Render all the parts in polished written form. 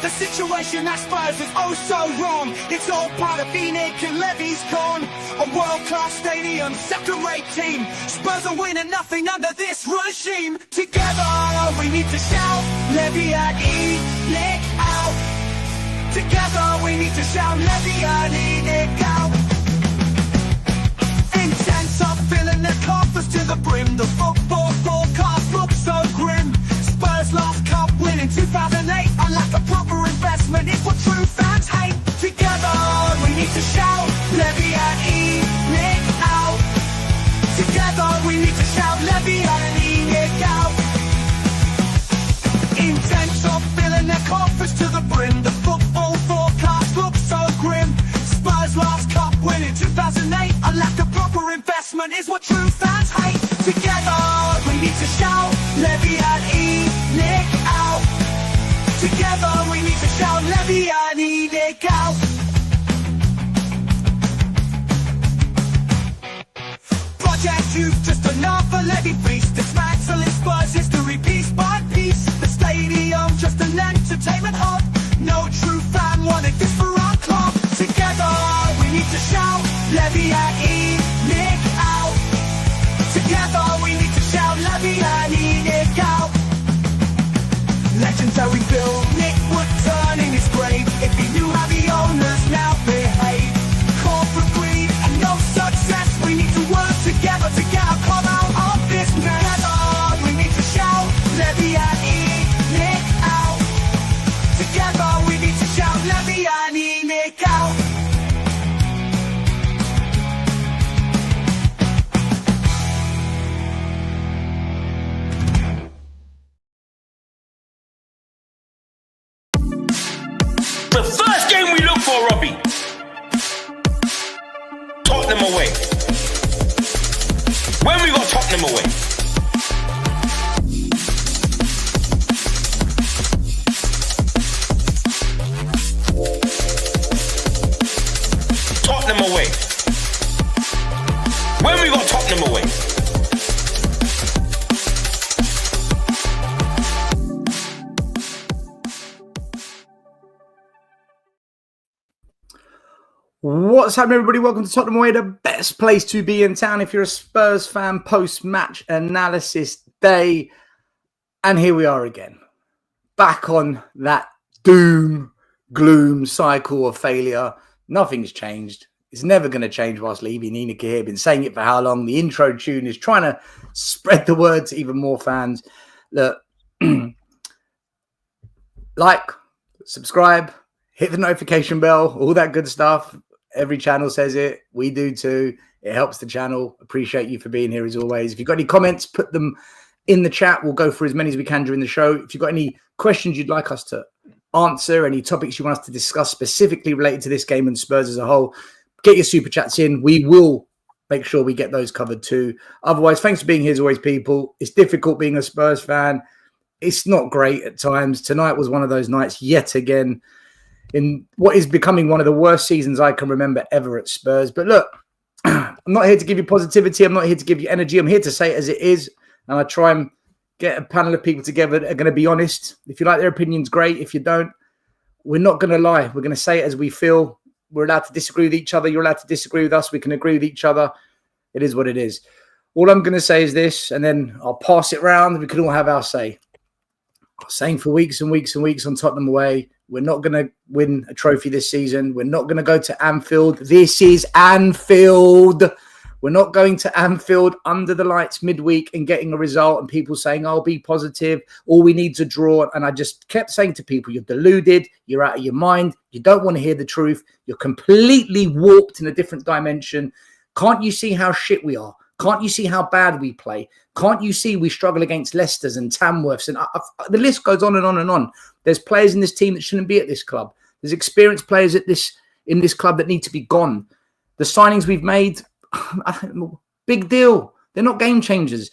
The situation at Spurs is oh so wrong. It's all part of Phoenix and Levy's gone. A world-class stadium, second-rate team. Spurs are winning nothing under this regime. Together we need to shout, Levy and E-Nick out. Together we need to shout, Levy and E-Nick out. Intense up, filling the coffers to the brim. The football forecast looks so grim. Spurs last cup win in 2008. Unlike a proper investment, it's what true fans hate. Together we need to shout, Levy and E-Nick out. Together we need to shout, Levy and E-Nick out. Intense up, filling their coffers to the brim. The football forecast looks so grim. Spurs last cup win in 2008. Unlike a proper investment, is what true fans hate. Together we need to shout, Levy and E-Nick out. Together we need to shout, Levy and E-Nick out. Project Youth, just another Levy feast. Dismantling Spurs history piece by piece. The stadium, just an entertainment hub. No true fan wanted this for our club. Together we need to shout, Levy and E-Nick out. Together we need to shout, Levy and E-Nick out. Legendary Bill Nick would turn in his grave if he knew how the owners now behave. Corporate greed and no success. We need to work together to get our club out of this mess. Together we need to shout, Levy and E-Nick out. Together we need to shout, Levy and E-Nick out. The first game we look for, Robbie. Tottenham away. When we got Tottenham away. Tottenham away. When we got Tottenham away. What's happening, everybody? Welcome to Tottenham Away, the best place to be in town if you're a Spurs fan. Post-match analysis day. And here we are again. Back on that doom, gloom cycle of failure. Nothing's changed. It's never going to change whilst leaving ENIC here. Been saying it for how long? The intro tune is trying to spread the word to even more fans. Look, like, subscribe, hit the notification bell, all that good stuff. Every channel says it. We do too. It helps the channel. Appreciate you for being here as always. If you've got any comments, put them in the chat. We'll go through as many as we can during the show. If you've got any questions you'd like us to answer, any topics you want us to discuss specifically related to this game and Spurs as a whole, get your super chats in. We will make sure we get those covered too. Otherwise, thanks for being here as always, people. It's difficult being a Spurs fan. It's not great at times. Tonight was one of those nights yet again, in what is becoming one of the worst seasons I can remember ever at Spurs. But look, I'm not here to give you positivity. I'm not here to give you energy. I'm here to say it as it is. And I try and get a panel of people together that are going to be honest. If you like their opinions, great. If you don't, we're not going to lie. We're going to say it as we feel. We're allowed to disagree with each other. You're allowed to disagree with us. We can agree with each other. It is what it is. All I'm going to say is this, and then I'll pass it round. We can all have our say. I was saying for weeks and weeks and weeks on Tottenham away, we're not going to win a trophy this season. We're not going to go to Anfield. This is Anfield. We're not going to Anfield under the lights midweek and getting a result and people saying, "I'll be positive. All we need to draw." And I just kept saying to people, you're deluded. You're out of your mind. You don't want to hear the truth. You're completely warped in a different dimension. Can't you see how shit we are? Can't you see how bad we play? Can't you see we struggle against Leicesters and Tamworths? And the list goes on and on and on. There's players in this team that shouldn't be at this club. There's experienced players in this club that need to be gone. The signings we've made, big deal. They're not game changers.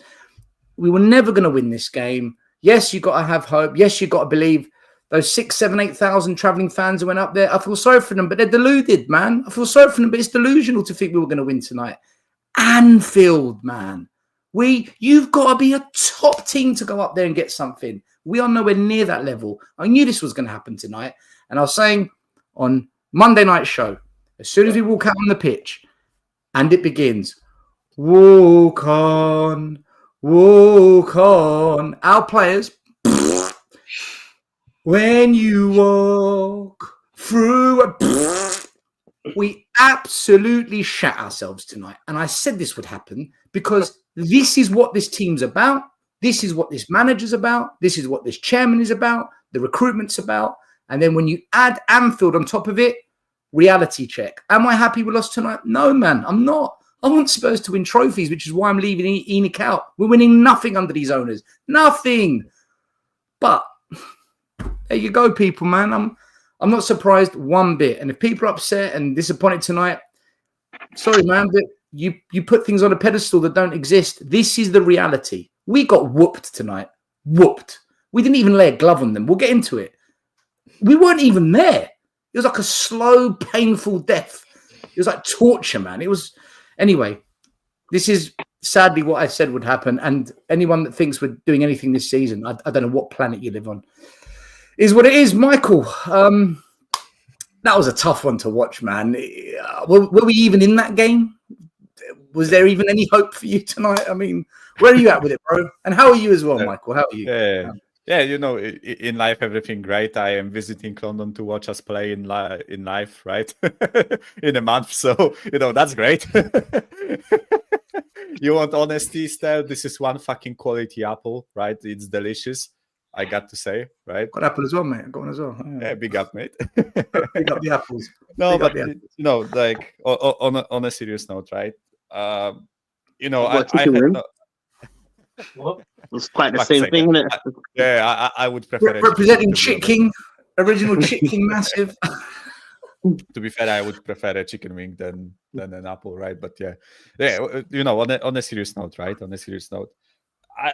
We were never going to win this game. Yes, you've got to have hope. Yes, you've got to believe. Those 6,000, 7,000, 8,000 travelling fans who went up there, I feel sorry for them, but they're deluded, man. I feel sorry for them, but it's delusional to think we were going to win tonight. Anfield, man. You've got to be a top team to go up there and get something. We are nowhere near that level. I knew this was going to happen tonight. And I was saying on Monday night show, as soon as we walk out on the pitch and it begins, walk on, our players, when you walk through we absolutely shat ourselves tonight. And I said this would happen because this is what this team's about. This is what this manager's about. This is what this chairman is about. The recruitment's about. And then when you add Anfield on top of it, reality check. Am I happy we lost tonight? No, man, I'm not. I want Spurs to win trophies, which is why I'm leaving ENIC out. We're winning nothing under these owners. Nothing. But there you go, people, man. I'm not surprised one bit. And if people are upset and disappointed tonight, sorry, man, but you put things on a pedestal that don't exist. This is the reality. We got whooped tonight. Whooped. We didn't even lay a glove on them. We'll get into it. We weren't even there. It was like a slow, painful death. It was like torture, man. It was... Anyway, this is sadly what I said would happen. And anyone that thinks we're doing anything this season, I don't know what planet you live on, is what it is. Michael, that was a tough one to watch, man. Were we even in that game? Was there even any hope for you tonight? I mean, where are you at with it, bro? And how are you as well, Michael? How are you? Yeah, you know, in life, everything great. I am visiting London to watch us play in live, right? In a month. So, you know, that's great. You want honesty, Steph? This is one fucking quality apple, right? It's delicious. I got to say, right? Got apple as well, mate. Got one as well. Yeah, big up, mate. Big up the apples. No, but you know, like on a serious note, right? You know, I had Well, it's quite the same thing, isn't it? Yeah, I would prefer representing Chit King, original Chit King, massive. To be fair, I would prefer a chicken wing than an apple, right? But yeah, you know, on a serious note, right? On a serious note, I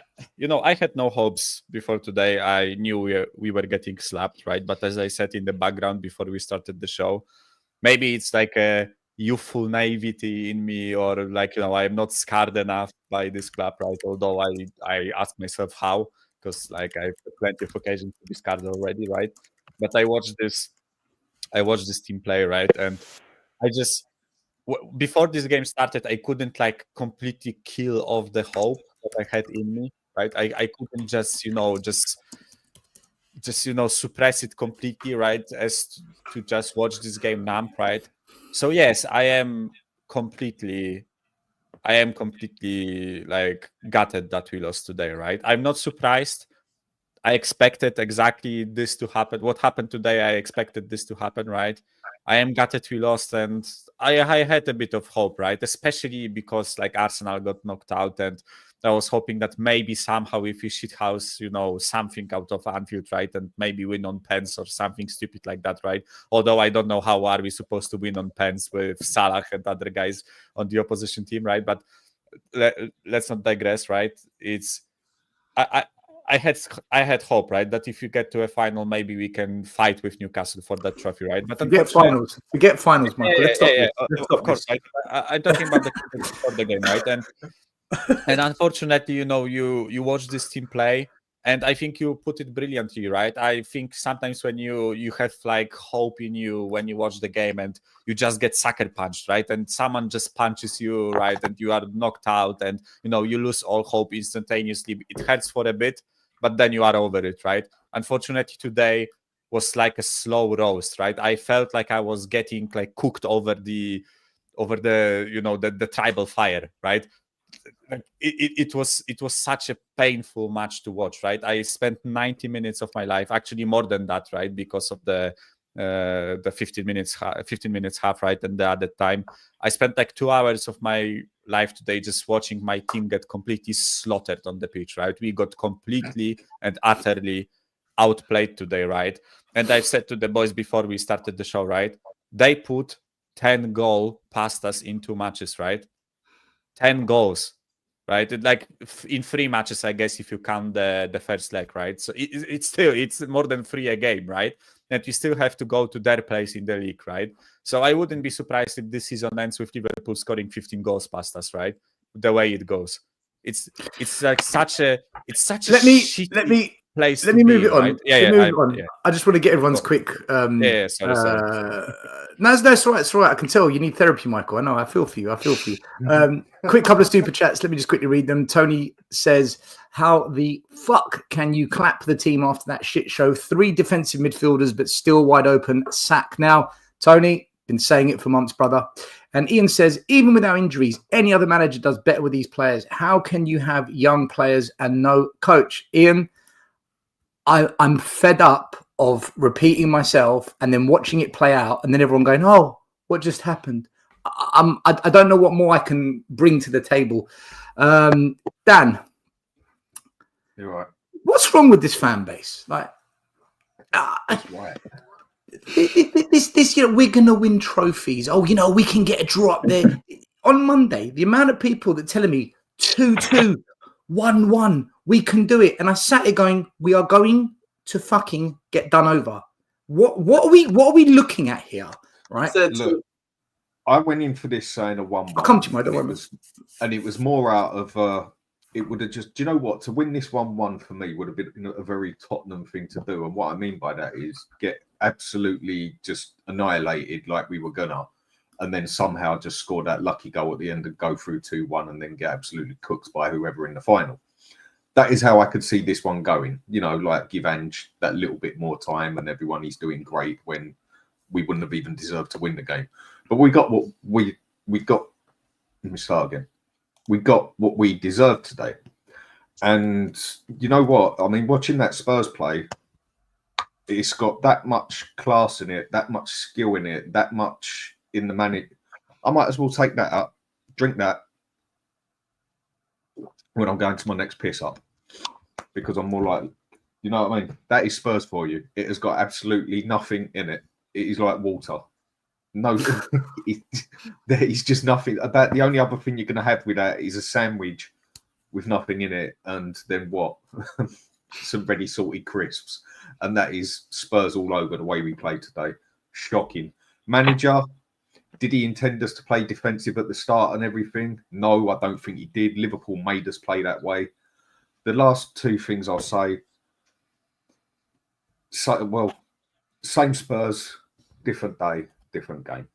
had no hopes before today. I knew we were getting slapped, right? But as I said in the background before we started the show, maybe it's like a youthful naivety in me, or like, you know, I'm not scarred enough by this club, right? Although I ask myself how, because like I've had plenty of occasions to be scarred already, right? But I watched this team play, right? And I just before this game started, I couldn't like completely kill off the hope that I had in me, right? I couldn't just suppress it completely, right? As to just watch this game numb, right? So yes, I am completely like gutted that we lost today, right? I'm not surprised. I expected exactly this to happen. What happened today, I expected this to happen, right? I am gutted we lost, and I had a bit of hope, right? Especially because like Arsenal got knocked out, and I was hoping that maybe somehow if we shithouse, you know, something out of Anfield, right, and maybe win on pens or something stupid like that, right? Although I don't know how are we supposed to win on pens with Salah and other guys on the opposition team, right? But let's not digress, right? It's I had hope, right, that if you get to a final, maybe we can fight with Newcastle for that trophy, right? But we get finals, Michael. Of course, right? I'm talking about the for the game, right? And unfortunately, you know, you watch this team play, and I think you put it brilliantly, right? I think sometimes when you have like hope in you when you watch the game, and you just get sucker punched, right? And someone just punches you, right? And you are knocked out, and you know you lose all hope instantaneously. It hurts for a bit, but then you are over it, right? Unfortunately, today was like a slow roast, right? I felt like I was getting like cooked over the you know the tribal fire, right? It was such a painful match to watch, right? I spent 90 minutes of my life, actually more than that, right? Because of the 15 minutes half, right? And the other time, I spent like 2 hours of my life today just watching my team get completely slaughtered on the pitch, right? We got completely and utterly outplayed today, right? And I said to the boys before we started the show, right? They put 10 goals past us in 2 matches, right? 10 goals, right? Like in 3 matches, I guess, if you count the first leg, right? So it's more than 3 a game, right? And we still have to go to their place in the league, right? So I wouldn't be surprised if this season ends with Liverpool scoring 15 goals past us, right? The way it goes, it's like such a let me place Let to me be, move it on. right? Yeah, Let me yeah, move it on. yeah. I just want to get everyone's quick. Sorry. No, it's all right. It's all right. I can tell you need therapy, Michael. I know. I feel for you. Quick couple of super chats. Let me just quickly read them. Tony says, "How the fuck can you clap the team after that shit show? 3 defensive midfielders, but still wide open. Sack now." Tony, been saying it for months, brother. And Ian says, even with our injuries, any other manager does better with these players. How can you have young players and no coach? Ian, I'm fed up of repeating myself and then watching it play out and then everyone going, oh, what just happened? I don't know what more I can bring to the table. Dan, you're right. What's wrong with this fan base? Like, That's right. This, we're gonna win trophies. Oh, we can get a draw up there. On Monday, the amount of people that telling me 2-2, 1-1, we can do it, and I sat here going, we are going to fucking get done over. What are we looking at here? Right? Look, I went in for this saying a 1-1. I'll come to you, mate. And it was more out of it would have just, do you know what? To win this 1-1 for me would have been a very Tottenham thing to do. And what I mean by that is get absolutely just annihilated like we were gonna, and then somehow just score that lucky goal at the end and go through 2-1 and then get absolutely cooked by whoever in the final. That is how I could see this one going. Like give Ange that little bit more time and everyone he's doing great when we wouldn't have even deserved to win the game. But we got what we got. Let me start again. We got what we deserved today. And you know what? I mean, watching that Spurs play, it's got that much class in it, that much skill in it, that much in the manage. I might as well take that up, drink that when I'm going to my next piss up, because I'm more like, you know what I mean? That is Spurs for you. It has got absolutely nothing in it. It is like water. No, there is just nothing. About the only other thing you're going to have with that is a sandwich with nothing in it, and then what? Some ready salty crisps, and that is Spurs all over the way we played today. Shocking. Manager, did he intend us to play defensive at the start and everything? No, I don't think he did. Liverpool made us play that way. The last 2 things I'll say. Same Spurs, different day, different game.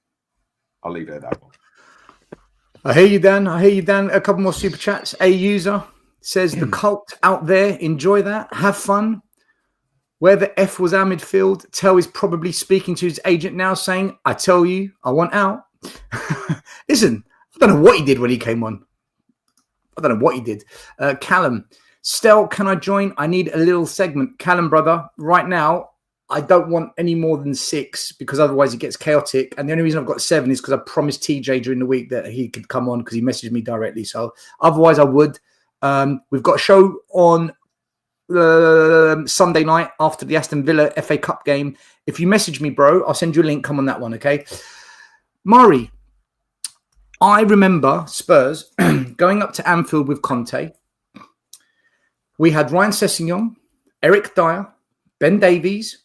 I'll leave it at that one. I hear you, Dan. A couple more super chats. A user says the cult out there, enjoy that, have fun. Where the F was our midfield? Tell is probably speaking to his agent now saying, I tell you, I want out. Listen, I don't know what he did when he came on. I don't know what he did. Callum, Stel, can I join? I need a little segment. Callum, brother, right now, I don't want any more than 6 because otherwise it gets chaotic. And the only reason I've got 7 is because I promised TJ during the week that he could come on because he messaged me directly. So otherwise I would. We've got a show on Sunday night after the Aston Villa FA Cup game. If you message me, bro, I'll send you a link. Come on that one, okay? Mari, I remember Spurs going up to Anfield with Conte. We had Ryan Sessegnon, Eric Dyer, Ben Davies,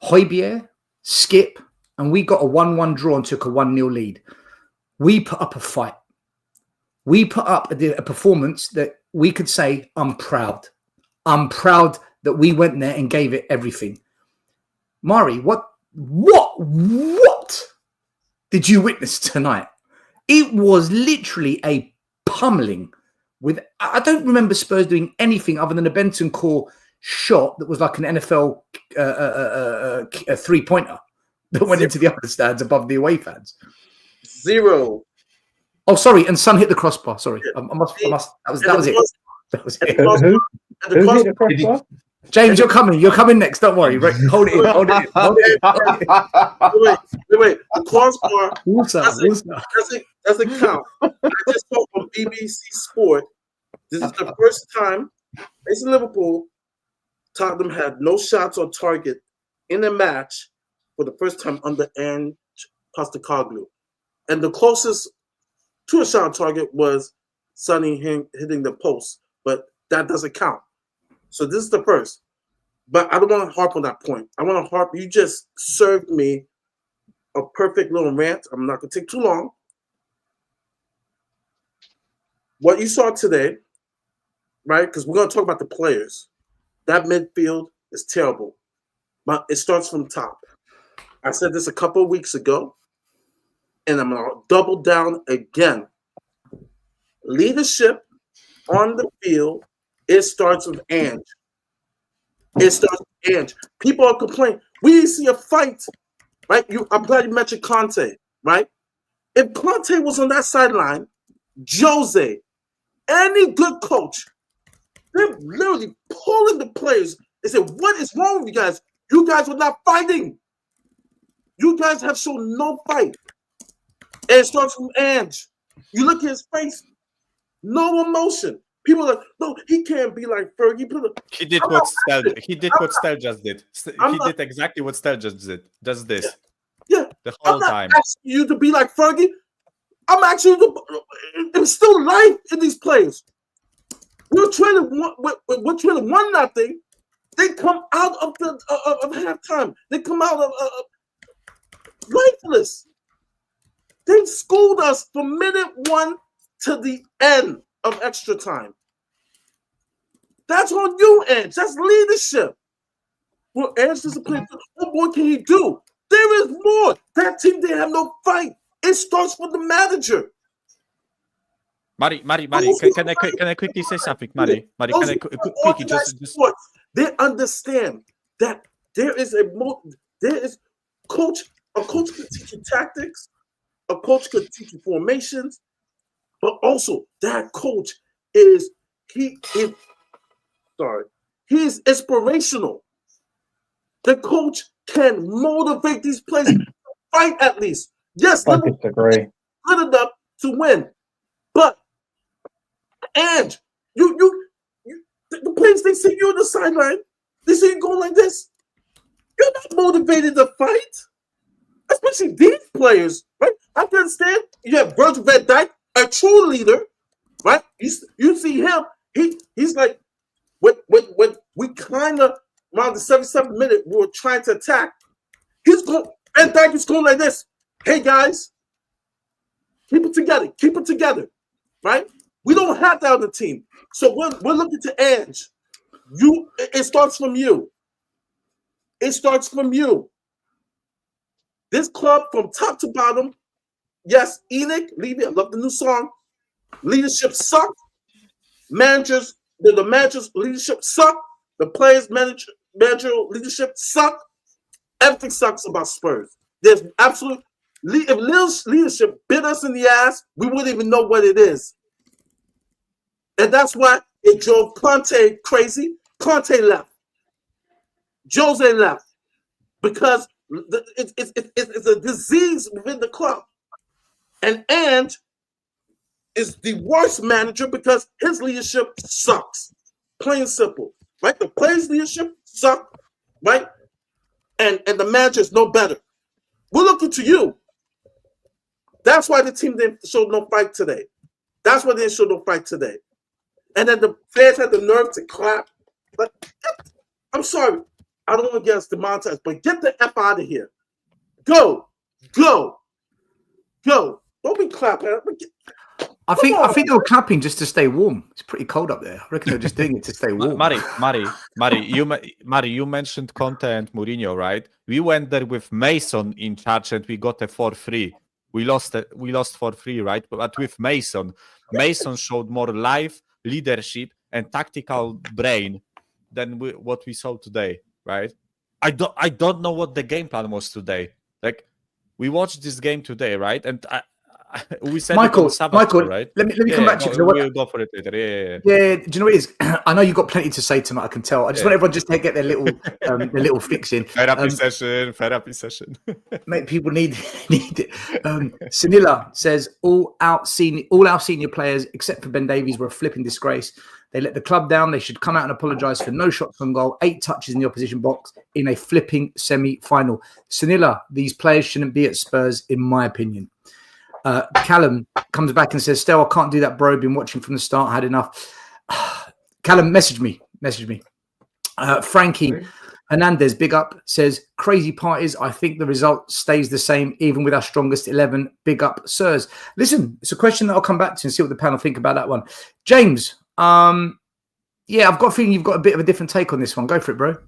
Højbjerg, Skip, and we got a 1-1 draw and took a 1-0 lead. We put up a fight. We put up a performance that we could say, I'm proud. I'm proud that we went there and gave it everything. Mari, what did you witness tonight? It was literally a pummeling. I don't remember Spurs doing anything other than a Bentancur shot that was like an NFL a 3-pointer that went into the upper stands above the away fans. 0. Oh, sorry, and Son hit the crossbar. Sorry, I must. That was it. That was it. Who hit the crossbar? James, you're coming next. Don't worry. Right, hold it in. Wait. The crossbar doesn't count. I just saw on BBC Sport. This is the first time it's in Liverpool. Tottenham had no shots on target in a match for the first time under Ange Postecoglou. And the closest to a shot on target was Sonny hitting the post, but that doesn't count. So this is the first. But I don't want to harp on that point. I want to harp. You just served me a perfect little rant. I'm not going to take too long. What you saw today, right? Because we're going to talk about the players. That midfield is terrible. But it starts from top. I said this a couple of weeks ago, and I'm going to double down again. Leadership on the field, it starts with Ange. It starts with Ange. People are complaining. We didn't see a fight, right? I'm glad you mentioned Conte, right? If Conte was on that sideline, Jose, any good coach, they're literally pulling the players. They said, what is wrong with you guys? You guys are not fighting. You guys have shown no fight. And it starts from Ange. You look at his face, no emotion. People are like, no, he can't be like Fergie. He did what Stel just did. He did exactly what Stel just did. Just this. Yeah. The whole I'm not time. asking you to be like Fergie. I'm actually there's still life in these players. We're trying to 1-0. They come out of halftime. They come out of lifeless. They schooled us from minute 1 to the end of extra time. That's on you, Ange. That's leadership. Well, Ange doesn't play. What more can he do? There is more. That team didn't have no fight. It starts with the manager. Mari, can I quickly say something? Mari, can I quickly just... They understand that there is a coach can teach you tactics, a coach could teach you formations, but also that coach is inspirational. The coach can motivate these players to fight at least. Yes, I disagree. Good enough to win, but and the players, they see you on the sideline, they see you going like this. You're not motivated to fight, especially these players, right? I can understand. You have Virgil van Dijk, a true leader, right? You see him. He's like when we kind of around the 77th minute we were trying to attack. Van Dijk is going like this. Hey guys, keep it together, right? We don't have that on the team. So we're looking to Ange. It starts from you. It starts from you. This club from top to bottom, yes, Enoch, Levy, I love the new song. Leadership suck. The managers' leadership suck. The players' managerial leadership suck. Everything sucks about Spurs. There's absolute. If leadership bit us in the ass, we wouldn't even know what it is. And that's why it drove Conte crazy. Conte left. Jose left. Because it's a disease within the club. And Ange is the worst manager because his leadership sucks. Plain and simple. Right? The players' leadership suck. Right? And the manager is no better. We're looking to you. That's why the team didn't show no fight today. That's why they didn't show no fight today. And then the fans had the nerve to clap. But I'm sorry. I don't want to get us demonetized, but get the F out of here. Go. Don't be clapping. I think they were clapping just to stay warm. It's pretty cold up there. I reckon they're just doing it to stay warm. Mari, you mentioned Conte and Mourinho, right? We went there with Mason in charge and we got a 4-3. We lost 4-3, right? But with Mason showed more life, leadership, and tactical brain than what we saw today, right? I don't know what the game plan was today. Like, we watched this game today, right? And we said Michael, right? Let me come back to you. We'll go for it later. Yeah. Do you know what it is? I know you've got plenty to say tonight. I can tell. I just want everyone just to get their little fix in. Therapy session. Mate, people need it. Sanila says all our senior players except for Ben Davies were a flipping disgrace. They let the club down. They should come out and apologise for no shots on goal, 8 touches in the opposition box in a flipping semi-final. Sanila, these players shouldn't be at Spurs, in my opinion. Callum comes back and says, Stel, I can't do that, bro. Been watching from the start. Had enough. Callum, message me. Frankie Hernandez, big up, says, crazy parties. I think the result stays the same, even with our strongest 11. Big up, sirs. Listen, it's a question that I'll come back to and see what the panel think about that one. James, Yeah, I've got a feeling you've got a bit of a different take on this one. Go for it, bro.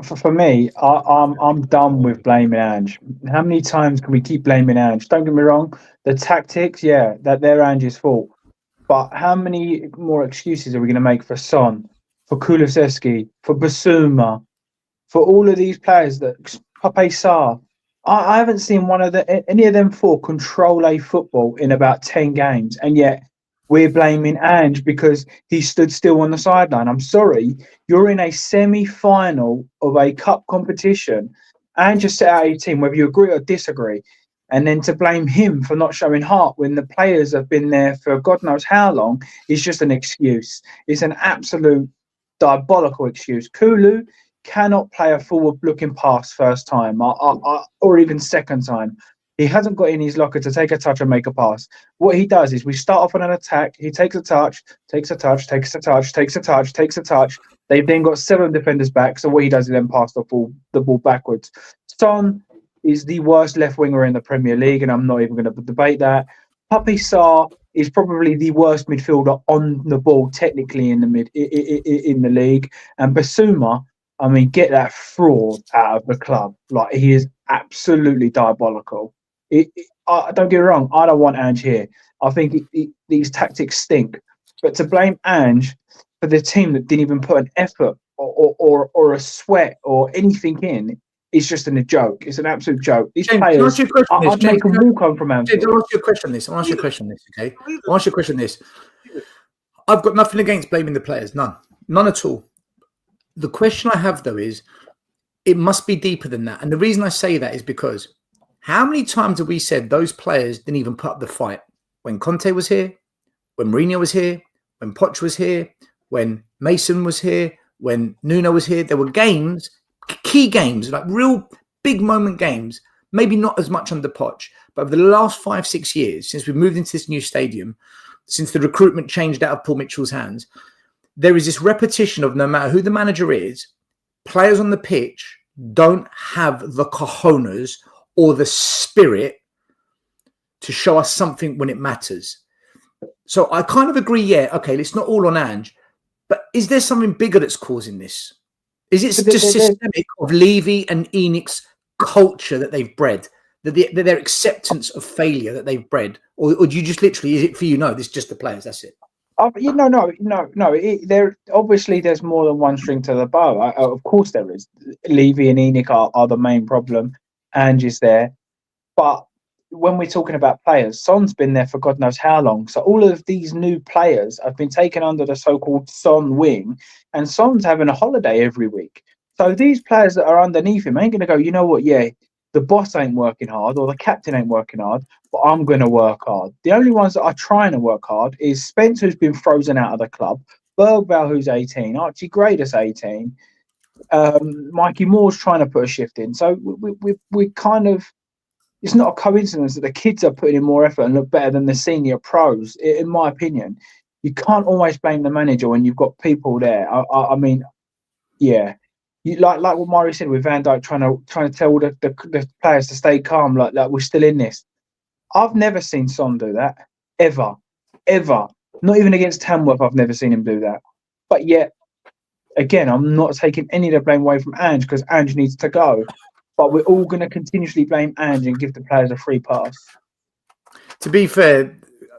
For me, I'm done with blaming Ange. How many times can we keep blaming Ange? Don't get me wrong, the tactics, yeah, they're Ange's fault. But how many more excuses are we going to make for Son, for Kulusevski, for Basuma, for all of these players that Pape Sarr? I haven't seen any of them four control a football in about 10 games, and yet we're blaming Ange because he stood still on the sideline. I'm sorry, you're in a semi-final of a cup competition. Ange just set out a team, whether you agree or disagree, and then to blame him for not showing heart when the players have been there for God knows how long is just an excuse. It's an absolute diabolical excuse. Kulu cannot play a forward-looking pass first time or even second time. He hasn't got in his locker to take a touch and make a pass. What he does is we start off on an attack. He takes a touch, takes a touch, takes a touch, takes a touch, takes a touch. They've then got 7 defenders back. So what he does is then pass the ball backwards. Son is the worst left winger in the Premier League, and I'm not even going to debate that. Pape Sarr is probably the worst midfielder on the ball technically in the league. And Basuma, I mean, get that fraud out of the club. Like, he is absolutely diabolical. Don't get me wrong, I don't want Ange here. I think these tactics stink. But to blame Ange for the team that didn't even put an effort or a sweat or anything in is just a joke. It's an absolute joke. These players, I'd make them walk home from Anfield. I'll ask you a question on this. I'll ask you a question on this, okay? I'll ask you a question on this. I've got nothing against blaming the players. None at all. The question I have, though, is it must be deeper than that. And the reason I say that is because how many times have we said those players didn't even put up the fight? When Conte was here, when Mourinho was here, when Poch was here, when Mason was here, when Nuno was here, there were games, key games, like real big moment games, maybe not as much under Poch, but over the last 5-6 years, since we moved into this new stadium, since the recruitment changed out of Paul Mitchell's hands, there is this repetition of no matter who the manager is, players on the pitch don't have the cojones or the spirit to show us something when it matters. So I kind of agree, yeah, okay, it's not all on Ange, but is there something bigger that's causing this? Is it just systemic of Levy and ENIC's culture that they've bred, their acceptance of failure that they've bred? Or do you just literally, is it for you, no, this is just the players, that's it? No. There obviously there's more than one string to the bow. Of course there is. Levy and ENIC are the main problem. Ange is there, but when we're talking about players, Son's been there for God knows how long. So all of these new players have been taken under the so-called Son wing, and Son's having a holiday every week. So these players that are underneath him ain't going to go, you know what, yeah, the boss ain't working hard or the captain ain't working hard, but I'm going to work hard. The only ones that are trying to work hard is Spence, who's been frozen out of the club, Bergvall, who's 18, Archie Gray, that's 18, Mikey Moore's trying to put a shift in. So we kind of, it's not a coincidence that the kids are putting in more effort and look better than the senior pros, in my opinion. You can't always blame the manager when you've got people there. I mean, yeah. You, like what Murray said with Van Dijk trying to tell all the players to stay calm, like we're still in this. I've never seen Son do that, ever. Not even against Tamworth, I've never seen him do that. But yet, again, I'm not taking any of the blame away from Ange because Ange needs to go. But we're all going to continuously blame Ange and give the players a free pass. To be fair,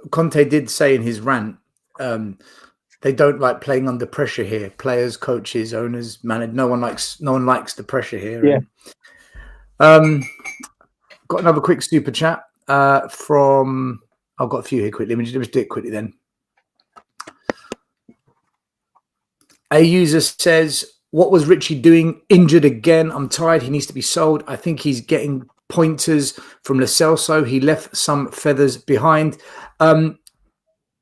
Conte did say in his rant, they don't like playing under pressure here. Players, coaches, owners, managers. No one likes the pressure here. Yeah. Got another quick super chat from. I've got a few here quickly. Let me just do it quickly then. A user says, "What was Richie doing? Injured again? I'm tired. He needs to be sold. I think he's getting pointers from Lo Celso. He left some feathers behind."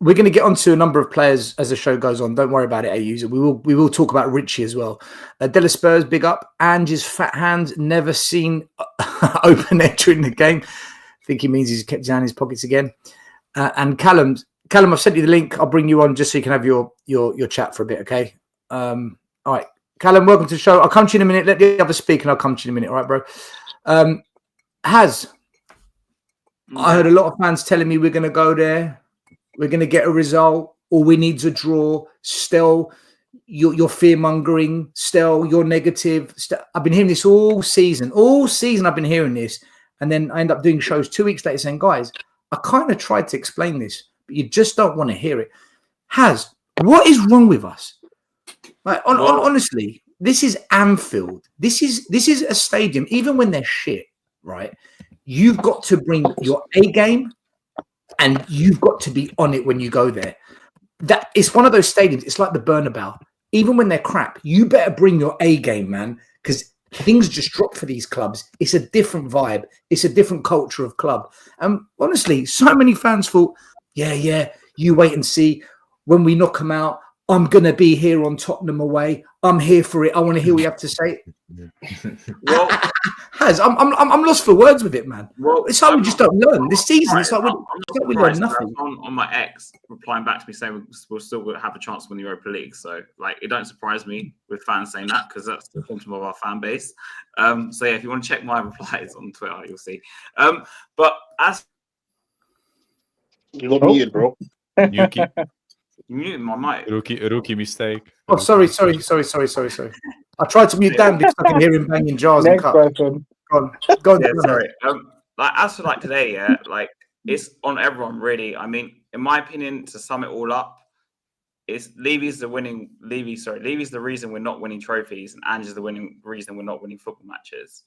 We're going to get onto a number of players as the show goes on. Don't worry about it, A user. We will talk about Richie as well. Della Spurs, big up. Ange's fat hands, never seen open there during the game. I think he means he's kept down his pockets again. And Callum, I've sent you the link. I'll bring you on just so you can have your chat for a bit, okay? All right. Callum, welcome to the show. I'll come to you in a minute. Let the other speak and I'll come to you in a minute. All right, bro? I heard a lot of fans telling me we're going to go there. We're going to get a result. all we need is a draw. Still, you're fear-mongering. Still, you're negative. I've been hearing this all season. All season I've been hearing this. And then I end up doing shows 2 weeks later saying, guys, I kind of tried to explain this, but you just don't want to hear it. What is wrong with us? Like, honestly, this is Anfield. This is a stadium, even when they're shit, right? You've got to bring your A game and you've got to be on it when you go there. That it's one of those stadiums. It's like the Bernabeu. Even when they're crap, you better bring your A game, man, because things just drop for these clubs. It's a different vibe. It's a different culture of club. And honestly, so many fans thought, yeah, you wait and see. When we knock them out, I'm going to be here on Tottenham away. I'm here for it. I want to hear what you have to say. Well, I'm lost for words with it, man. Well, it's like we just don't learn. This season, right, it's like we learn nothing. On my ex replying back to me saying we're still going to have a chance to win the Europa League. So, like, it don't surprise me with fans saying that because that's the quantum of our fan base. So, yeah, if you want to check my replies on Twitter, you'll see. But as you got muted, bro. Yuki, you muted my mic. rookie mistake. Oh, sorry. I tried to mute Dan because I can hear him banging jars and cups. Go on. Yeah, sorry. Like as for like today, yeah, like it's on everyone really. I mean, in my opinion, to sum it all up, it's Levy's the reason we're not winning trophies, and Ange is the reason we're not winning football matches.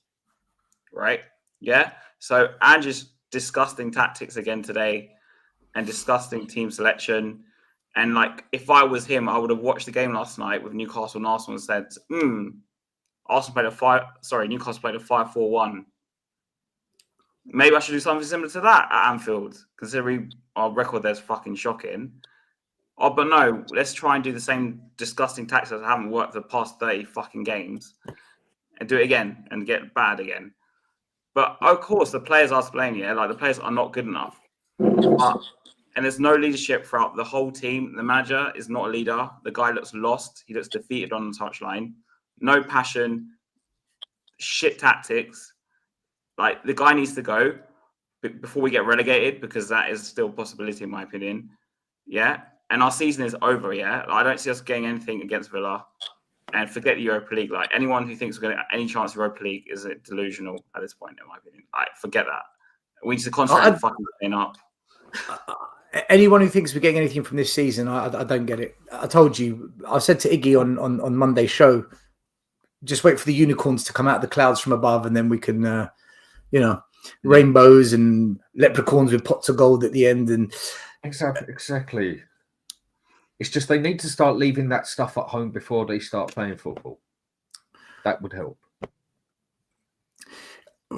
Right? Yeah. So Ange's disgusting tactics again today, and disgusting team selection. And like, if I was him, I would have watched the game last night with Newcastle and Arsenal and said, Newcastle played a 5-4-1. Maybe I should do something similar to that at Anfield, considering our record there's fucking shocking. Oh, but no, let's try and do the same disgusting tactics that haven't worked the past 30 fucking games and do it again and get bad again. But of course, the players are to blame, yeah? Like, the players are not good enough. And there's no leadership throughout the whole team. The manager is not a leader. The guy looks lost. He looks defeated on the touchline. No passion. Shit tactics. Like, the guy needs to go before we get relegated, because that is still a possibility in my opinion. Yeah. And our season is over, yeah? I don't see us getting anything against Villa. And forget the Europa League. Like, anyone who thinks we're going to any chance of Europa League is delusional at this point, in my opinion. Like, forget that. We need to concentrate on fucking playing up. Anyone who thinks we're getting anything from this season, I don't get it. I told you, I said to Iggy on Monday's show, just wait for the unicorns to come out of the clouds from above, and then we can, rainbows and leprechauns with pots of gold at the end. And Exactly. It's just they need to start leaving that stuff at home before they start playing football. That would help.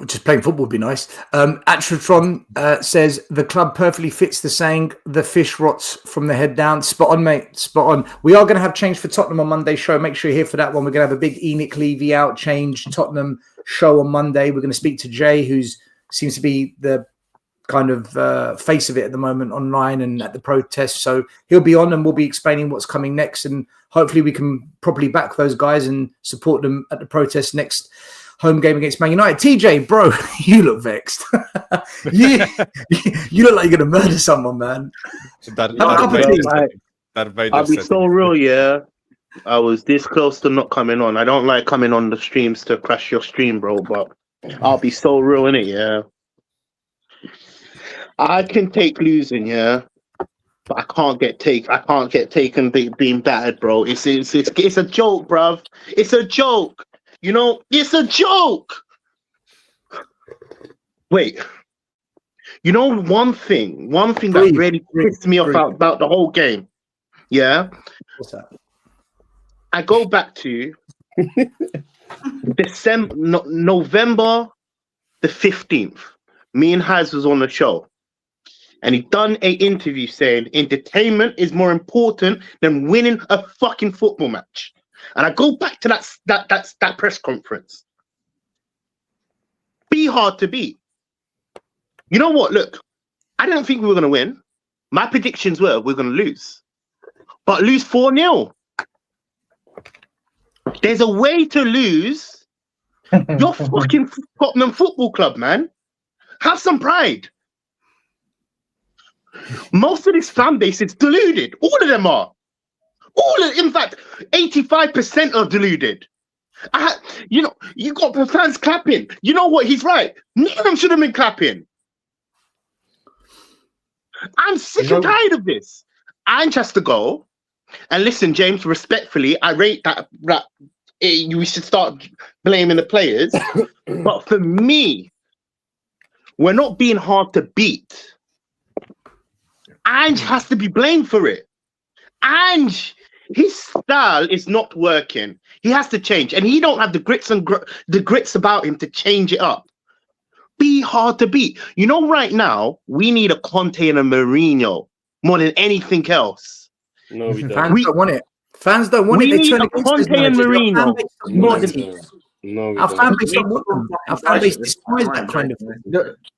Just playing football would be nice. Atratron says the club perfectly fits the saying, the fish rots from the head down. Spot on, mate. Spot on. We are going to have change for Tottenham on Monday's show. Make sure you're here for that one. We're going to have a big Enoch Levy out change Tottenham show on Monday. We're going to speak to Jay, who seems to be the kind of face of it at the moment online and at the protest. So he'll be on and we'll be explaining what's coming next. And hopefully we can properly back those guys and support them at the protest next home game against Man United. TJ, bro, you look vexed. you look like you're going to murder someone, man. I'll be so real, yeah. I was this close to not coming on. I don't like coming on the streams to crash your stream, bro, but I'll be so real in it, yeah. I can take losing, yeah, but I can't get taken being battered, bro. It's a joke, bruv. It's a joke. You know, it's a joke. Wait. You know one thing that really pissed me off about the whole game. Yeah. What's that? I go back to November the 15th. Me and Haz was on the show. And he done a interview saying entertainment is more important than winning a fucking football match. And I go back to that press conference. Be hard to beat. You know what? Look, I didn't think we were going to win. My predictions were we're going to lose. But lose 4-0. There's a way to lose. You're fucking Tottenham Football Club, man. Have some pride. Most of this fan base is deluded. All of them are. In fact, 85% are deluded. You got the fans clapping. You know what? He's right. None of them should have been clapping. I'm sick and tired of this. Ange has to go. And listen, James, respectfully, I rate that we should start blaming the players. But for me, we're not being hard to beat. Ange has to be blamed for it. Ange, his style is not working. He has to change, and he don't have the grits about him to change it up. Be hard to beat. You know, right now we need a Conte and a Mourinho more than anything else. No, we don't. Fans don't want it. Fans don't want it. We They need turn a against Conte this and manager. Mourinho more than No, we Our don't. fan base don't want them. Our fan base despise that kind of thing.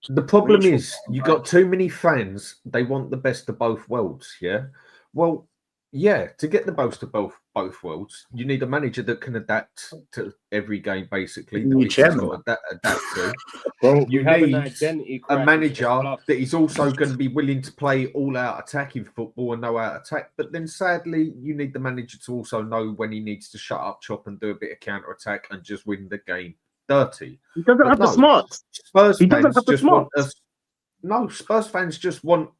The problem is you got too many fans. They want the best of both worlds. Yeah. Well, yeah. To get the best of both worlds, you need a manager that can adapt to every game. Basically, You need chairman. adapt to. Bro, You we have an need identity a crisis manager as well. that is also going to be willing to play all-out attacking football and know how to attack. But then, sadly, you need the manager to also know when he needs to shut up, chop, and do a bit of counter-attack and just win the game dirty. He doesn't have the smarts. Spurs He doesn't fans have the just want smarts. Spurs fans just want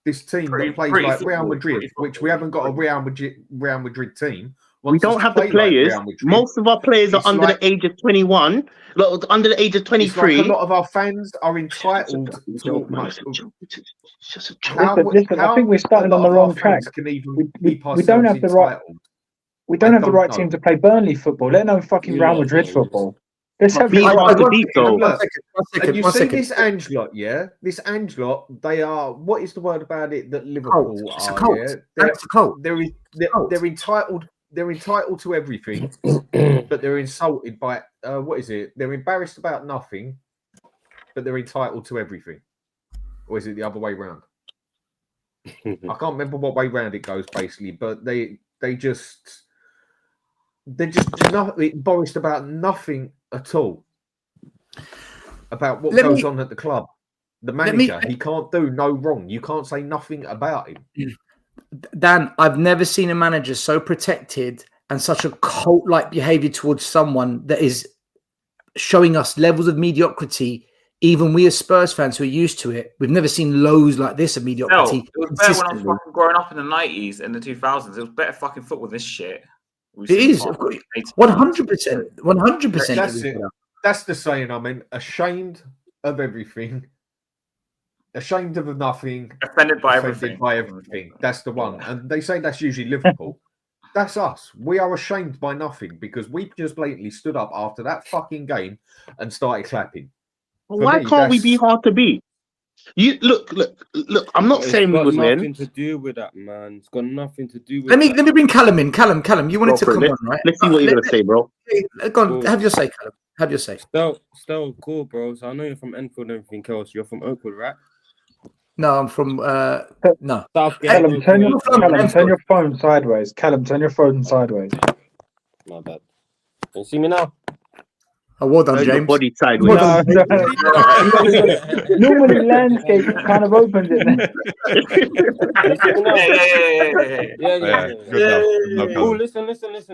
this team that plays like Real Madrid, which we haven't got a Real Madrid team. We don't have the players. Most of our players are under the age of 21, under the age of 23. Like a lot of our fans are entitled to. Listen, I think we're starting on the wrong track. We don't have the right. We don't have the right team to play Burnley football, let alone fucking Real Madrid football. Let's have Be hard to beat, though. And you see this Ange lot, yeah? This Ange lot, they are, what is the word about it that Liverpool It's a are? cult. Yeah? It's a cult. They're entitled to everything, but they're insulted by, what is it? They're embarrassed about nothing, but they're entitled to everything. Or is it the other way round? I can't remember what way round it goes, basically, but they're just not embarrassed about nothing at all about what goes on at the club. The manager, he can't do no wrong. You can't say nothing about him. Dan, I've never seen a manager so protected and such a cult-like behavior towards someone that is showing us levels of mediocrity. Even we as Spurs fans who are used to it, we've never seen lows like this of mediocrity. No, it was better when I was fucking growing up in the 90s and the 2000s. It was better fucking football than this shit. It is, of course, 100%. 100%. That's it. That's the saying. I mean, ashamed of everything, ashamed of nothing, offended by everything. That's the one. And they say that's usually Liverpool. That's us. We are ashamed by nothing because we just blatantly stood up after that fucking game and started clapping. Why can't we be hard to beat? You look. I'm not saying we would win. It's got nothing to do with that, man. It's got nothing to do with. Let me bring Callum in. Callum, you wanted to come on, right? Let's see what you're gonna say, bro. Go on, have your say, Callum. Have your say. Still cool, bro. So I know you're from Enfield and everything else. You're from Oakwood, right? No, I'm from no. Callum, turn your phone sideways. Callum, turn your phone sideways. My bad. Can you see me now? Oh, well done, James. Your body sideways. Normally, landscape kind of opens it. Yeah. Oh, listen.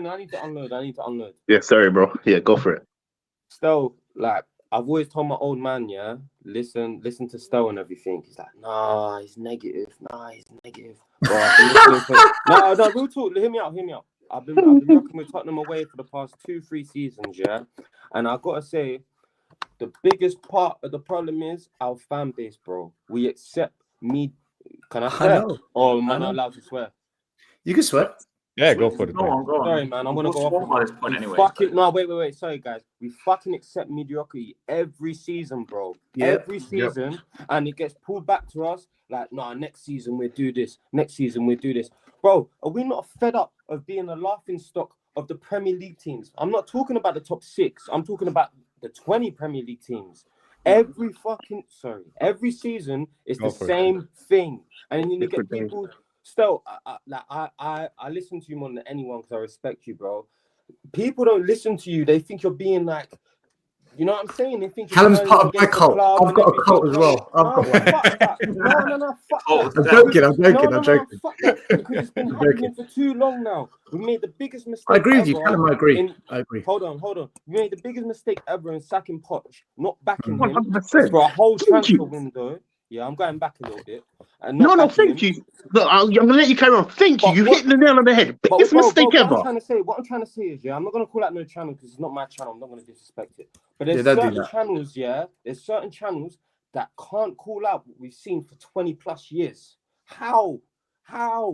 I need to unload. Yeah, sorry, bro. Yeah, go for it. Still, like, I've always told my old man, yeah, listen to Stowe and everything. He's like, nah, he's negative. Bro, no, real talk. Hear me out. I've been working with Tottenham away for the past 2-3 seasons, yeah. And I gotta say, the biggest part of the problem is our fan base, bro. We accept me. Can I swear? Or am I not allowed to swear? You can swear. Yeah, go for it. Go on. Sorry, man. I'm gonna go off this point anyway. No, wait. Sorry, guys. We fucking accept mediocrity every season, bro. Yep. Every season, and it gets pulled back to us. Like, nah, next season we do this. Next season we do this. Bro, are we not fed up of being a laughing stock of the Premier League teams? I'm not talking about the top 6. I'm talking about the 20 Premier League teams. Every season is the same thing. And then you get people still, I listen to you more than anyone because I respect you, bro. People don't listen to you. They think you're being like You know what I'm saying? They think Callum's it's part of my against the cult. club I've and got a everything, cult as well. I've No, got one. fuck that. No, fuck Oh, that. I'm joking. I'm No, joking. fuck that. Because it's been happening for too long now. We made the biggest mistake I agree with you, ever Callum. I agree. Hold on. We made the biggest mistake ever in sacking Poch, not backing him 100%. for a whole Thank transfer you. window. Yeah, I'm going back a little bit. And No, not backing thank him. you. Look, I'm gonna let you carry on. Thank you. But You what- hit the nail on the head. But Biggest mistake what ever. I'm trying to say is, yeah, I'm not gonna call out no channel because it's not my channel. I'm not gonna disrespect it. But there's don't do certain that. channels, there's certain channels that can't call out what we've seen for 20 plus years. How? I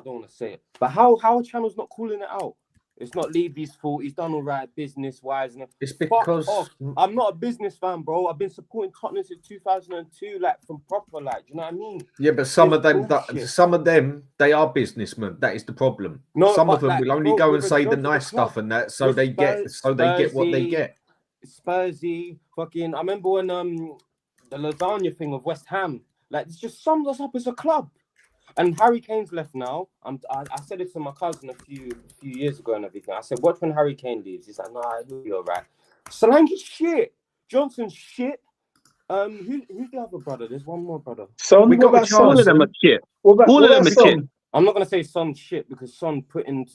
don't want to say it, but how are channels not calling it out? It's not Levy's fault. He's done all right business-wise. It's Fuck because off. I'm not a business fan, bro. I've been supporting Tottenham since 2002, like from proper, like, do you know what I mean? yeah, but some of It's them, they are businessmen. That is the problem. No, Some but of them like, will only bro, go with and say the regards to the nice stuff club, and that, so with they get what they get. Spursy, fucking. I remember when the lasagna thing of West Ham, like, it just sums us up as a club. And Harry Kane's left now. I said it to my cousin a few years ago and everything. I said, watch when Harry Kane leaves. He's like, nah, he'll be all right. Solanke's shit. Johnson's shit. Who's the other brother? There's one more brother. Son, We what got about Son? All of them are shit. What about All of them are Son? shit. I'm not gonna say Son shit because Son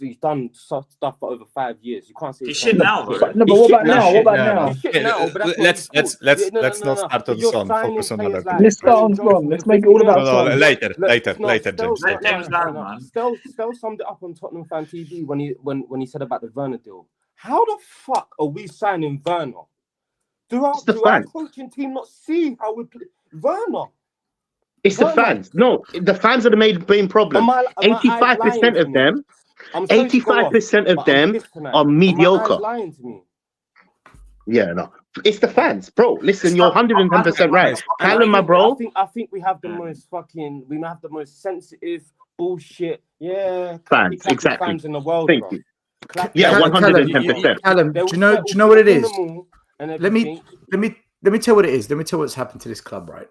he's done stuff for over 5 years. You can't say He's Son shit now, though. No, but He's what shit about now? What about now? He's shit now, but that's what Let's he's called. not start on But you're Son. signing Focus on players other like Let's start on Brennan Son. Johnson. Let's make it all about Son. later, Stel- James. Let James down, man. Stel summed it up on Tottenham Fan TV when he said about the Werner deal. How the fuck are we signing Werner? Do our coaching team not see how we play Werner? It's the fans. No, the fans are the main problem. 85% of them. 85% of them are mediocre. Lying to me. Yeah, no, it's the fans, bro. Listen, you're 110% right. Callum, my bro. I think we have the most sensitive bullshit. Yeah, Fans, exactly. Fans in the world. Thank bro. you. Clappy Yeah, fans. 110%. Callum, do you know what it is? Let me tell you what it is. Let me tell you what's happened to this club, right?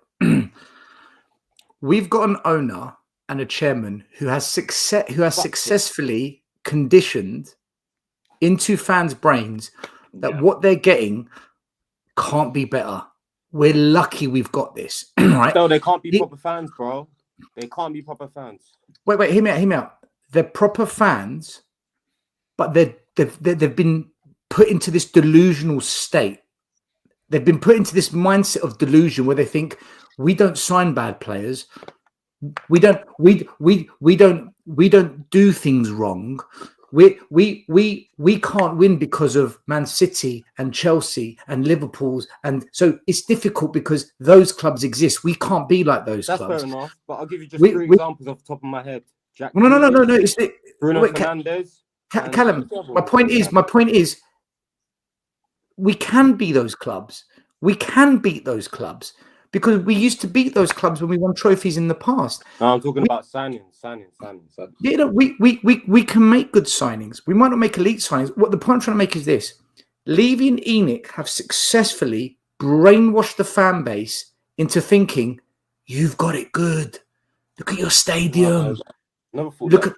We've got an owner and a chairman who has successfully conditioned into fans' brains that what they're getting can't be better. We're lucky we've got this, right? No, they can't be proper fans, bro. They can't be proper fans. Wait, hear me out. They're proper fans, but they've been put into this delusional state. They've been put into this mindset of delusion where they think we don't sign bad players. We don't do things wrong. We can't win because of Man City and Chelsea and Liverpool's, and so it's difficult because those clubs exist. We can't be like those clubs. That's fair enough, but I'll give you just three examples off the top of my head. No. It's Bruno Fernandes. Callum, my point is, we can be those clubs. We can beat those clubs because we used to beat those clubs when we won trophies in the past. No, I'm talking about signings. Yeah, we can make good signings. We might not make elite signings. What the point I'm trying to make is this: Levy and Enoch have successfully brainwashed the fan base into thinking you've got it good. Look at your stadium. Look at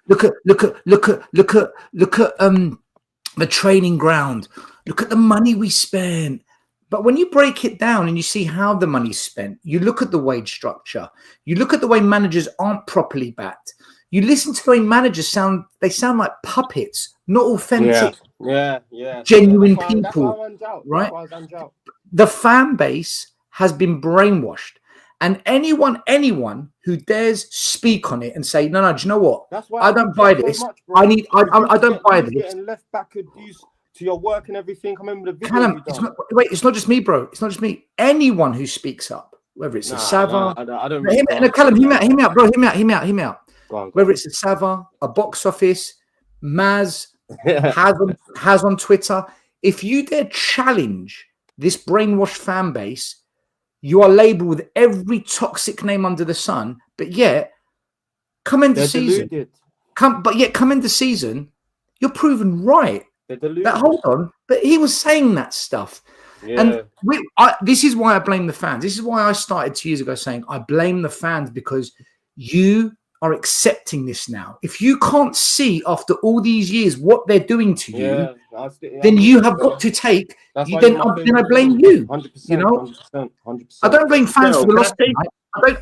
the training ground. Look at the money we spent. But when you break it down and you see how the money's spent, you look at the wage structure, you look at the way managers aren't properly backed, you listen to the way managers sound like puppets, not authentic, genuine people, right? The fan base has been brainwashed. And anyone who dares speak on it and say, no, do you know what? That's why I don't buy this. I don't buy this. Getting left back abuse to your work and everything. I remember the video. Callum, it's not just me, bro. It's not just me. Anyone who speaks up, whether it's a Sava, Callum, hear me out, bro. Hear me out. Go on. Whether it's a Sava, a box office, Maz, has on Twitter. If you dare challenge this brainwashed fan base, you are labelled with every toxic name under the sun. But yet, come into season, you're proven right. Hold on, but he was saying that stuff. Yeah. And this is why I blame the fans. This is why I started 2 years ago saying I blame the fans because you are accepting this now. If you can't see after all these years what they're doing to you, then you have got to take. Then I blame you. 100%, You know, 100%. I don't blame fans No, for the can I loss say- tonight.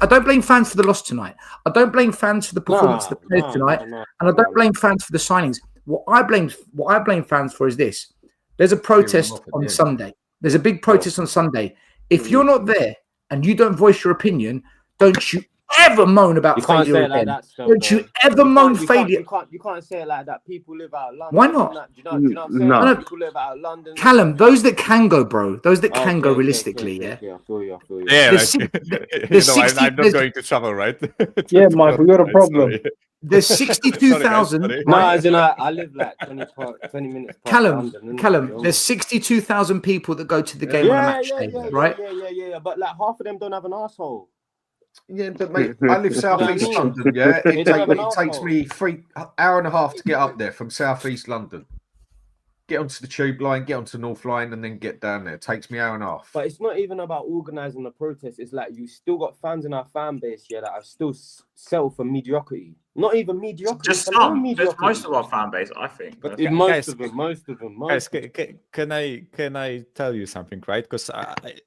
I don't blame fans for the loss tonight. I don't blame fans for the performance of the players tonight, and I don't blame fans for the signings. What I blame fans for is this: there's a protest on Sunday. There's a big protest on Sunday. If you're not there and you don't voice your opinion, don't you ever moan about You can't failure say it like again. that still, Don't you bro. ever moan failure. You can't say it like that. People live out of London. Why not? Do you know what I'm saying? No. People live out of London. Callum, those that can go, bro. Those that can go Okay, realistically, okay, yeah. I feel you. Yeah, There's like, there's I'm 60 not going to travel, right? Yeah, Michael, you're the problem. Sorry. There's 62,000. Sorry, guys, No, right? as in I live like 20 minutes past London. Callum, there's 62,000 people that go to the game on a match day, right? Yeah. But like half of them don't have an asshole. Yeah, but mate, I live southeast London. Yeah, it takes me 3 hour and a half to get up there from southeast London. Get onto the tube line, get onto North Line, and then get down there. It takes me hour and a half. But it's not even about organising the protest. It's like you still got fans in our fan base here that are still settle for mediocrity. Not even mediocrity. Just some. Just most of our fan base, I think. But Okay, most guys, of them. Guys, can I tell you something, right? Because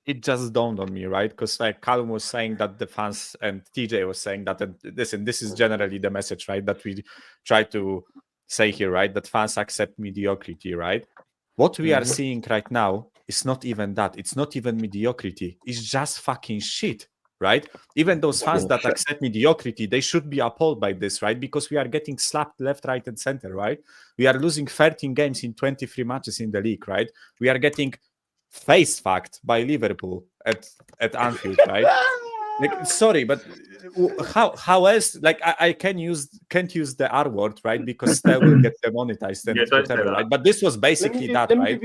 it just dawned on me, right? Because like Callum was saying that the fans and TJ was saying that, and listen, this is generally the message, right? That we try to say here, right? That fans accept mediocrity, right? What we are seeing right now is not even that. It's not even mediocrity. It's just fucking shit, right? Even those fans that accept mediocrity, they should be appalled by this, right? Because we are getting slapped left, right, and center, right? We are losing 13 games in 23 matches in the league, right? We are getting face fucked by Liverpool at Anfield, right? Like, sorry, but how else? Like I can't use the R word, right? Because they will get demonetized and whatever, right? But this was basically that, right?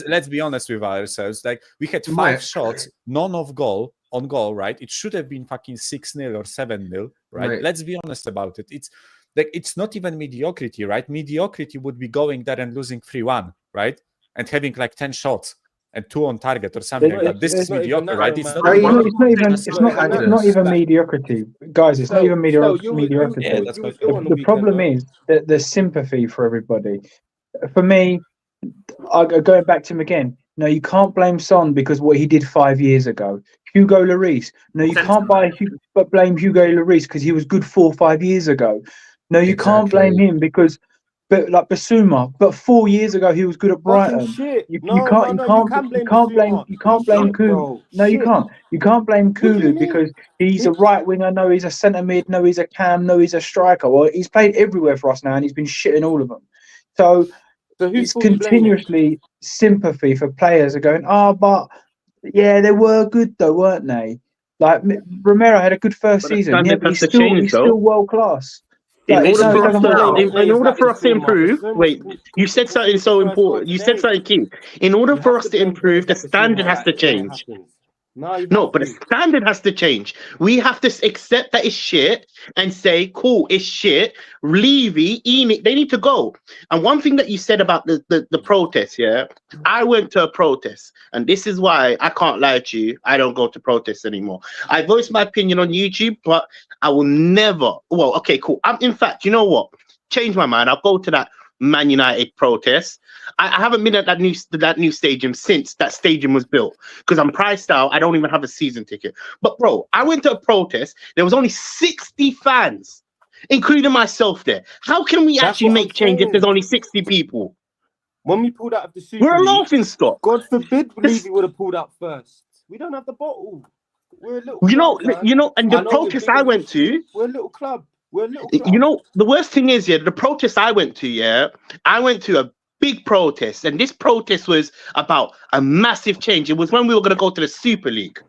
Let's be honest with ourselves. Like we had 5 shots, none on goal, right? It should have been fucking 6-0 or 7-0, right? Right. Let's be honest about it. It's like it's not even mediocrity, right? Mediocrity would be going there and losing 3-1, right? And having like 10 shots and 2 on target or something like that. This is mediocre, right? It's not even mediocrity, guys. It's not even mediocrity. Yeah, that's The problem is that there's sympathy for everybody. For me, going back to him again. No, you can't blame Son because what he did 5 years ago. Hugo Lloris. No, you can't blame Hugo Lloris because he was good 4 or 5 years ago. No, you can't blame him because. But like Basuma, but 4 years ago he was good at Brighton. You can't blame Kulu. No, you can't. You can't blame Kulu because he's a right winger. No, he's a centre mid. No, he's a cam. No, he's a striker. Well, he's played everywhere for us now, and he's been shitting all of them. So it's continuously sympathy for players are going. But yeah, they were good though, weren't they? Like Romero had a good first season. Yeah, but he's still world class. In order for us to improve, wait, you said something so important. You said something key. In order for us to improve, the standard has to change. No, but the standard has to change. We have to accept that it's shit and say, cool, it's shit. Levy, Enoch, they need to go. And one thing that you said about the protest, yeah, I went to a protest, and this is why I can't lie to you. I don't go to protests anymore. I voiced my opinion on YouTube, but I will never. Well, okay, cool. In fact, you know what? Change my mind. I'll go to that Man United protest. I haven't been at that new stadium since that stadium was built because I'm priced out. I don't even have a season ticket. But bro, I went to a protest. There was only 60 fans, including myself there. How can we actually make change if there's only 60 people? When we pulled out of the Super We're a League, laughing stock. God forbid Levy would have pulled out first. We don't have the bottle. We're a little You club, know, and the protest I went to, we're a little club. You know, the worst thing is, yeah, the protest I went to, I went to a big protest, and this protest was about a massive change. It was when we were going to go to the Super League,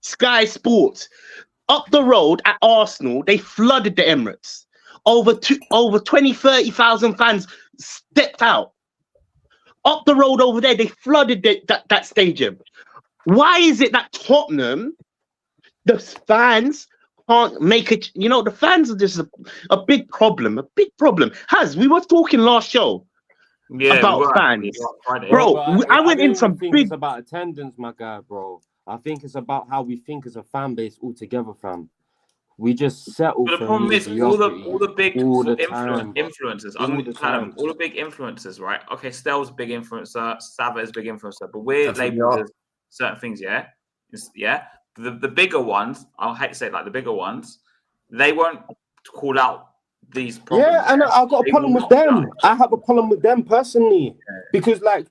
Sky Sports. Up the road at Arsenal, they flooded the Emirates. Over 20,000-30,000 fans stepped out. Up the road over there, they flooded that stadium. Why is it that Tottenham, the fans, can't make it? You know, the fans are just a big problem. We were talking last show about fans. Bro, I went in some big. It's about attendance, my guy, bro. I think it's about how we think as a fan base altogether, fam. We just settle But the for problem is all mediocrity the big all the time. influencers. All I'm the gonna tell them time. all the big influencers, right? Okay, Stell's a big influencer, Sava is a big influencer, but we're That's what we labeled are. as certain things, yeah. Yeah. The bigger ones, I'll hate to say it, like the bigger ones, they won't call out these problems. Yeah, and I got a They problem will with not them. judge. I have a problem with them personally because, like,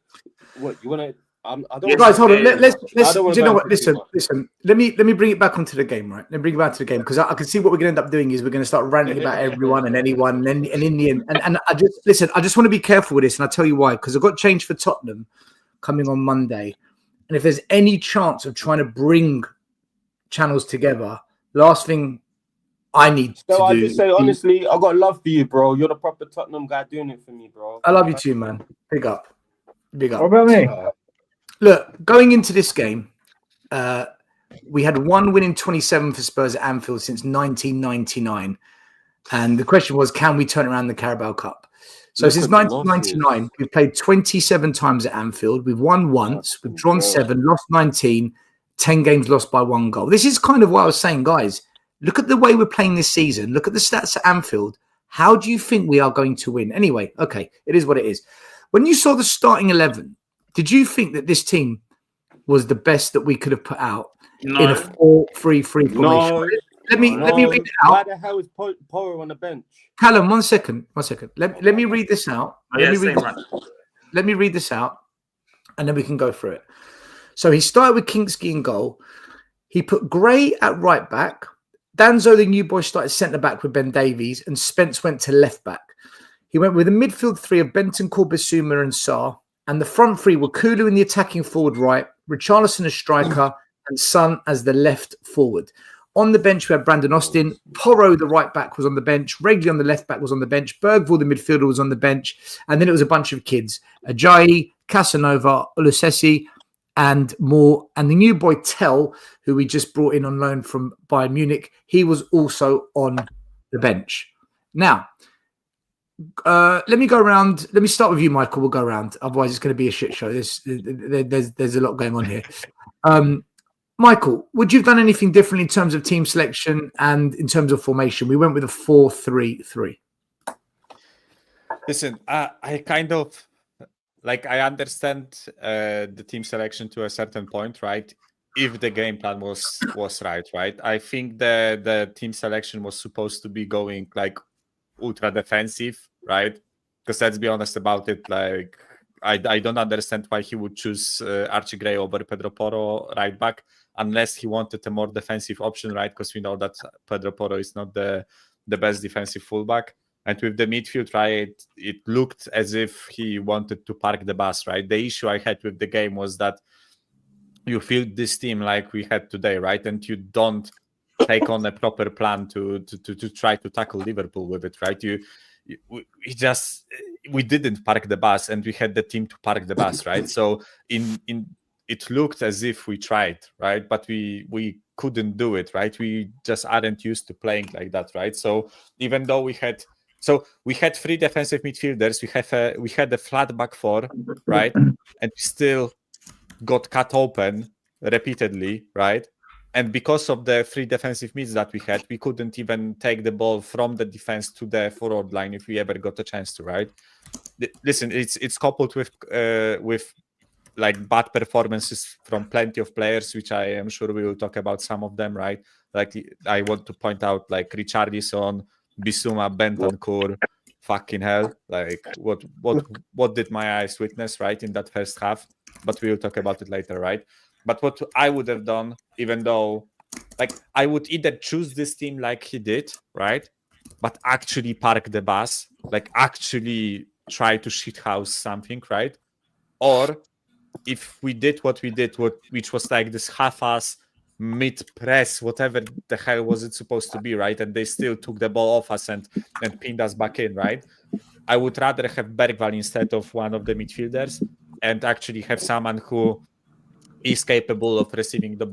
what you want to? I don't. Yes, Guys, hold on. yeah, Let's. I don't wanna Do you go know what? into too Listen. much. Let me bring it back onto the game, right? Let me bring it back to the game because I can see what we're going to end up doing is we're going to start ranting about everyone and anyone, and in the end, and I just listen. I just want to be careful with this, and I'll tell you why. Because I've got change for Tottenham coming on Monday, and if there's any chance of trying to bring channels together, last thing I need So to I do. just say honestly, I got love for you, bro. You're the proper Tottenham guy doing it for me, bro. I love you too, man. Big up, big What up. about me? Look, going into this game, we had one win in 27 for Spurs at Anfield since 1999. And the question was, can we turn around the Carabao Cup? So Look since at the 1999, losses. we've played 27 times at Anfield. We've won once, we've drawn 7, lost 19, 10 games lost by 1 goal. This is kind of what I was saying, guys. Look at the way we're playing this season. Look at the stats at Anfield. How do you think we are going to win? Anyway, okay, it is what it is. When you saw the starting 11, did you think that this team was the best that we could have put out in a 4-3-3 formation? No. Let me read it out. Why the hell is Porro on the bench? Callum, one second. Let me read this out. Let me read this out, and then we can go through it. So he started with Kingsky in goal. He put Gray at right back. Danzo, the new boy, started centre back with Ben Davies, and Spence went to left back. He went with a midfield 3 of Bentancur, Bissouma, and Sarr. And the front 3 were Kulu in the attacking forward right, Richarlison as striker, and Son as the left forward. On the bench, we had Brandon Austin. Porro, the right back, was on the bench. Regley on the left back was on the bench. Bergvall, the midfielder, was on the bench. And then it was a bunch of kids. Ajayi, Casanova, Ulusesi, and more. And the new boy, Tell, who we just brought in on loan from Bayern Munich, he was also on the bench. Now, let me go around. Let me start with you, Michael. We'll go around. Otherwise, it's going to be a shit show. There's a lot going on here. Michael, would you have done anything different in terms of team selection and in terms of formation? We went with a 4-3-3. Listen, I kind of like I understand the team selection to a certain point, right? If the game plan was right. I think the team selection was supposed to be going like ultra defensive, right? Because let's be honest about it, like I don't understand why he would choose Archie Gray over Pedro Porro right back unless he wanted a more defensive option, right? Because we know that Pedro Porro is not the best defensive fullback. And with the midfield, right, it looked as if he wanted to park the bus, right? The issue I had with the game was that you field this team like we had today, right? And you don't take on a proper plan to try to tackle Liverpool with it, right? We didn't park the bus, and we had the team to park the bus, right? So it looked as if we tried, right? But we couldn't do it, right? We just aren't used to playing like that, right? So even though we had 3 defensive midfielders, we had a flat back 4, right? And we still got cut open repeatedly, right? And because of the 3 defensive mids that we had, we couldn't even take the ball from the defense to the forward line if we ever got a chance to, right? Listen, it's coupled with like bad performances from plenty of players, which I am sure we will talk about some of them, right? Like I want to point out like Richarlison, Bissouma, Bentancur, fucking hell. Like what did my eyes witness, right, in that first half? But we will talk about it later, right? But what I would have done, even though, like, I would either choose this team like he did, right? But actually park the bus, like actually try to shithouse something, right? Or if we did what we did, which was like this half-ass mid-press, whatever the hell was it supposed to be, right? And they still took the ball off us and pinned us back in, right? I would rather have Bergvall instead of one of the midfielders and actually have someone who is capable of receiving the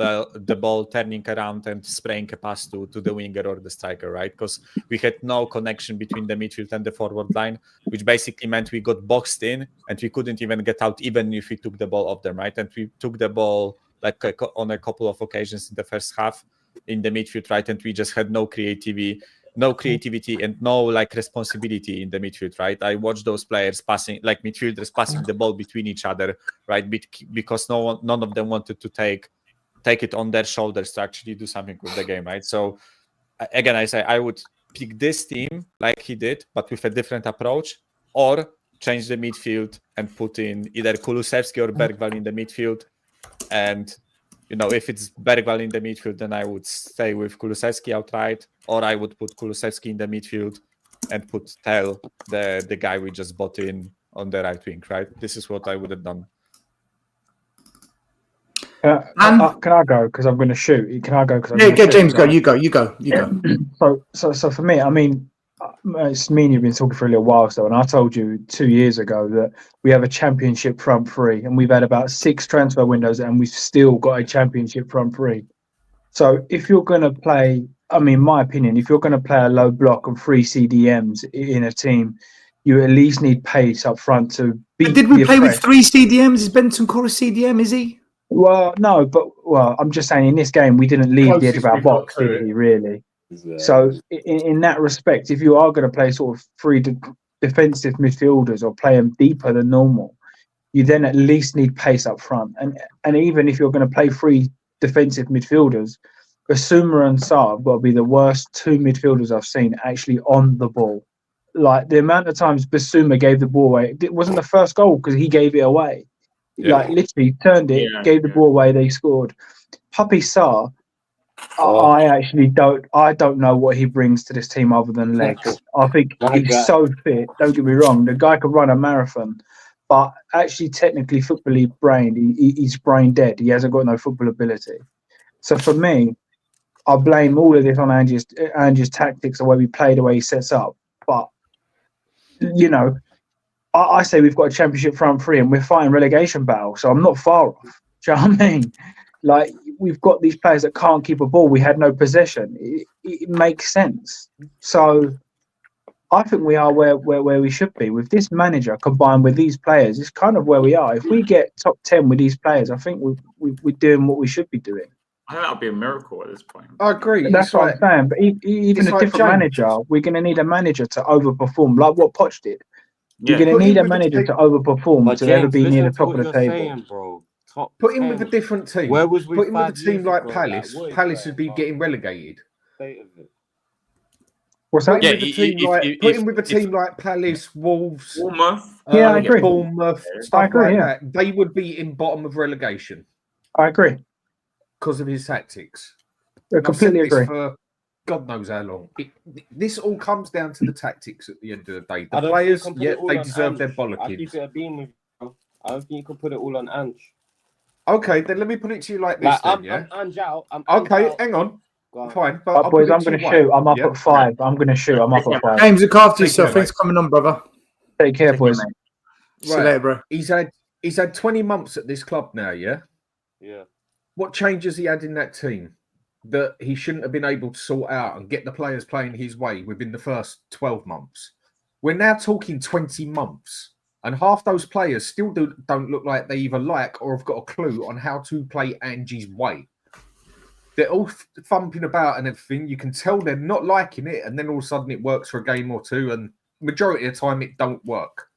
ball, turning around and spraying a pass to the winger or the striker, right? Because we had no connection between the midfield and the forward line, which basically meant we got boxed in and we couldn't even get out even if we took the ball off them, right? And we took the ball like on a couple of occasions in the first half. in the midfield, right? And we just had no creativity and no like responsibility in the midfield, right? I watched those players passing, like midfielders passing the ball between each other, right? Because none of them wanted to take it on their shoulders to actually do something with the game, right? So again, I say I would pick this team like he did, but with a different approach, or change the midfield and put in either Kulusevski or Bergwall in the midfield. And if it's Bergwall in the midfield, then I would stay with Kulusevski outright, or I would put Kulusevski in the midfield and put Tel, the guy we just bought in, on the right wing, right? This is what I would have done. Can I go? Because I'm going to shoot. Can I go? Yeah, get James, go. You go. So for me, I mean, it's me and you've been talking for a little while, so, and I told you 2 years ago that we have a championship front three, and we've had about 6 transfer windows, and we've still got a championship front three. So if you're going to play, I mean, my opinion, if you're going to play a low block and 3 CDMs in a team, you at least need pace up front to beat. Did we play with 3 CDMs? Is Bentancur a CDM? Is he? Well, no, but I'm just saying in this game we didn't leave the edge of our box, did we? Really. So in that respect, if you are going to play sort of 3 defensive midfielders or play them deeper than normal, you then at least need pace up front. And even if you're going to play 3 defensive midfielders, Basuma and Sarr have got to be the worst 2 midfielders I've seen actually on the ball. Like the amount of times Basuma gave the ball away, it wasn't the first goal because he gave it away. Yeah. Like literally turned it, gave the ball away, they scored. Puppy Sarr, I don't know what he brings to this team other than legs. I think he's so fit. Don't get me wrong, the guy could run a marathon, but actually technically footbally brained, he's brain dead. He hasn't got no football ability. So for me, I blame all of this on Ange's tactics, the way we play, the way he sets up. But I say we've got a championship front three and we're fighting relegation battle, so I'm not far off. Do you know what I mean? Like, we've got these players that can't keep a ball. We had no possession. It makes sense. So I think we are where we should be. With this manager combined with these players, it's kind of where we are. If we get top 10 with these players, I think we're doing what we should be doing. I think that would be a miracle at this point. I agree. That's what I'm saying. But even a different manager, we're going to need a manager to overperform, like what Poch did. You're going to need a manager to overperform to ever be near the top of the table. Saying, bro. Put him with a different team. Where was we? Put him with a 5 team years like ago? Palace. Like, Palace would be getting relegated. What's that? Put him with a team like Palace, Wolves, Bournemouth. Yeah, I agree. Bournemouth, stuff like that. They would be in bottom of relegation. I agree. Because of his tactics. I completely agree. For God knows how long. This all comes down to the tactics at the end of the day. The players, they deserve their bollocking. I keep it a beam with you. I don't think you can put it all on Ange. Okay, then let me put it to you like this. I'm Ange out. Hang on. Fine. But boys, I'm going to shoot. I'm up at 5. I'm going to shoot. I'm up at 5. James, look after yourself. Thanks for coming on, brother. Take care, boys. See you later, bro. He's had 20 months at this club now, yeah? Yeah. What changes he had in that team that he shouldn't have been able to sort out and get the players playing his way within the first 12 months? We're now talking 20 months. And half those players still don't look like they either like or have got a clue on how to play Angie's way. They're all thumping about and everything. You can tell they're not liking it, and then all of a sudden it works for a game or two, and majority of the time it don't work.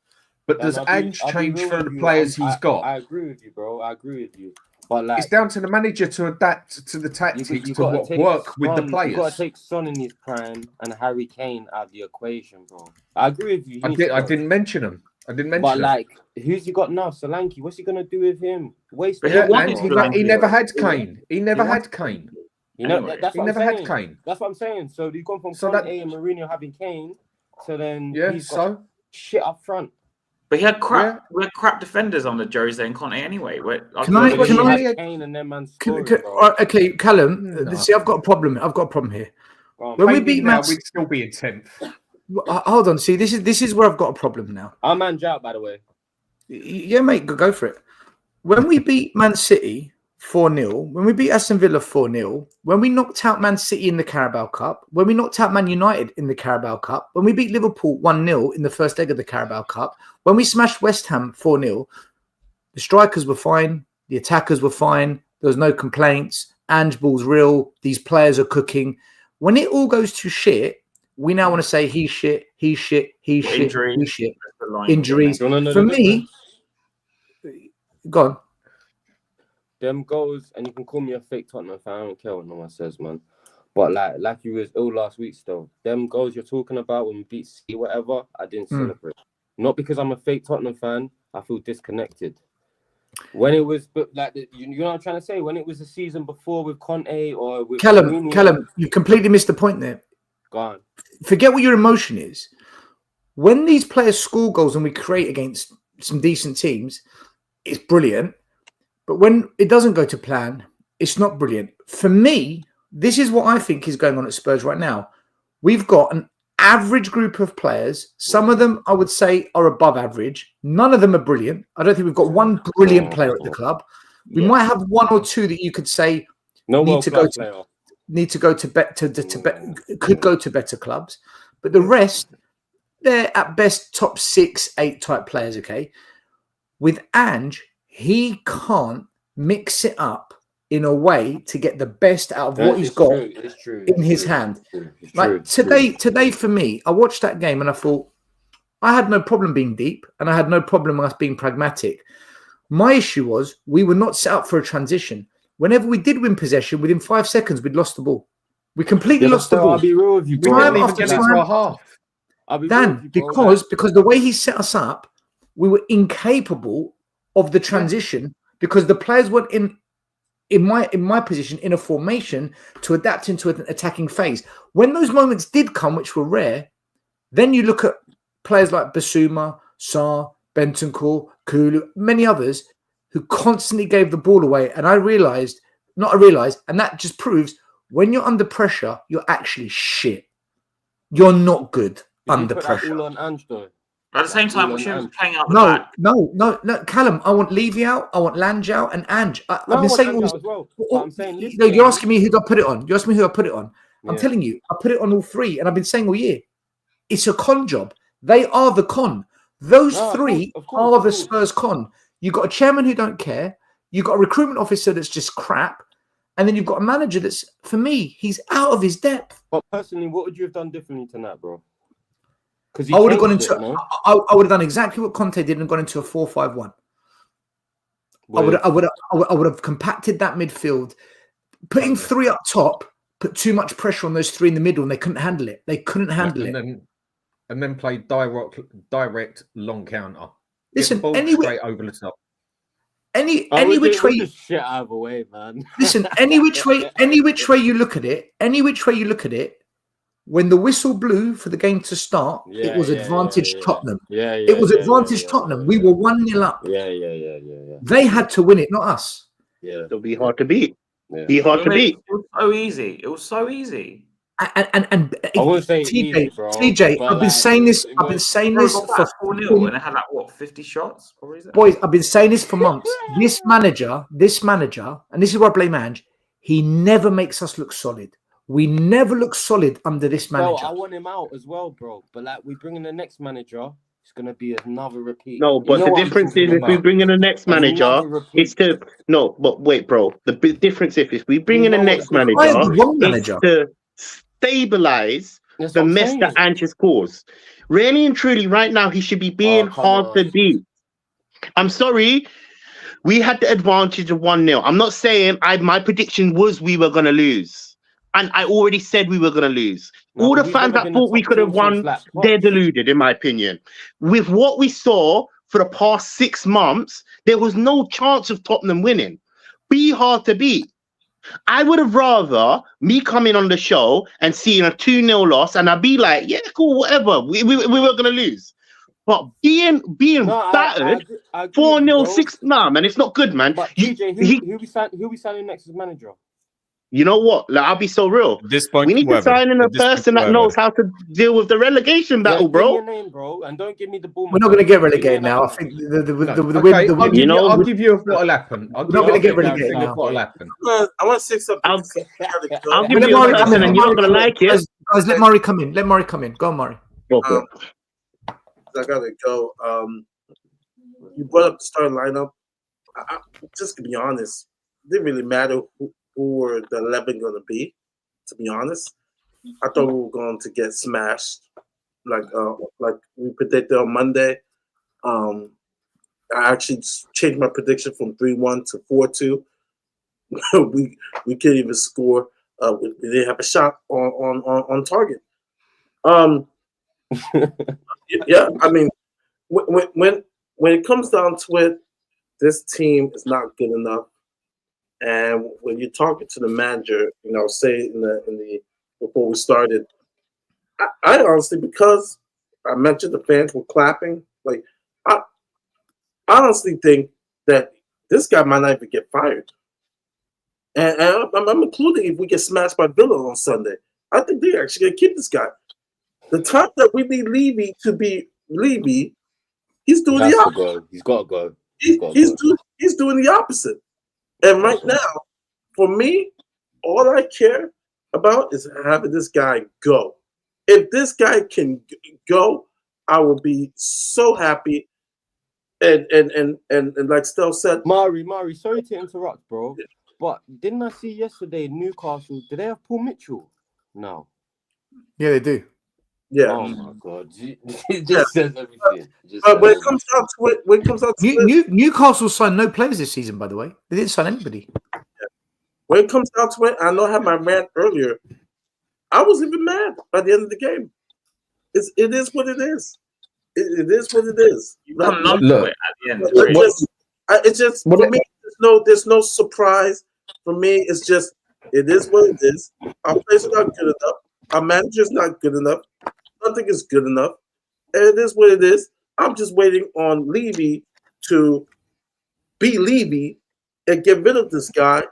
But does Ange change for the players he's got? I agree with you, bro. I agree with you. But like, it's down to the manager to adapt to the tactics to what work with the players. You've got to take Son in his prime and Harry Kane out of the equation, bro. I agree with you. I didn't mention him. But like, who's he got now? Solanke. What's he gonna do with him? He never had Kane. He never had Kane. You know, that's what he never had Kane. That's what I'm saying. So you've gone from Conte and Mourinho having Kane, so then he's got shit up front. But he had crap. We had crap defenders on the Jose and Conte anyway. Kane and then man scoring, okay, Callum. See, I've got a problem. Here. When we beat Man, we'd still be in 10th. Hold on. See, this is where I've got a problem now. I'm Ange out, by the way. Yeah, mate, go for it. When we beat Man City 4-0, when we beat Aston Villa 4-0, when we knocked out Man City in the Carabao Cup, when we knocked out Man United in the Carabao Cup, when we beat Liverpool 1-0 in the first leg of the Carabao Cup, when we smashed West Ham 4-0, the strikers were fine, the attackers were fine, there was no complaints, Ange Ball's real. These players are cooking. When it all goes to shit, we now want to say he's shit, he's shit, he's shit, Injuries. he's shit. That's the line. Injuries. Do you wanna know For the me, go on. Them goals, and you can call me a fake Tottenham fan. I don't care what no one says, man. But like you was ill last week still. Them goals you're talking about when we beat City, whatever, I didn't celebrate. Not because I'm a fake Tottenham fan. I feel disconnected. When it was, but like you know what I'm trying to say. When it was the season before with Conte or with Callum, you completely missed the point there. Go on. Forget what your emotion is. When these players score goals and we create against some decent teams, it's brilliant. But when it doesn't go to plan, it's not brilliant. For me, this is what I think is going on at Spurs right now. We've got an average group of players. Some of them, I would say, are above average. None of them are brilliant. I don't think we've got one brilliant player at the club. We might have one or two that you could say could go to better clubs. But the rest, they're at best top 6-8 type players, okay? With Ange, he can't mix it up in a way to get the best out of what he's got in his hand. Like today for me, I watched that game and I thought I had no problem being deep and I had no problem with us being pragmatic. My issue was we were not set up for a transition. Whenever we did win possession, within 5 seconds, we'd lost the ball. We completely lost the ball. I'll be real with you, bro. Time after time. Dan, because the way he set us up, we were incapable of the transition because the players weren't in my position in a formation to adapt into an attacking phase. When those moments did come, which were rare, then you look at players like Basuma, Sarr, Bentancur, Kulu, many others who constantly gave the ball away. And and that just proves when you're under pressure, you're actually shit. You're not good under pressure. All on Ange, though. At the same time, we shouldn't be playing out the back. No, Callum. I want Levy out. I want Lange out and Ange. I've been saying all as well. I'm saying, you're asking me who I put it on. You asked me who I put it on. I'm telling you, I put it on all three, and I've been saying all year, it's a con job. They are the con. Those three are the Spurs con. You've got a chairman who don't care. You've got a recruitment officer that's just crap. And then you've got a manager that's, for me, he's out of his depth. But personally, what would you have done differently tonight, bro? I would have gone into. I would have done exactly what Conte did and gone into a 4-5-1. I would have compacted that midfield, putting three up top, put too much pressure on those three in the middle, and they couldn't handle it. And then play direct long counter. Listen, straight over the top. Any which way, shit out of the way, man. Listen, any which way you look at it, when the whistle blew for the game to start, it was advantage Tottenham. It was advantage Tottenham. We were 1-0 up. They had to win it, not us. Yeah, it'll be hard to beat. Be hard to beat. It was so easy. It was so easy. And I wouldn't say TJ, I've been saying this. I've been saying this for 4-0, and they had 50 shots. Boys, I've been saying this for months. This manager, and this is where I blame Ange. He never makes us look solid. We never look solid under this manager. No, I want him out as well, bro. But like we bring in the next manager, it's gonna be another repeat. No, but the difference is if we bring in the next manager, it's to But wait, bro. The big difference if we bring in the next manager, it's to stabilize the mess that Ange has caused. Really and truly, right now, he should be being hard to beat. I'm sorry. We had the advantage of 1-0. I'm not saying my prediction was we were going to lose. And I already said we were going to lose. All the fans that thought we could have won, they're deluded, in my opinion. With what we saw for the past 6 months, there was no chance of Tottenham winning. Be hard to beat. I would have rather me coming on the show and seeing a 2-0 loss, and I'd be like, yeah, cool, whatever. We were going to lose. But being battered, 4-0, 6, man, it's not good, man. But TJ, who we signing next as manager? You know what? Like, I'll be so real. We need to sign in a person that knows how to deal with the relegation battle, bro. Your name, bro, and don't give me the ball. We're not going to get relegated now. I think I'll give you what'll happen. We're not going to get relegated now. What'll happen. I want to say something. I'll give you a person, and you're not going to like it. Guys, let Murray come in. Go on, Murray. I gotta go. You brought up the starting lineup. Just to be honest, it didn't really matter who were the 11 going to be, to be honest. I thought we were going to get smashed, like we predicted on Monday. I actually changed my prediction from 3-1 to 4-2. we can't even score. We didn't have a shot on target. Yeah, I mean, when it comes down to it, this team is not good enough. And when you're talking to the manager, say in the before we started, I honestly, because I mentioned the fans were clapping, like I honestly think that this guy might not even get fired. And I'm including if we get smashed by Villa on Sunday. I think they're actually gonna keep this guy. The time that we need Levy to be Levy, he's doing the opposite. He's got to go. He's doing the opposite. And right now, for me, all I care about is having this guy go. If this guy can go, I will be so happy. And like Stell said, Mari, sorry to interrupt, bro. But didn't I see yesterday Newcastle? Did they have Paul Mitchell? No. Yeah, they do. Yeah. Oh my God! It just says everything. But when it comes down to it, Newcastle signed no players this season. By the way, they didn't sign anybody. When it comes down to it, I know I had my rant earlier. I was even mad by the end of the game. It is what it is. It is what it is. You come numb to it at the end. It's just for me. There's no surprise. For me, it's just it is what it is. Our players are not good enough. Our manager's not good enough. Nothing is good enough. And it is what it is. I'm just waiting on Levy to be Levy and get rid of this guy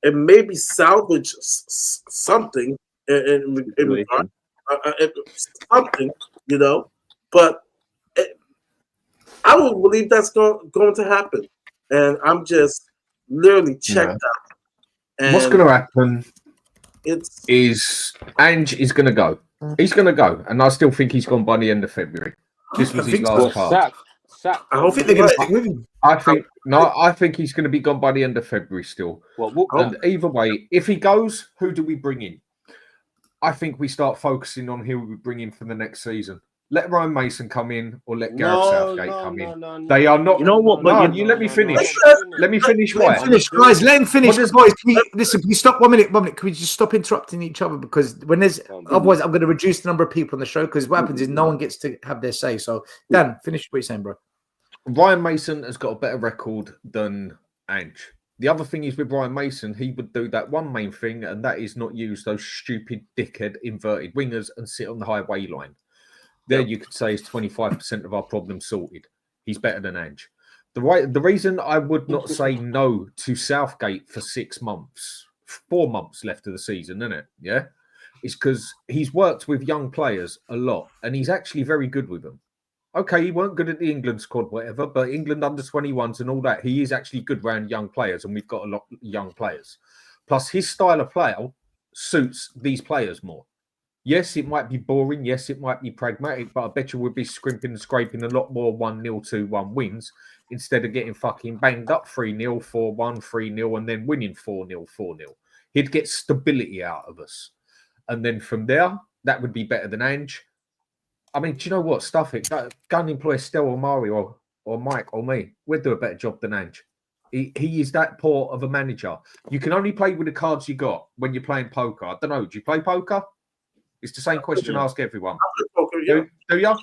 and maybe salvage something in regard, something, But I would believe that's going to happen. And I'm just literally checked out. And what's going to happen is Ange is going to go. He's going to go, and I still think he's gone by the end of February. This was his last card. I don't think they're going to stick with him. I think he's going to be gone by the end of February still. And either way, if he goes, who do we bring in? I think we start focusing on who we bring in for the next season. Let Ryan Mason come in or let Gareth Southgate come in. They are not. You know what? Let me finish. Let me finish. Why? Guys, let him finish. Boys, listen, can we stop 1 minute? 1 minute. Can we just stop interrupting each other? Because when there's otherwise, I'm going to reduce the number of people on the show. Because what happens is no one gets to have their say. So, Dan, finish what you're saying, bro. Ryan Mason has got a better record than Ange. The other thing is with Ryan Mason, he would do that one main thing, and that is not use those stupid dickhead inverted wingers and sit on the highway line. There you could say is 25% of our problem sorted. He's better than Ange. The reason I would not say no to Southgate for 6 months, 4 months left of the season, isn't it? Yeah, is because he's worked with young players a lot, and he's actually very good with them. Okay, he weren't good at the England squad, whatever, but England under 21s and all that, he is actually good around young players, and we've got a lot of young players. Plus, his style of play suits these players more. Yes, it might be boring. Yes, it might be pragmatic, but I bet you we'll be scrimping and scraping a lot more 1-0, 2-1 wins instead of getting fucking banged up 3-0, 4-1, 3-0, and then winning 4-0, 4-0. He'd get stability out of us. And then from there, that would be better than Ange. I mean, do you know what? Stuff it. Go and employ Stell or Mario or Mike or me. We'd do a better job than Ange. He is that poor of a manager. You can only play with the cards you got when you're playing poker. I don't know. Do you play poker? It's the same question I ask everyone. Poker, yeah. Do you?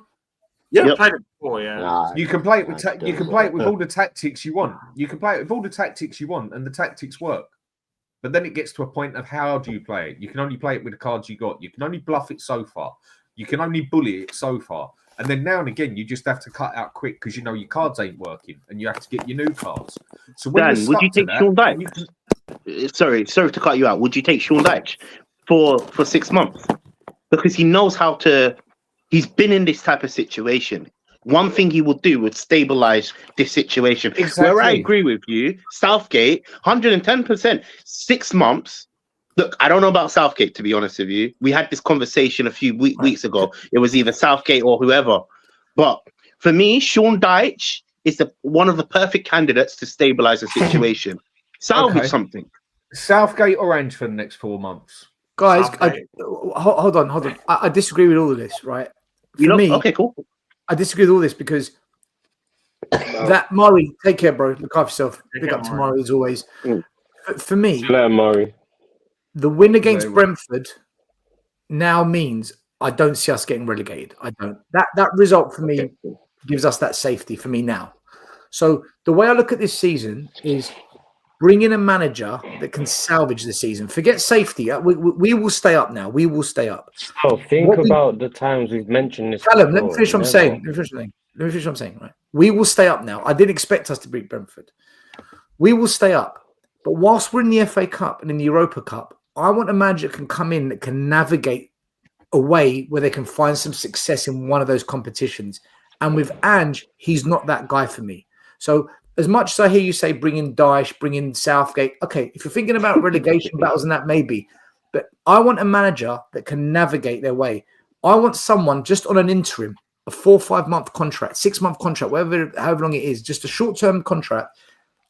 Yeah, I played it before, yeah. Nah, You can play it with you can play it with all the tactics you want. You can play it with all the tactics you want, and the tactics work. But then it gets to a point of how do you play it? You can only play it with the cards you got. You can only bluff it so far. You can only bully it so far. And then now and again, you just have to cut out quick because you know your cards ain't working, and you have to get your new cards. So when Dan, would you take Sean Dyche? Sorry to cut you out. Would you take Sean Dyche for 6 months? Because he knows how to. He's been in this type of situation. One thing he will do would stabilize this situation. Exactly. Where I agree with you, Southgate, 110%, 6 months. Look, I don't know about Southgate, to be honest with you. We had this conversation a few weeks ago. It was either Southgate or whoever. But for me, Sean Dyche is one of the perfect candidates to stabilize the situation. Salvage something. Southgate or Ange for the next 4 months? Guys, Southgate. hold on. I disagree with all of this, right? For me, okay, cool. I disagree with all this because that Murray, take care, bro. Look after yourself. Take Big care, up to Murray. Murray as always. Mm. For me, Flair Murray. the win against Very well. Brentford now means I don't see us getting relegated. I don't. That result for me gives us that safety for me now. So the way I look at this season is bring in a manager that can salvage the season. Forget safety. We will stay up now. We will stay up. Oh, think What we- about the times we've mentioned this. Callum, let me before. finish what I'm Never. saying. Let me finish what I'm saying. Right? We will stay up now. I didn't expect us to beat Brentford. We will stay up. But whilst we're in the FA Cup and in the Europa Cup, I want a manager that can come in that can navigate a way where they can find some success in one of those competitions. And with Ange, he's not that guy for me. So as much as I hear you say bring in Dyche, bring in Southgate, okay, if you're thinking about relegation battles and that, maybe. But I want a manager that can navigate their way. I want someone just on an interim, a 4 or 5 month contract, 6-month contract, however long it is, just a short-term contract.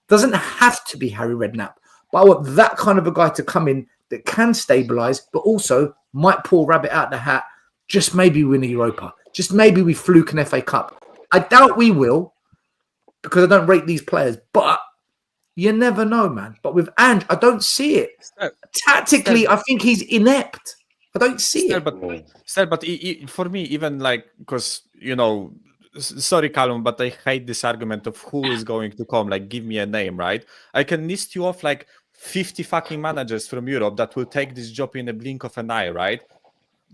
Doesn't have to be Harry Redknapp, but I want that kind of a guy to come in that can stabilise, but also might pull rabbit out the hat. Just maybe win a Europa. Just maybe we fluke an FA Cup. I doubt we will because I don't rate these players, but you never know, man. But with Ange, I don't see it. Tactically, I think he's inept. I don't see it. But for me, even like, because, you know, sorry, Callum, but I hate this argument of who is going to come. Like, give me a name, right? I can list you off like 50 fucking managers from Europe that will take this job in a blink of an eye, right?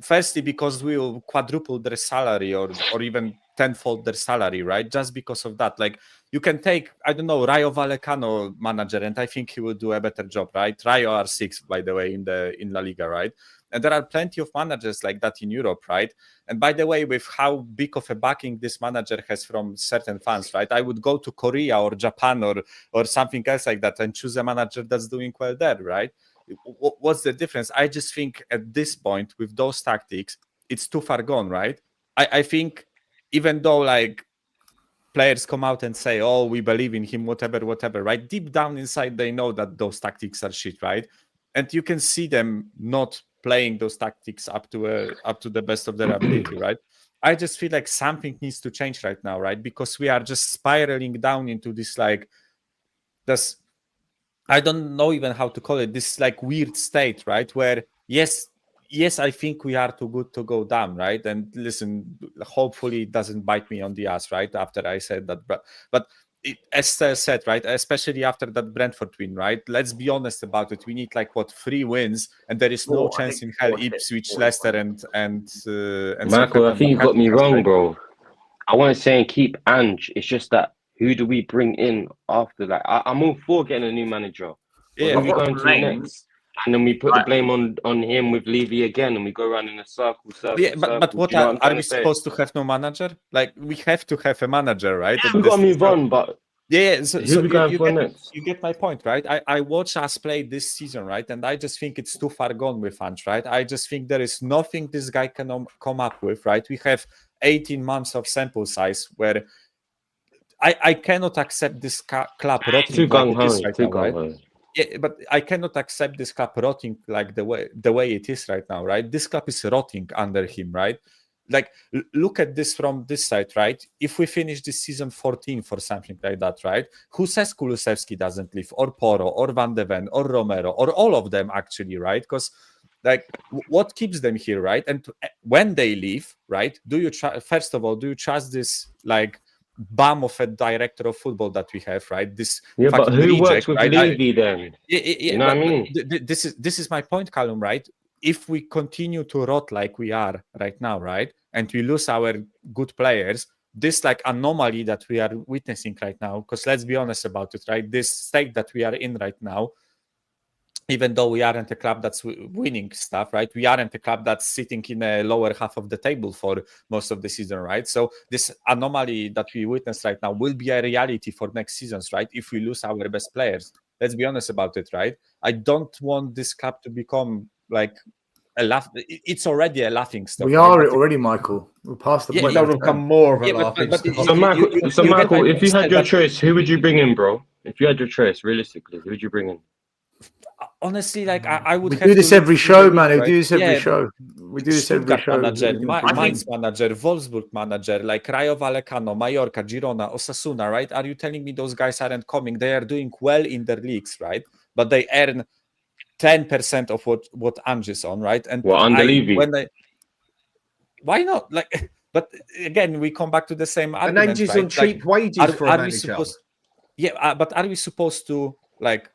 Firstly, because we will quadruple their salary or even tenfold their salary, right? Just because of that. Like, you can take, I don't know, Rayo Vallecano manager, and I think he will do a better job, right? Rayo are 6th, by the way, in La Liga, right? And there are plenty of managers like that in Europe, right? And by the way, with how big of a backing this manager has from certain fans, right? I would go to Korea or Japan or something else like that and choose a manager that's doing well there, right? What's the difference? I just think at this point, with those tactics, it's too far gone, right? I think even though like players come out and say, oh, we believe in him, whatever, right? Deep down inside, they know that those tactics are shit, right? And you can see them not playing those tactics up to the best of their ability, right? I just feel like something needs to change right now, right? Because we are just spiraling down into this like this, I don't know even how to call it, this like weird state, right? Where yes, I think we are too good to go down, right? And listen, hopefully it doesn't bite me on the ass, right? After I said that, but as said, right, especially after that Brentford win, right? Let's be honest about it. We need like 3 wins, and there is no chance in hell Ipswich, Leicester, and Michael, I think you got me wrong, bro. I wasn't saying keep Ange. It's just that who do we bring in after that? I'm all for getting a new manager. Yeah, who we going to next? And then we put the blame on him with Levy again, and we go around in a circle. Yeah, but what are we supposed to have no manager? Like, we have to have a manager, right? We got to move on, but yeah. So you get my point, right? I watch us play this season, right? And I just think it's too far gone with Ange, right? I just think there is nothing this guy can come up with, right? We have 18 months of sample size where I cannot accept this club rotting like it is right now, right? Yeah, but I cannot accept this club rotting like the way it is right now, right? This club is rotting under him, right? Like, look at this from this side, right? If we finish this season 14th or something like that, right? Who says Kulusevski doesn't leave, or Porro, or Van de Ven, or Romero, or all of them actually, right? Because like, what keeps them here, right? And when they leave, right? First of all, do you trust this like bum of a director of football that we have, right? This but who reject, works with right? Levy then? Yeah, you know what I mean? This is my point, Callum, right? If we continue to rot like we are right now, right, and we lose our good players, this like anomaly that we are witnessing right now, because let's be honest about it, right? This state that we are in right now, even though we aren't a club that's winning stuff, right? We aren't a club that's sitting in a lower half of the table for most of the season, right? So this anomaly that we witness right now will be a reality for next seasons, right? If we lose our best players. Let's be honest about it, right? I don't want this club to become like a laugh. It's already a laughing stock. We are it already, Michael. We're past the point. That will become more of a laughing stock. So Michael, if you had your choice, who would you bring in, bro? If you had your choice, realistically, who would you bring in? honestly, like I would We have do this to look every through show, the man. league, We do right? this every Yeah, show. We do this every Stuttgart show. manager, I Mainz think- manager, Wolfsburg manager, like Rayo Vallecano, Mallorca, Girona, Osasuna, right? Are you telling me those guys aren't coming? They are doing well in their leagues, right? But they earn 10% of what Ange is on, right? And What, under Levy? why not? Like, but again, we come back to the same And argument, Ange's right? on cheap wages for a are we manager. supposed? Yeah, but are we supposed to like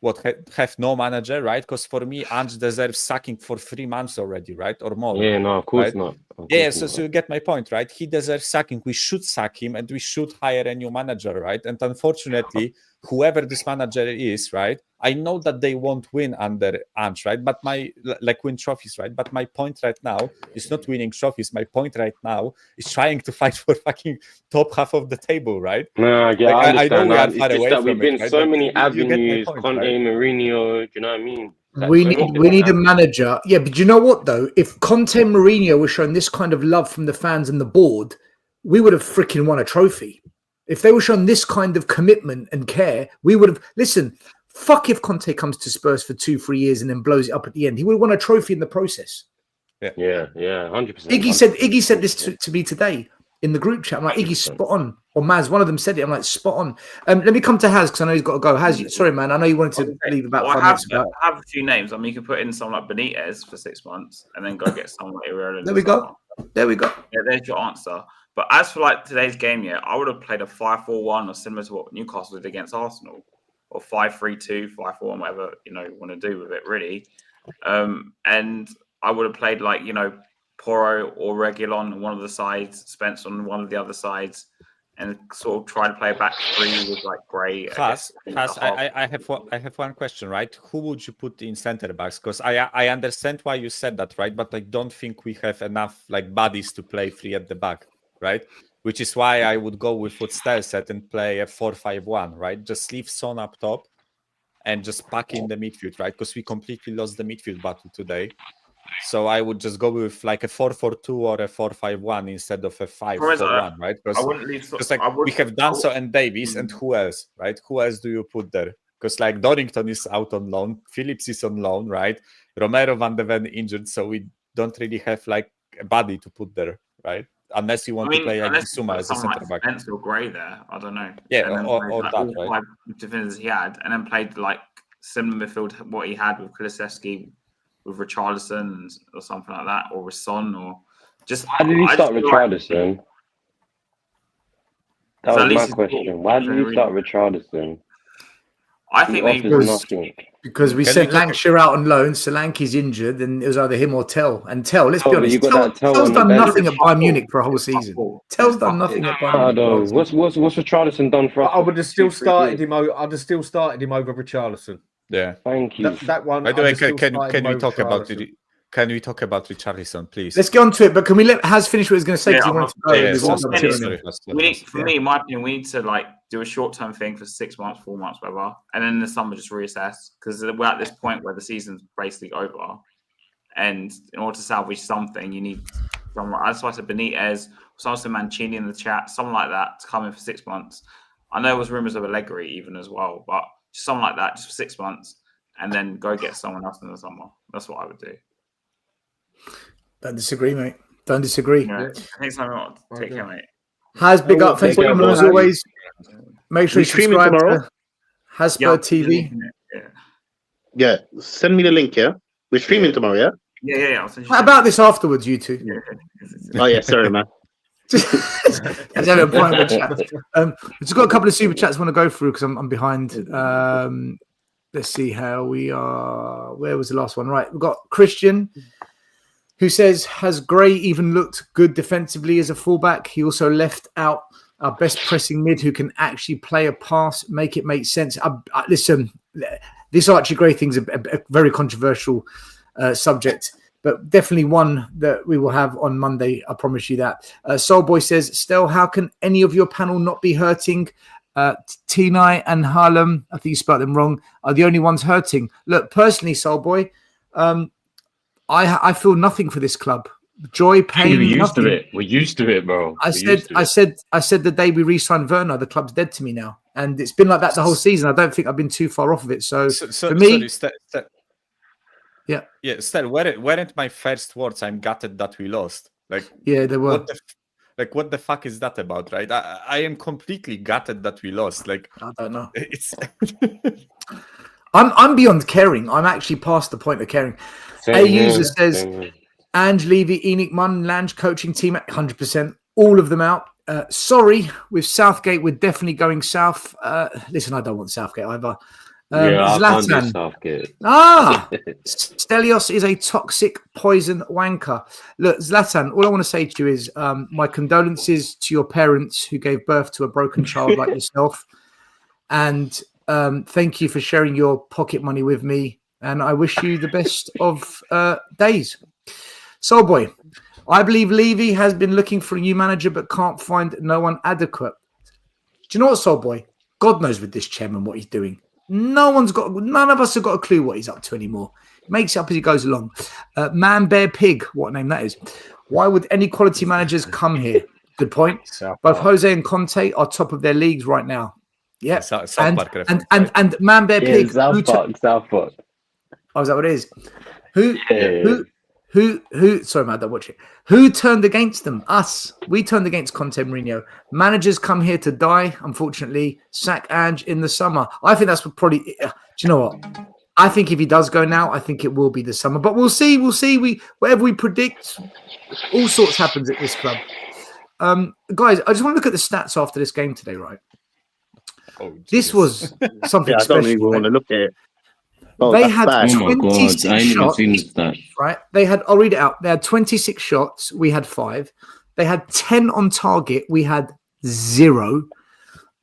have no manager, right? Because for me, Ange deserves sacking for 3 months already, right, or more. Yeah, no, of course right? not. Of Yeah, course so, not. so you get my point, right? He deserves sacking. We should sack him and we should hire a new manager, right? And unfortunately, whoever this manager is, right? I know that they won't win under Ange, right? But win trophies, right? But my point right now is not winning trophies. My point right now is trying to fight for fucking top half of the table, right? No, yeah, Like, I I know understand. we are It's far just away that from we've been it, right? so But many you get my avenues, point, Conte, right? Mourinho, do you know what I mean? Like, We so many need different a avenues. manager. Yeah, but you know what though? If Conte and Mourinho were showing this kind of love from the fans and the board, we would have freaking won a trophy. If they were showing this kind of commitment and care, we would have. Listen, fuck if Conte comes to Spurs for 2-3 years and then blows it up at the end. He would have won a trophy in the process. Yeah, 100%. Iggy said this to me today in the group chat. I'm like, Iggy, 100%. spot on. Or Maz, one of them said it. I'm like, spot on. Let me come to Haz because I know he's got to go. Haz, sorry, man. I know you wanted to leave about 5 minutes ago. I have a few names. I mean, you could put in someone like Benitez for 6 months and then go get someone like Irrelevant. There we go. There we go. Yeah, there's your answer. But as for like today's game, yeah, I would have played a 5-4-1 or similar to what Newcastle did against Arsenal, or 5-3-2, 5-4-1, whatever you want to do with it, really. And I would have played like Porro or Reguilon on one of the sides, Spence on one of the other sides, and sort of try to play a back three with like Gray. I have one question, right? Who would you put in centre backs? Because I understand why you said that, right? But I don't think we have enough like bodies to play three at the back, right? Which is why I would go with what Stel said and play a 4-5-1, right? Just leave Son up top and just pack in the midfield, right? Because we completely lost the midfield battle today. So I would just go with like a 4-4-2 or a 4-5-1 instead of a 5-4-1, right? Because we have Danso and Davies, and who else, right? Who else do you put there? Because like Dorrington is out on loan, Phillips is on loan, right? Romero van de Ven injured, so we don't really have like a body to put there, right? Unless you want to play like Bissouma as a centre back. Spence or Gray there, I don't know. Yeah, or like that, all right? 5 defenders he had, and then played like similar midfield what he had with Kulusevski, with Richarlison or something like that, or with Son, or just. Why did he start Richarlison? That was my question. Why did he start Richarlison? I think because we sent Lancashire out on loan. Solanke's injured, and it was either him or Tell. And Tell, let's be honest, Tell's done nothing at Bayern Munich for a whole season. Tell's done nothing at Bayern Munich. What's Richarlison done for us? I would have still started him. I'd have still started him over Richarlison. Yeah, thank you. That one. By the way, can we talk about it? Can we talk about Richarlison, please? Let's get on to it, but can we let Haz finish what he's going to say? Yeah, he wanted to go. For me, in my opinion, we need to like do a short-term thing for 6 months, 4 months, whatever, and then in the summer just reassess, because we're at this point where the season's basically over, and in order to salvage something, you need someone. That's why I said Benitez, someone said Mancini in the chat, someone like that to come in for 6 months. I know there was rumors of Allegri even as well, but just someone like that just for 6 months, and then go get someone else in the summer. That's what I would do. Don't disagree, mate. Don't disagree. Yeah, I think someone ought to take care, mate. Haz, big up. Thanks for coming as always. Make sure you subscribe to Hasper TV. Yeah, send me the link, yeah? We're streaming tomorrow, yeah? Yeah. I'll send you. What about this afterwards, you two? Oh, yeah, sorry, man. Just have a point of chat. We've got a couple of super chats I want to go through because I'm behind. Let's see how we are. Where was the last one? Right, we've got Christian, who says, has Gray even looked good defensively as a fullback? He also left out our best pressing mid who can actually play a pass, make it make sense. Listen, this Archie Gray thing's a very controversial subject, but definitely one that we will have on Monday. I promise you that. Soulboy says, Stel, how can any of your panel not be hurting? Tinai and Harlem, I think you spelled them wrong, are the only ones hurting. Look, personally, Soulboy, I feel nothing for this club. Joy, pain. We're used to it. We're used to it, bro. I said the day we re-signed Werner, the club's dead to me now, and it's been like that the whole season. I don't think I've been too far off of it. So for me, Yeah, still, weren't my first words? I'm gutted that we lost. Like, Yeah, they were. What the fuck is that about, right? I am completely gutted that we lost. Like, I don't know. it's. I'm beyond caring. I'm actually past the point of caring. A user says, Ange, Levy, Enoch, Munn, Lange coaching team at 100%. All of them out. Sorry, with Southgate, we're definitely going south. Listen, I don't want Southgate either. I can't do Zlatan. Southgate. Stelios is a toxic poison wanker. Look, Zlatan, all I want to say to you is my condolences to your parents who gave birth to a broken child like yourself. And thank you for sharing your pocket money with me. And I wish you the best of days. Soulboy, I believe Levy has been looking for a new manager but can't find no one adequate. Do you know what, Soulboy? God knows with this chairman what he's doing. None of us have got a clue what he's up to anymore. He makes it up as he goes along. Man, Bear, Pig, what a name that is. Why would any quality managers come here? Good point. Both Jose and Conte are top of their leagues right now. Yeah. And Man, Bear, Pig. South Park. Oh, is that what it is? Who? Sorry, man, don't watch it. Who turned against them? Us. We turned against Conte Mourinho. Managers come here to die. Unfortunately, sack Ange in the summer. I think that's what probably. Do you know what? I think if he does go now, I think it will be the summer. But we'll see. We'll see. Whatever we predict, all sorts happens at this club. Guys, I just want to look at the stats after this game today. Right. Oh, this was something special. I don't even want to look at it. Oh, they had 26 shots, right? I'll read it out. They had 26 shots. We had 5. They had 10 on target. We had 0.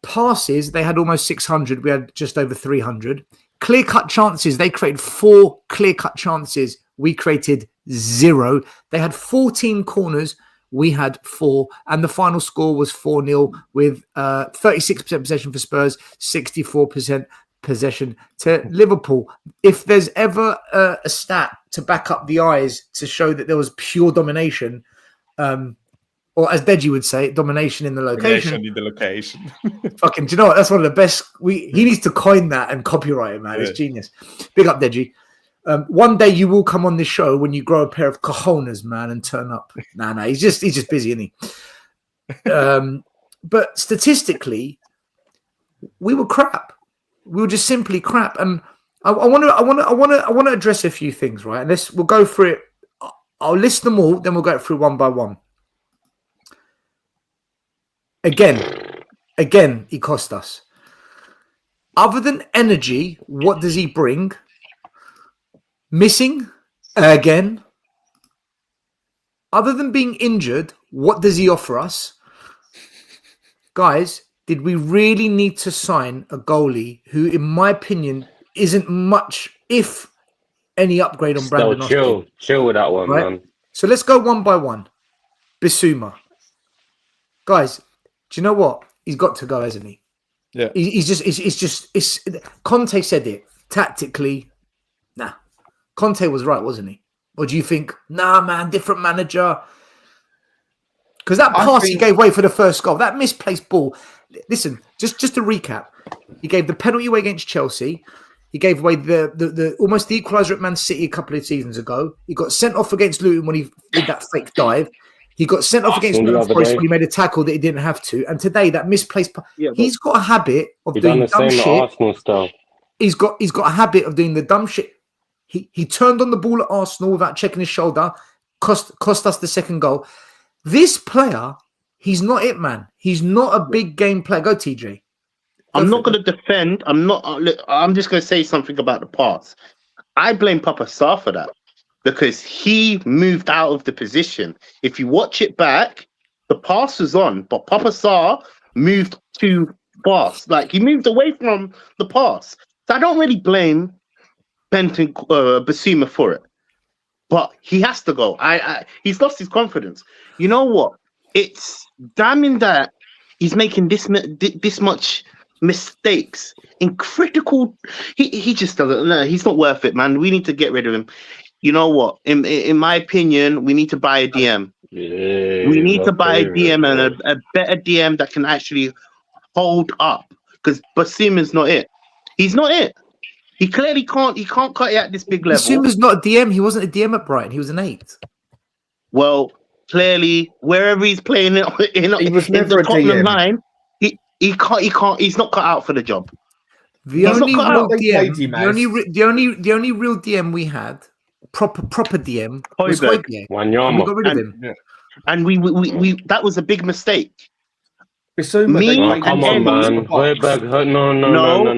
Passes, they had almost 600. We had just over 300. Clear-cut chances, they created 4 clear-cut chances. We created 0. They had 14 corners. We had 4. And the final score was 4-0 with 36% possession for Spurs, 64% possession to Liverpool. If there's ever a stat to back up the eyes to show that there was pure domination, or as Deji would say, domination in the location. Fucking, do you know what? That's one of the best. He needs to coin that and copyright it, man. Yeah. It's genius. Big up, Deji. One day you will come on this show when you grow a pair of cojones, man, and turn up. Nah, he's just busy, isn't he? But statistically, we were crap. We were just simply crap, and I want to address a few things, right? And we'll go through it. I'll list them all, then we'll go through one by one. Again, he cost us. Other than energy, what does he bring? Missing again. Other than being injured, what does he offer us, guys? Did we really need to sign a goalie who, in my opinion, isn't much, if any, upgrade on Brandon? Chill with that one, right? Man. So let's go one by one. Bissouma. Guys, do you know what? He's got to go, hasn't he? Yeah. It's Conte said it. Tactically, nah. Conte was right, wasn't he? Or do you think, nah, man, different manager? Because that pass he gave away for the first goal, that misplaced ball. Listen, just to recap, he gave the penalty away against Chelsea. He gave away the almost the equaliser at Man City a couple of seasons ago. He got sent off against Luton when he did that fake dive. He got sent off against Nottingham Forest when he made a tackle that he didn't have to. And today, that misplaced. He's got a habit of doing dumb shit. Arsenal style. He's got a habit of doing the dumb shit. He turned on the ball at Arsenal without checking his shoulder. Cost us the second goal. This player. He's not it, man. He's not a big game player. Go, TJ. I'm not going to defend. I'm just going to say something about the pass. I blame Papa Sarr for that because he moved out of the position. If you watch it back, the pass was on, but Papa Sarr moved too fast. Like, he moved away from the pass. So I don't really blame Bissouma for it. But he has to go. He's lost his confidence. You know what? It's damning that he's making this much mistakes in critical. He just doesn't. No, he's not worth it, man. We need to get rid of him. You know what? In my opinion, we need to buy a DM. Yeah, we need to buy a DM and a better DM that can actually hold up. Because Bassima's not it. He's not it. He clearly can't. He can't cut it at this big level. Basuma's not a DM. He wasn't a DM at Brighton. He was an 8. Well, clearly, wherever he's playing He was in never the a Tottenham DM. line, he can't. He's not cut out for the job. The only not cut real out. They played DM, him the only real DM we had, proper DM, was Højbjerg. Højbjerg. And we Wanyama. got rid of him. And we that was a big mistake. Bissouma, they Me played Come him on, in man. the box. Højbjerg, no.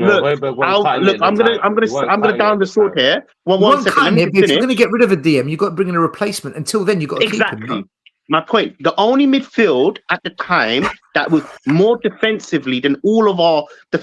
Look, Højbjerg wasn't cutting it at the I'm time. gonna down the sword here. You One weren't second, let cutting me it, but if you're finish. going to get rid of a DM, you've got to bring in a replacement. Until then, you've got to keep him. Exactly. No? My point. The only midfield at the time that was more defensively than all of the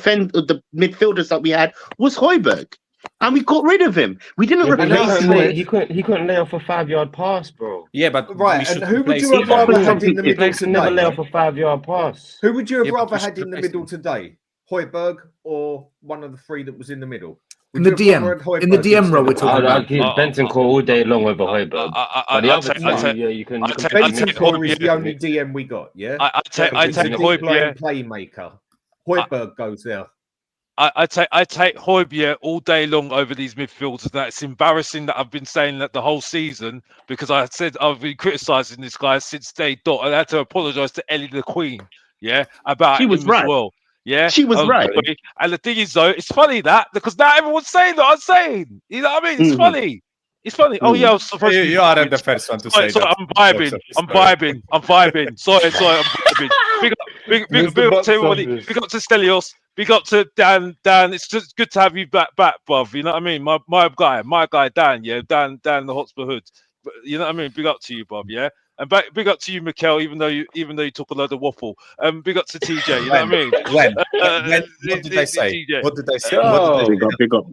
midfielders that we had was Højbjerg, and we got rid of him. We didn't Yeah, but replace him. he couldn't lay off a 5-yard pass, bro. Yeah, but Right, we should and who would replace you have him. rather He had in the He middle can never lay today? off a 5-yard pass. Who would you have Yeah, but rather we had should in the replace middle him. today? Højbjerg or one of the three that was in the middle? In Would the you have rather DM. had In the Højbjerg DM role, we're instead of talking I'd about. give Bentancur all day long over Højbjerg. But the other two, yeah, you can. Bentancur is the only DM we got, yeah? I take He's a deep line Højbjerg. playmaker. Højbjerg goes there. I take Højbjerg all day long over these midfielders. That's embarrassing that I've been saying that the whole season, because I said I've been criticising this guy since day dot. I had to apologise to Ellie the Queen, yeah, about She was him right. as well. Yeah, She was right. And the thing is, though, it's funny because now everyone's saying that I'm saying. You know what I mean? It's funny. It's funny. Oh yeah, I was supposed to. You aren't the first one to say Sorry, that. I'm vibing. Sorry, I'm vibing. Big up to everybody. Big up to Stelios. Big up to Dan. It's just good to have you back, bruv. You know what I mean? My guy, Dan. Yeah, Dan, the Hotspur Hood. But you know what I mean? Big up to you, Bob. Yeah. And big up to you, Mikel, even though you took a load of waffle. Big up to TJ, you know what I mean? When? What did they say? TJ. What did they say? Big up.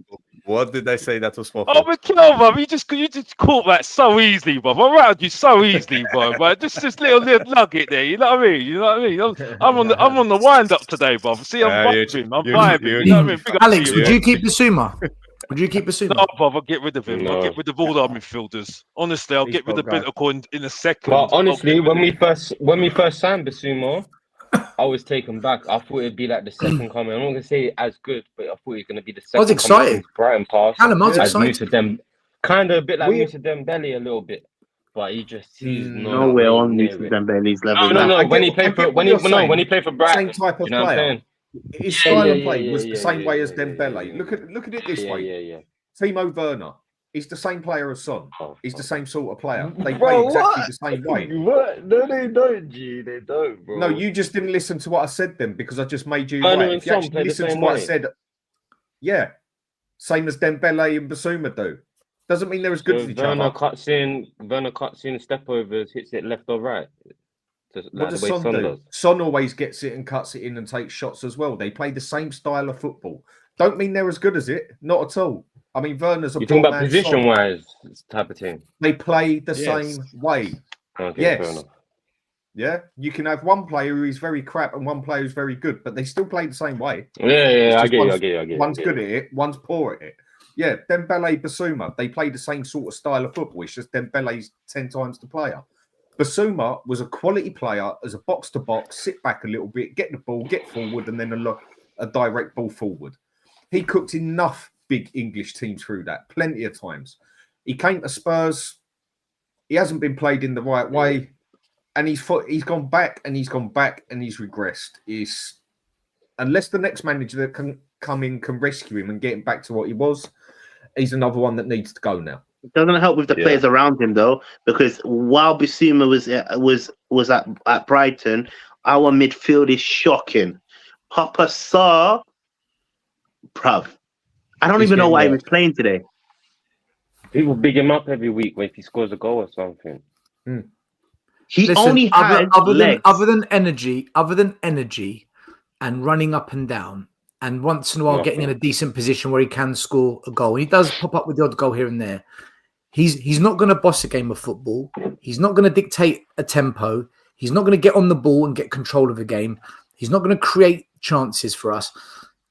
What did they say that was for? Oh, Mikel, bruv, you just caught that so easily, bruv. I round you so easily, bruv. But just little nugget there, you know what I mean? You know what I mean? I'm on the wind up today, bruv. See, I'm vibing. I'm vibing. You know what I mean? Big up Alex, to you. would you keep Basuma? Would you keep Basuma? No, bruv, I'll get rid of him. No. I'll get rid of all our midfielders. Honestly, I'll get rid of Bentancur in a second. But honestly, when we first signed Basuma, I was taken back. I thought it'd be like the second coming. I'm not gonna say as good, but I thought it was gonna be the second. I was excited. Brighton pass. Callum, I was as excited. Musa Dem, kind of a bit like Musa Dembele a little bit, but he's Nowhere on Musa Dembele's level. No. When he played for Brighton, Same type of you know what I'm player. saying? His style of yeah, play was yeah, the same yeah, way as yeah, Dembele. Look at it this way. Yeah. Timo Werner. He's the same player as Son. He's the same sort of player. They Bro, play exactly what? the same way. What? No, they don't, G. They don't, bro. No, you just didn't listen to what I said then because I just made you Werner right. and If you Son actually play the listen to same what I way. said, yeah, same as Dembele and Basuma do. Doesn't mean they're as good as each Werner other. cuts in step overs, hits it left or right. Just What like does the way Son do? does. Son always gets it and cuts it in and takes shots as well. They play the same style of football. Don't mean they're as good as it. Not at all. I mean, Werner's a You talking poor about man's Son. position-wise type of thing? They play the Yes. same way. Okay, Yes. fair enough. Yeah, you can have one player who's very crap and one player who's very good, but they still play the same way. Yeah, It's I just get you. One's good at it, one's poor at it. Yeah, Dembele, Basuma, they play the same sort of style of football. It's just Dembele's 10 times the player. Basuma was a quality player as a box-to-box, sit back a little bit, get the ball, get forward, and then a direct ball forward. He cooked enough big English teams through that, plenty of times. He came to Spurs. He hasn't been played in the right way. And he's gone back and he's regressed. Unless the next manager that can come in can rescue him and get him back to what he was, he's another one that needs to go now. It doesn't help with the players around him though, because while Basuma was at Brighton, our midfield is shocking. Papa Sarr, bruv, I don't even know why he was playing today. People big him up every week when he scores a goal or something. He Listen, only had legs. other than energy, and running up and down, and once in a while getting in a decent position where he can score a goal. And he does pop up with the odd goal here and there. He's not going to boss a game of football. He's not going to dictate a tempo. He's not going to get on the ball and get control of the game. He's not going to create chances for us.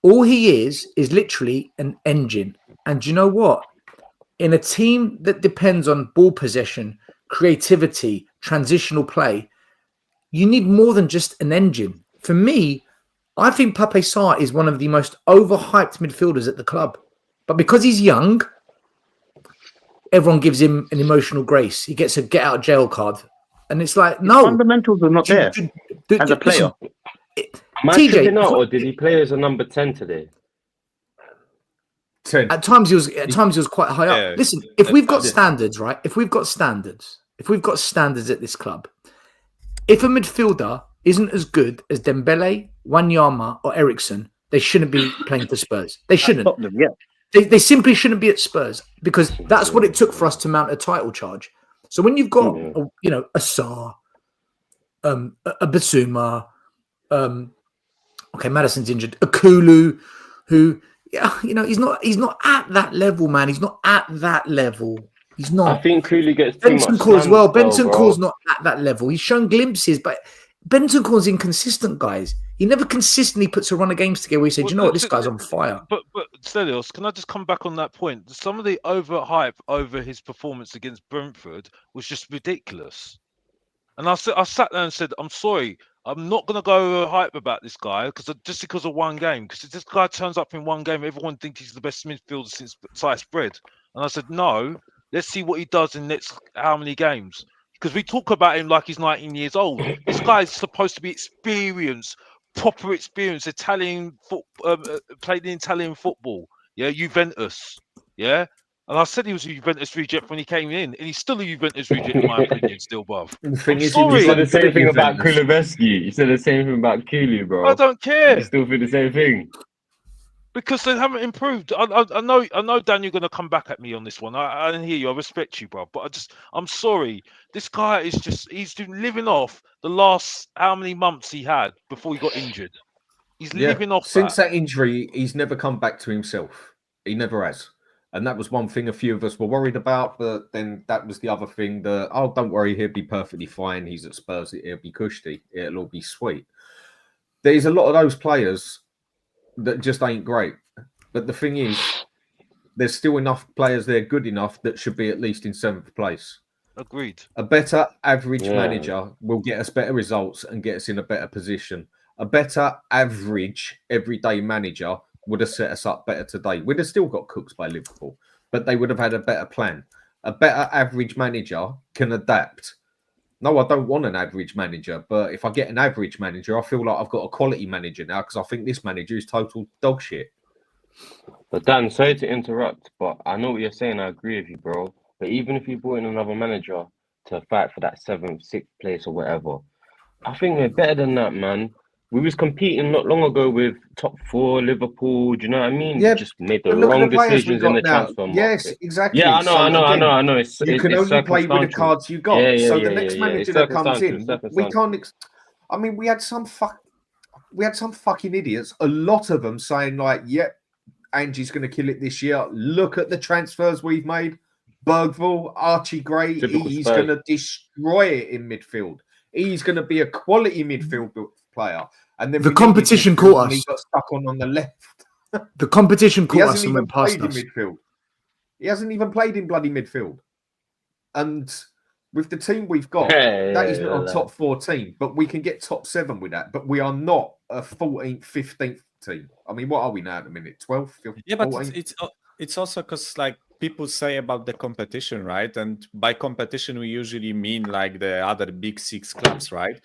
All he is literally an engine. And do you know what? In a team that depends on ball possession, creativity, transitional play, you need more than just an engine. For me, I think Pape Sarr is one of the most overhyped midfielders at the club. But because he's young, everyone gives him an emotional grace. He gets a get out of jail card. And it's like, His no. fundamentals are not there as a player. Am I tripping out, or did he play as a number 10 today? 10. At times he was quite high up. Yeah. Listen, if we've got standards, right? If we've got standards at this club, if a midfielder isn't as good as Dembele, Wanyama, or Eriksson, they shouldn't be playing for Spurs. They shouldn't. Tottenham, yeah. They simply shouldn't be at Spurs because that's what it took for us to mount a title charge. So when you've got, a Sarr, a Basuma, okay, Madison's injured, a Kulu, who, he's not at that level, man. He's not at that level. He's not. I think Cooley gets too much Bentancur as well. Bentancur's Bentancur's not at that level. He's shown glimpses, but Bentancur's inconsistent, guys. He never consistently puts a run of games together where he said, you know what, this guy's on fire. But Stelios, can I just come back on that point? Some of the overhype over his performance against Brentford was just ridiculous. And I sat there and said, I'm sorry, I'm not going to go hype about this guy because of one game. Because if this guy turns up in one game, everyone thinks he's the best midfielder since sliced bread. And I said, no, let's see what he does in the next how many games. Because we talk about him like he's 19 years old. This guy is supposed to be experienced, proper experience, played in Italian football. Yeah, Juventus. Yeah. And I said he was a Juventus reject when he came in, and he's still a Juventus reject in my opinion, still, bruv. The thing is, You said the he same thing about Juventus. Kulusevski. You said the same thing about Cooley, bro. I don't care. You still feel the same thing. Because they haven't improved. I know, Dan, you're going to come back at me on this one. I didn't hear you. I respect you, bro. But I'm sorry. This guy he's been living off the last how many months he had before he got injured. He's living off since that injury. He's never come back to himself. He never has. And that was one thing a few of us were worried about. But then that was the other thing that, oh, don't worry, he'll be perfectly fine. He's at Spurs. It'll be cushy. It'll all be sweet. There's a lot of those players that just ain't great. But the thing is, there's still enough players there good enough that should be at least in 7th place. Agreed. A better average manager will get us better results and get us in a better position. A better average everyday manager would have set us up better today. We'd have still got cooked by Liverpool, but they would have had a better plan. A better average manager can adapt. No, I don't want an average manager, but if I get an average manager, I feel like I've got a quality manager now because I think this manager is total dog shit. But Dan, sorry to interrupt, but I know what you're saying. I agree with you, bro. But even if you brought in another manager to fight for that 7th, 6th place or whatever, I think we're better than that, man. We was competing not long ago with top 4 Liverpool. Do you know what I mean? Yeah, We just made the wrong decisions in the transfer market. Yes, exactly. Yeah, I know. You can only play with the cards you got. So the next manager that comes in, we can't. I mean, we had some fucking idiots. A lot of them saying like, "Yep, Angie's going to kill it this year. Look at the transfers we've made. Bergvall, Archie Gray, he's going to destroy it in midfield. He's going to be a quality midfield player." And then the competition caught us. He got stuck on the left. The competition caught us and went past us. Midfield. He hasn't even played in bloody midfield. And with the team we've got, that is not a top 4 team, but we can get top 7 with that. But we are not a 14th, 15th team. I mean, what are we now at the minute? 12th, 15th? Yeah, but it's also because like people say about the competition, right? And by competition, we usually mean like the other big 6 clubs, right?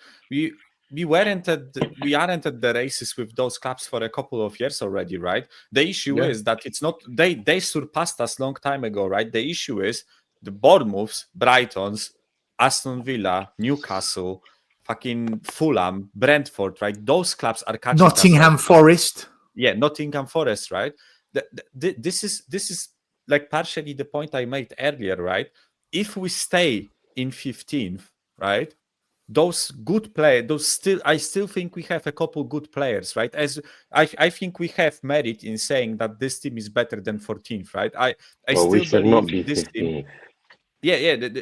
We aren't at the races with those clubs for a couple of years already, right? The issue is that it's not they surpassed us long time ago, right? The issue is the Bournemouths, Brightons, Aston Villa, Newcastle, fucking Fulham, Brentford, right? Those clubs are catching Nottingham Forest. Yeah, Nottingham Forest, right? This is like partially the point I made earlier, right? If we stay in 15th, right? Those good players, I still think we have a couple good players, right? As I think we have merit in saying that this team is better than 14th, right? I still we should believe not be this 15th. team. Yeah,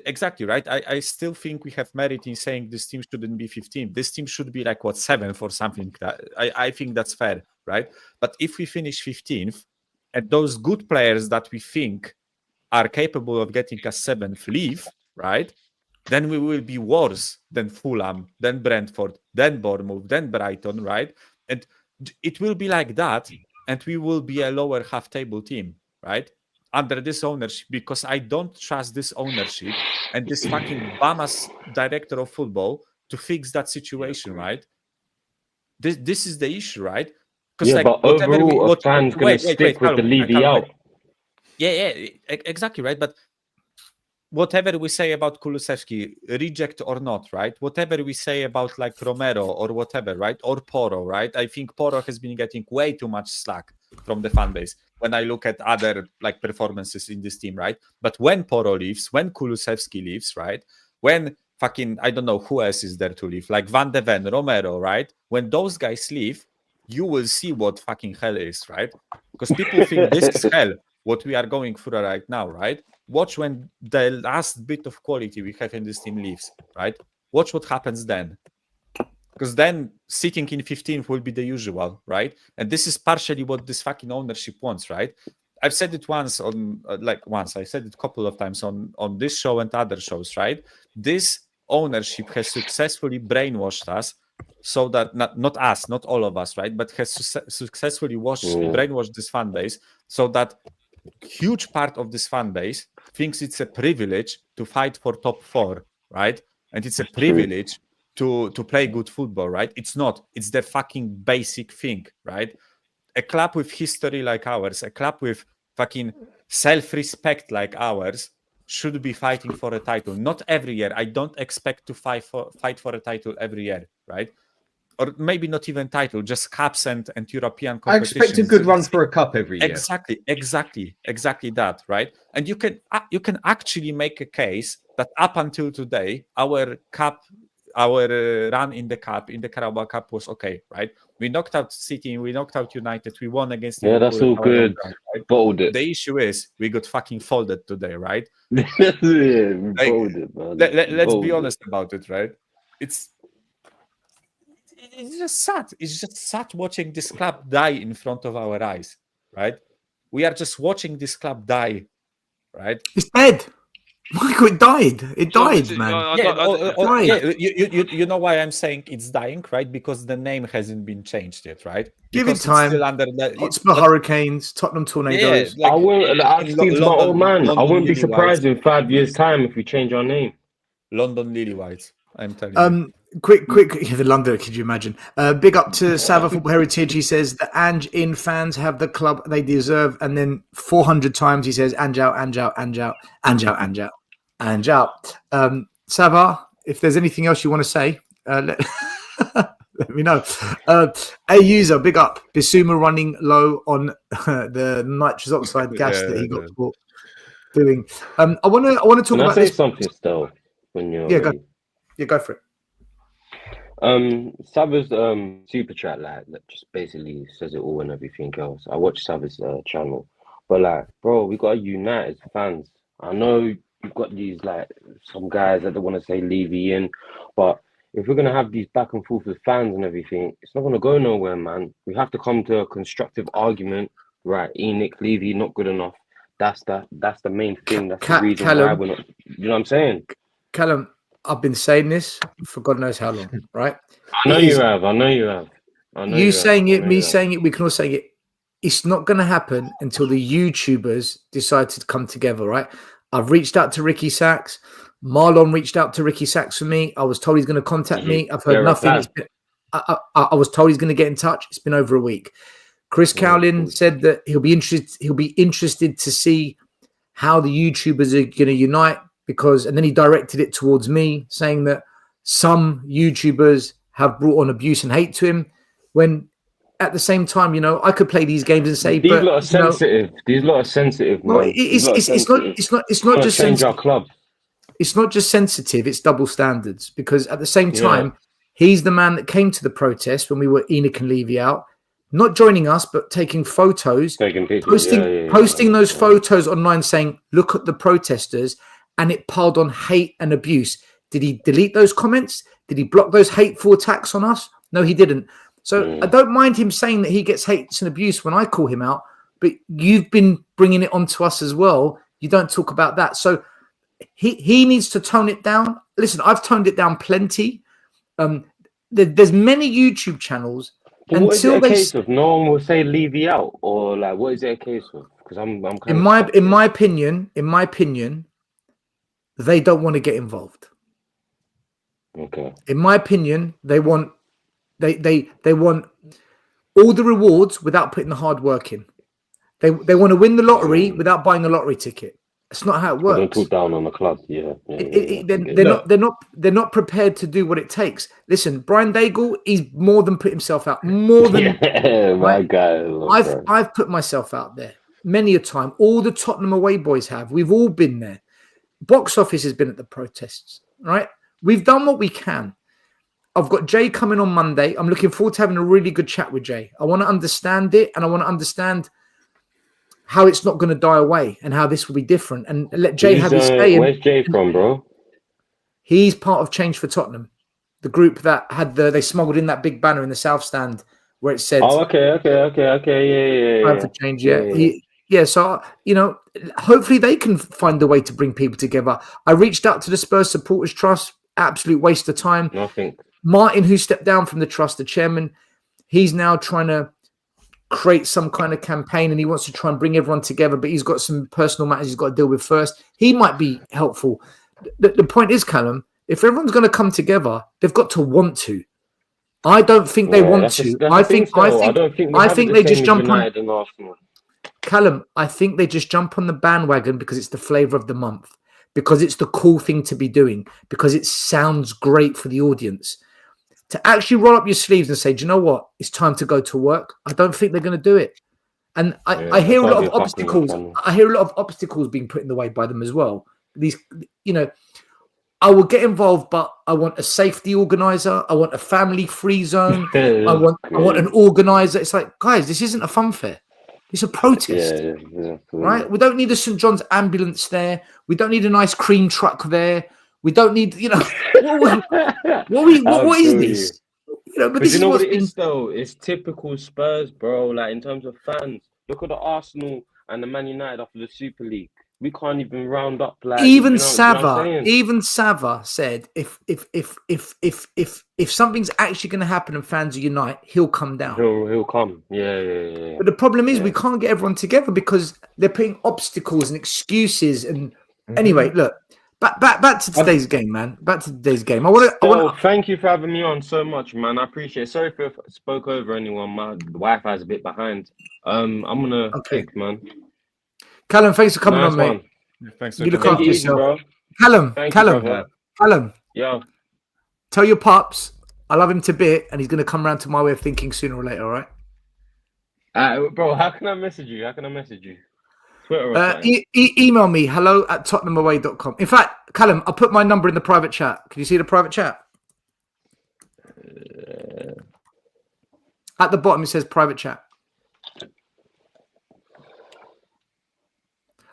exactly, right? I still think we have merit in saying this team shouldn't be 15th. This team should be like 7th or something. I think that's fair, right? But if we finish 15th, and those good players that we think are capable of getting us 7th leave, right? Then we will be worse than Fulham, then Brentford, then Bournemouth, then Brighton, right? And it will be like that, and we will be a lower half-table team. right, under this ownership, because I don't trust this ownership and this fucking bum-ass director of football to fix that situation, right? This is the issue, right? Because Yeah, but overall, a fan's gonna stick with the Levy out. Yeah, exactly, right. But whatever we say about Kulusevski, reject or not, right? Whatever we say about like Romero or whatever, right? Or Porro, right? I think Porro has been getting way too much slack from the fan base when I look at other like performances in this team, right? But when Porro leaves, when Kulusevski leaves, right? When fucking, I don't know who else is there to leave, like Van de Ven, Romero, right? When those guys leave, you will see what fucking hell is, right? Because people think this is hell, what we are going through right now, right? Watch when the last bit of quality we have in this team leaves, right? Watch what happens then. Because then sitting in 15th will be the usual, right? And this is partially what this fucking ownership wants, right? I've said it once on, I said it a couple of times on this show and other shows, right? This ownership has successfully brainwashed us so that, not us, not all of us, right? But has successfully brainwashed this fan base so that huge part of this fan base thinks it's a privilege to fight for top 4, right? And it's a privilege to play good football, right? It's not. It's the fucking basic thing, right? A club with history like ours, a club with fucking self-respect like ours should be fighting for a title. Not every year. I don't expect to fight for a title every year, right? Or maybe not even title, just cups and European competitions. I expect a good run for a cup every year. Exactly that, right? And you can actually make a case that up until today, our run in the cup, in the Carabao Cup was okay, right? We knocked out City, we knocked out United, we won against Liverpool. Yeah, that's all good. Right? Bold it. The issue is we got fucking folded today, right? Bold it, man. Let's be honest about it, right? It's just sad. It's just sad watching this club die in front of our eyes, right? We are just watching this club die, right? It's dead. Michael, it died. It died, man. You know why I'm saying it's dying, right? Because the name hasn't been changed yet, right? Give because it time. Still under the Hotspur Hurricanes, Tottenham Tornadoes. I wouldn't be surprised in 5 years' time if we change our name. London Lily Whites. I'm telling you. Quick, the London, could you imagine? Big up to Sava Football Heritage. He says the Ange in fans have the club they deserve, and then 400 times he says Ange out, Ange out, Ange out, Ange out, Ange out, Ange out. Sava, if there's anything else you want to say, let me know. A user, big up. Bissouma running low on the nitrous oxide gas that he got caught doing. I want to talk Can about I say this. something still when you're go for it. Sava's super chat that just basically says it all and everything else. I watch Sava's channel, but like, bro, we got to unite as fans. I know you've got these like some guys that don't want to say Levy in, but if we're gonna have these back and forth with fans and everything, it's not gonna go nowhere, man. We have to come to a constructive argument, right? Enoch Levy not good enough. That's the main thing. That's the reason why we're not. You know what I'm saying, Callum? I've been saying this for God knows how long, right? I know you have. You saying it, me saying it, we can all say it. It's not going to happen until the YouTubers decide to come together, right? I've reached out to Ricky Sachs. Marlon reached out to Ricky Sachs for me. I was told he's going to contact me. I've heard nothing. I was told he's going to get in touch. It's been over a week. Chris Cowlin said that he'll be interested to see how the YouTubers are going to unite. And then he directed it towards me, saying that some YouTubers have brought on abuse and hate to him. When at the same time, I could play these games and say, these lot are sensitive. These lot are sensitive. Well, man. it's not just change our club. It's not just sensitive. It's double standards, because at the same time, he's the man that came to the protest when we were Enoch and Levy out, not joining us, but taking photos, posting those photos online, saying, "Look at the protesters." And it piled on hate and abuse. Did he delete those comments? Did he block those hateful attacks on us? No, he didn't. So I don't mind him saying that he gets hate and abuse when I call him out, but you've been bringing it onto us as well. You don't talk about that. So he needs to tone it down. Listen, I've toned it down plenty. There's many YouTube channels. But what is it a case of? No one will say Levy out, or like what is it a case of? Because I'm kind In of my opinion, they don't want to get involved. okay. In my opinion, they want all the rewards without putting the hard work in. They want to win the lottery without buying a lottery ticket. That's not how it They don't works. talk down on the club. Yeah. They're not prepared to do what it takes. Listen, Brian Daigle, he's more than put himself out. More than Yeah, my right? guy. Bro. I've put myself out there many a time. All the Tottenham away boys have. We've all been there. Box office has been at the protests, right? We've done what we can. I've got Jay coming on Monday. I'm looking forward to having a really good chat with Jay. I want to understand it, and I want to understand how it's not going to die away and how this will be different. And let Jay have his say. Where's Jay from, bro? He's part of Change for Tottenham, the group that had they smuggled in that big banner in the South Stand where it said, "Oh, okay, yeah, for change." So hopefully they can find a way to bring people together. I reached out to the Spurs Supporters Trust. Absolute waste of time. Nothing. Martin, who stepped down from the trust, the chairman, he's now trying to create some kind of campaign, and he wants to try and bring everyone together, but he's got some personal matters he's got to deal with first. He might be helpful. The point is, Callum, if everyone's going to come together, they've got to want to. I don't think they want to. I think they just jump on. Callum, I think they just jump on the bandwagon because it's the flavour of the month, because it's the cool thing to be doing, because it sounds great for the audience. To actually roll up your sleeves and say, do you know what? It's time to go to work. I don't think they're going to do it. And I hear a lot of obstacles. I hear a lot of obstacles being put in the way by them as well. These, I will get involved, but I want a safety organizer. I want a family-free zone. I want an organizer. It's like, guys, this isn't a fun fair. It's a protest, right? We don't need a St. John's ambulance there. We don't need an ice cream truck there. We don't need, what is this? But you know what it is though? It's typical Spurs, bro. Like in terms of fans, look at the Arsenal and the Man United after the Super League. We can't even round up like even Sava said if something's actually going to happen and fans unite, he'll come down. He'll come. Yeah. But the problem is we can't get everyone together because they're putting obstacles and excuses. And anyway, look. Back to today's game, man. Back to today's game. Thank you for having me on so much, man. I appreciate it. Sorry if I spoke over anyone. My Wi-Fi is a bit behind. I'm gonna pick, man. Callum, thanks for coming on, mate. Thanks for you look coming after yourself. Bro. Callum. Yeah. Tell your pups I love him to bit, and he's gonna come around to my way of thinking sooner or later. All right. Bro, how can I message you? Twitter or email me hello@tottenhamaway.com. In fact, Callum, I'll put my number in the private chat. Can you see the private chat? At the bottom it says private chat.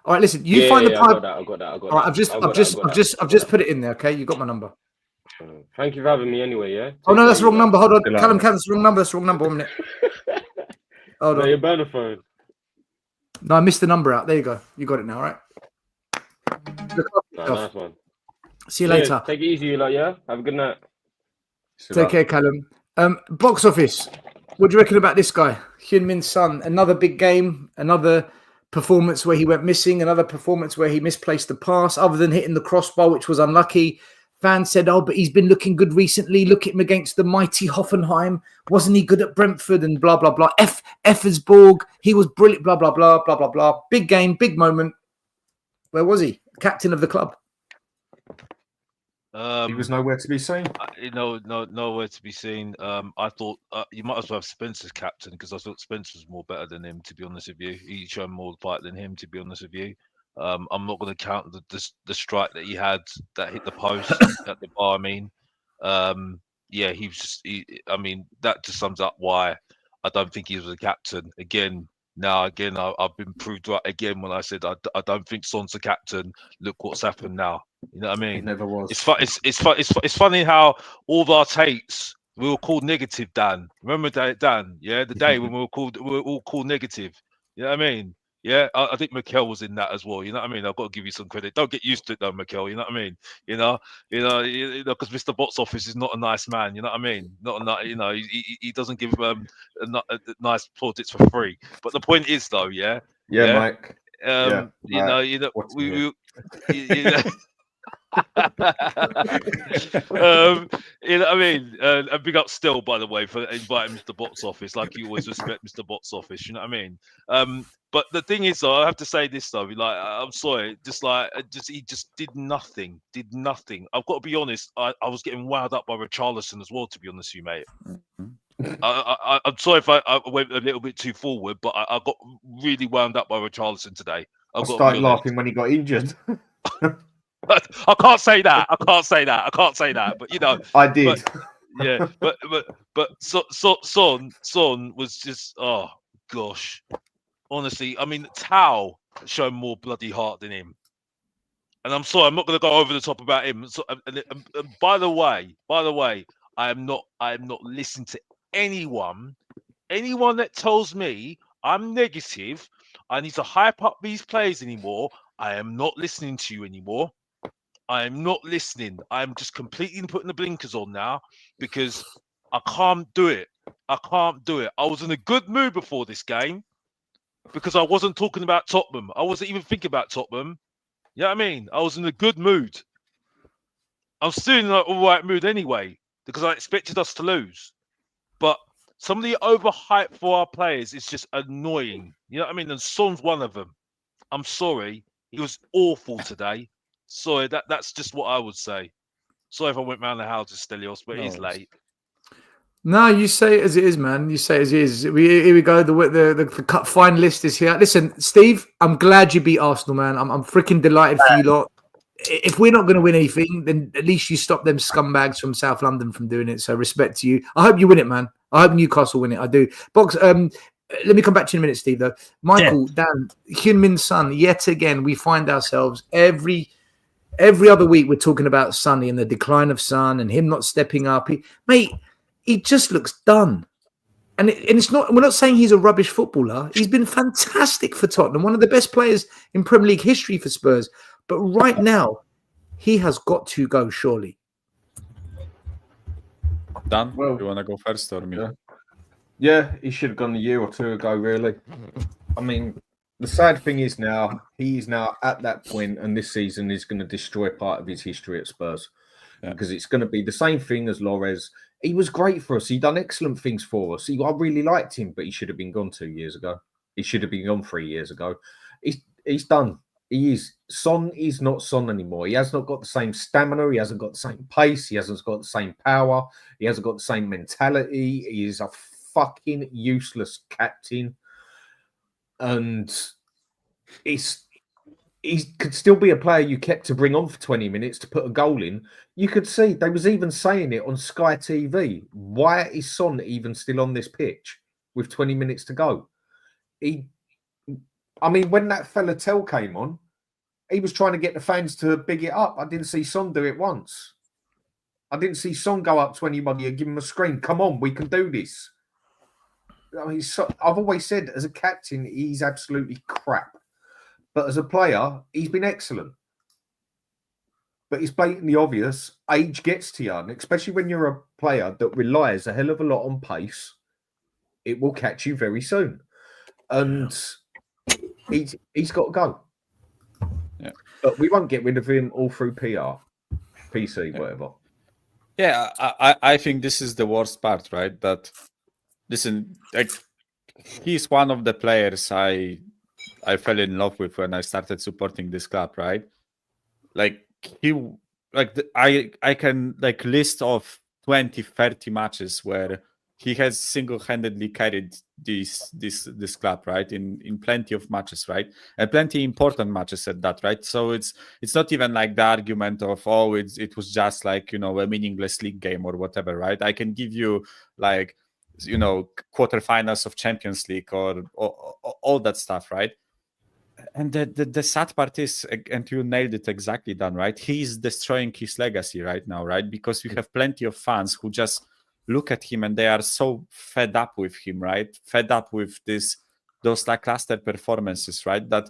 All right, listen, you find the private. I got that. All right, I've just put it in there, okay? You got my number. Thank you for having me anyway, yeah? Oh no, that's the wrong number. Hold on. Callum, that's the wrong number. 1 minute. Hold on. Your burner phone. No, I missed the number out. There you go. You got it now, right? Nice one. See you later. Take it easy, yeah? Have a good night. Take care, Callum. Box office. What do you reckon about this guy? Heung-min Son. Another big game. Another performance where he went missing. Another performance where he misplaced the pass. Other than hitting the crossbar, which was unlucky. Fans said, oh, but he's been looking good recently. Look at him against the mighty Hoffenheim. Wasn't he good at Brentford and blah, blah, blah. Effersborg. He was brilliant, blah, blah, blah, blah, blah, blah. Big game, big moment. Where was he? Captain of the club. He was nowhere to be seen. Nowhere to be seen. I thought you might as well have Spencer's captain because I thought Spencer was more better than him, to be honest with you. He showed more fight than him, to be honest with you. I'm not going to count the strike that he had that hit the post at the bar. He was just. That just sums up why I don't think he was a captain. I've been proved right again when I said I don't think Son's a captain. Look what's happened now. You know what I mean? He never was. It's funny how all of our takes we were called negative. Dan, remember that, Dan? Yeah, the day when we were all called negative. You know what I mean? Yeah, I think Mikel was in that as well. You know what I mean? I've got to give you some credit. Don't get used to it though, Mikel. You know what I mean? You know, because Mr. Box Office is not a nice man. You know what I mean? He doesn't give nice plaudits for free. But the point is though, yeah, Yeah, Yeah. Mike. You know, What's we, here? you know, you know what I mean? And big up Still, by the way, for inviting Mr. Box Office, like you always respect Mr. Box Office. You know what I mean? But the thing is, though, I have to say this though. Like, I'm sorry, he just did nothing. Did nothing. I've got to be honest. I was getting wound up by Richarlison as well. To be honest with you, mate. I'm sorry if I went a little bit too forward, but I got really wound up by Richarlison today. I started laughing when he got injured. I can't say that. I can't say that. But you know, I did. But Son was just, oh gosh, honestly. I mean, Tao showed more bloody heart than him. And I'm sorry, I'm not going to go over the top about him. So, and by the way, I am not listening to anyone that tells me I'm negative. I need to hype up these players anymore. I am not listening to you anymore. I am not listening. I'm just completely putting the blinkers on now because I can't do it. I was in a good mood before this game because I wasn't talking about Tottenham. I wasn't even thinking about Tottenham. You know what I mean? I was in a good mood. I'm still in an all right mood anyway because I expected us to lose. But some of the overhype for our players is just annoying. You know what I mean? And Son's one of them. I'm sorry. He was awful today. Sorry, that's just what I would say. Sorry if I went round the houses, Stelios, but it is late. No, you say it as it is, man. You say it as it is. Here we go. The cut fine list is here. Listen, Steve, I'm glad you beat Arsenal, man. I'm freaking delighted for you lot. If we're not going to win anything, then at least you stop them scumbags from South London from doing it. So respect to you. I hope you win it, man. I hope Newcastle win it. I do. Box. Let me come back to you in a minute, Steve. Though, Michael, Dan, Hyun-Min Son. Yet again, we find ourselves every other week we're talking about Sonny and the decline of Son and him not stepping up. He just looks done. And it's not. We're not saying he's a rubbish footballer. He's been fantastic for Tottenham, one of the best players in Premier League history for Spurs. But right now, he has got to go, surely. Dan, you want to go first or me? Yeah, he should have gone a year or two ago, really. I mean, the sad thing is now, he's now at that point, and this season is going to destroy part of his history at Spurs. Because it's going to be the same thing as Lores. He was great for us. He done excellent things for us. I really liked him, but he should have been gone 2 years ago. He should have been gone 3 years ago. He's done. He is. Son is not Son anymore. He has not got the same stamina. He hasn't got the same pace. He hasn't got the same power. He hasn't got the same mentality. He is a fucking useless captain. And he could still be a player you kept to bring on for 20 minutes to put a goal in. You could see they was even saying it on Sky TV. Why is Son even still on this pitch with 20 minutes to go? When that fella Tell came on, he was trying to get the fans to big it up. I didn't see Son do it once. I didn't see Son go up to anybody and give him a scream. Come on, we can do this. I've always said, as a captain, he's absolutely crap. But as a player, he's been excellent. But it's blatantly obvious, age gets to you. And especially when you're a player that relies a hell of a lot on pace, it will catch you very soon. And he's got to go. Yeah. But we won't get rid of him all through PR, PC, whatever. Yeah, I think this is the worst part, right? That, listen, like, he's one of the players I fell in love with when I started supporting this club, right? Like, I can list off 20, 30 matches where he has single-handedly carried this club, right? In plenty of matches, right? And plenty important matches at that, right? So it's not even like the argument of, oh, it was just like, a meaningless league game or whatever, right? I can give you quarterfinals of Champions League or all that stuff, right? And the sad part is, and you nailed it exactly, Dan, right? He's destroying his legacy right now, right? Because we have plenty of fans who just look at him and they are so fed up with him, right? Fed up with those lackluster performances, right? That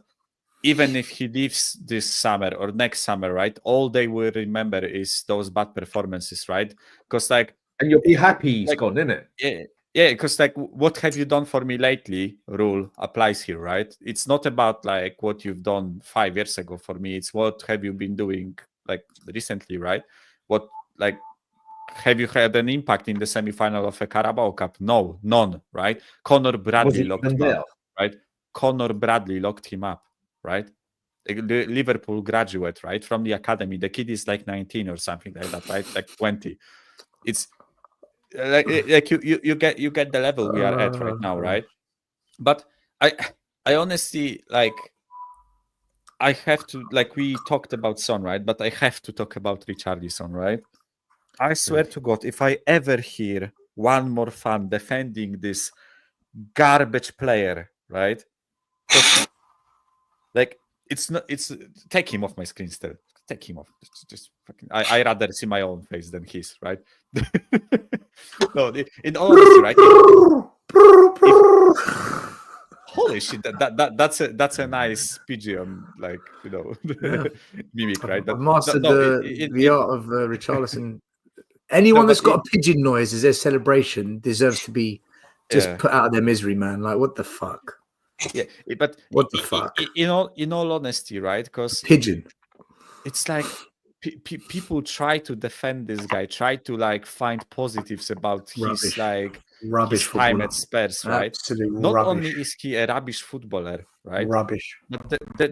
even if he leaves this summer or next summer, right? All they will remember is those bad performances, right? Because and you'll be happy he's gone, innit? Yeah, because like, what have you done for me lately? Rule applies here, right? It's not about like what you've done 5 years ago for me. It's what have you been doing like recently, right? What like have you had an impact in the semi-final of a Carabao Cup? No, none, right? Conor Bradley Was it locked even him there? up, right? Conor Bradley locked him up, right? The Liverpool graduate, right, from the academy. The kid is like 19 or something like that, right? Like 20. It's like you get the level we are at right now, right? But I honestly like I have to, like, we talked about Son, right? But I have to talk about Richarlison, right? I swear to God, if I ever hear one more fan defending this garbage player, right? 'Cause, like, it's not. It's take him off my screen still. Take him off. Just fucking. I rather see my own face than his, right? No, in all honesty, right? Holy shit! That's a nice pigeon, like, you know, mimic, right? I've But mastered the art of Richarlison. Anyone No, that's but got a pigeon noise as their celebration deserves to be just Yeah. put out of their misery, man. Like, what the fuck? Yeah, but What the fuck? in all honesty, right? Because Pigeon. it's like people try to defend this guy, try to like find positives about his Rubbish. like Rubbish his time footballer. at Spurs, right? Absolute Not rubbish. only is he a rubbish footballer, right? Rubbish. But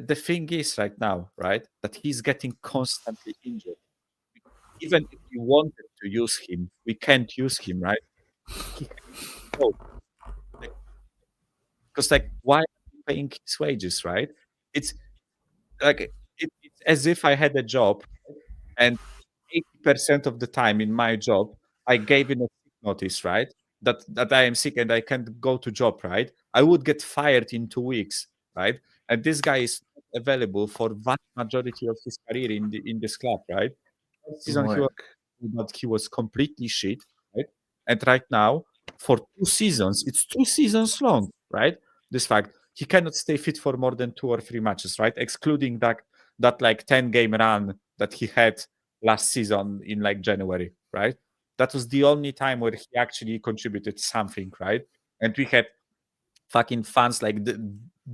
the thing is right now, right, that he's getting constantly injured. Even if we wanted to use him, we can't use him, right? Because like, why are you paying his wages, right? It's like it's as if I had a job, and 80% of the time in my job, I gave in a sick notice, right? That I am sick and I can't go to job, right? I would get fired in 2 weeks, right? And this guy is not available for vast majority of his career in this club, right? Last season he was completely shit, right? And right now, for 2 seasons, it's 2 seasons long, right? This fact he cannot stay fit for more than 2 or 3 matches, right? Excluding that like 10-game run that he had last season in like January, right? That was the only time where he actually contributed something, right? And we had fucking fans like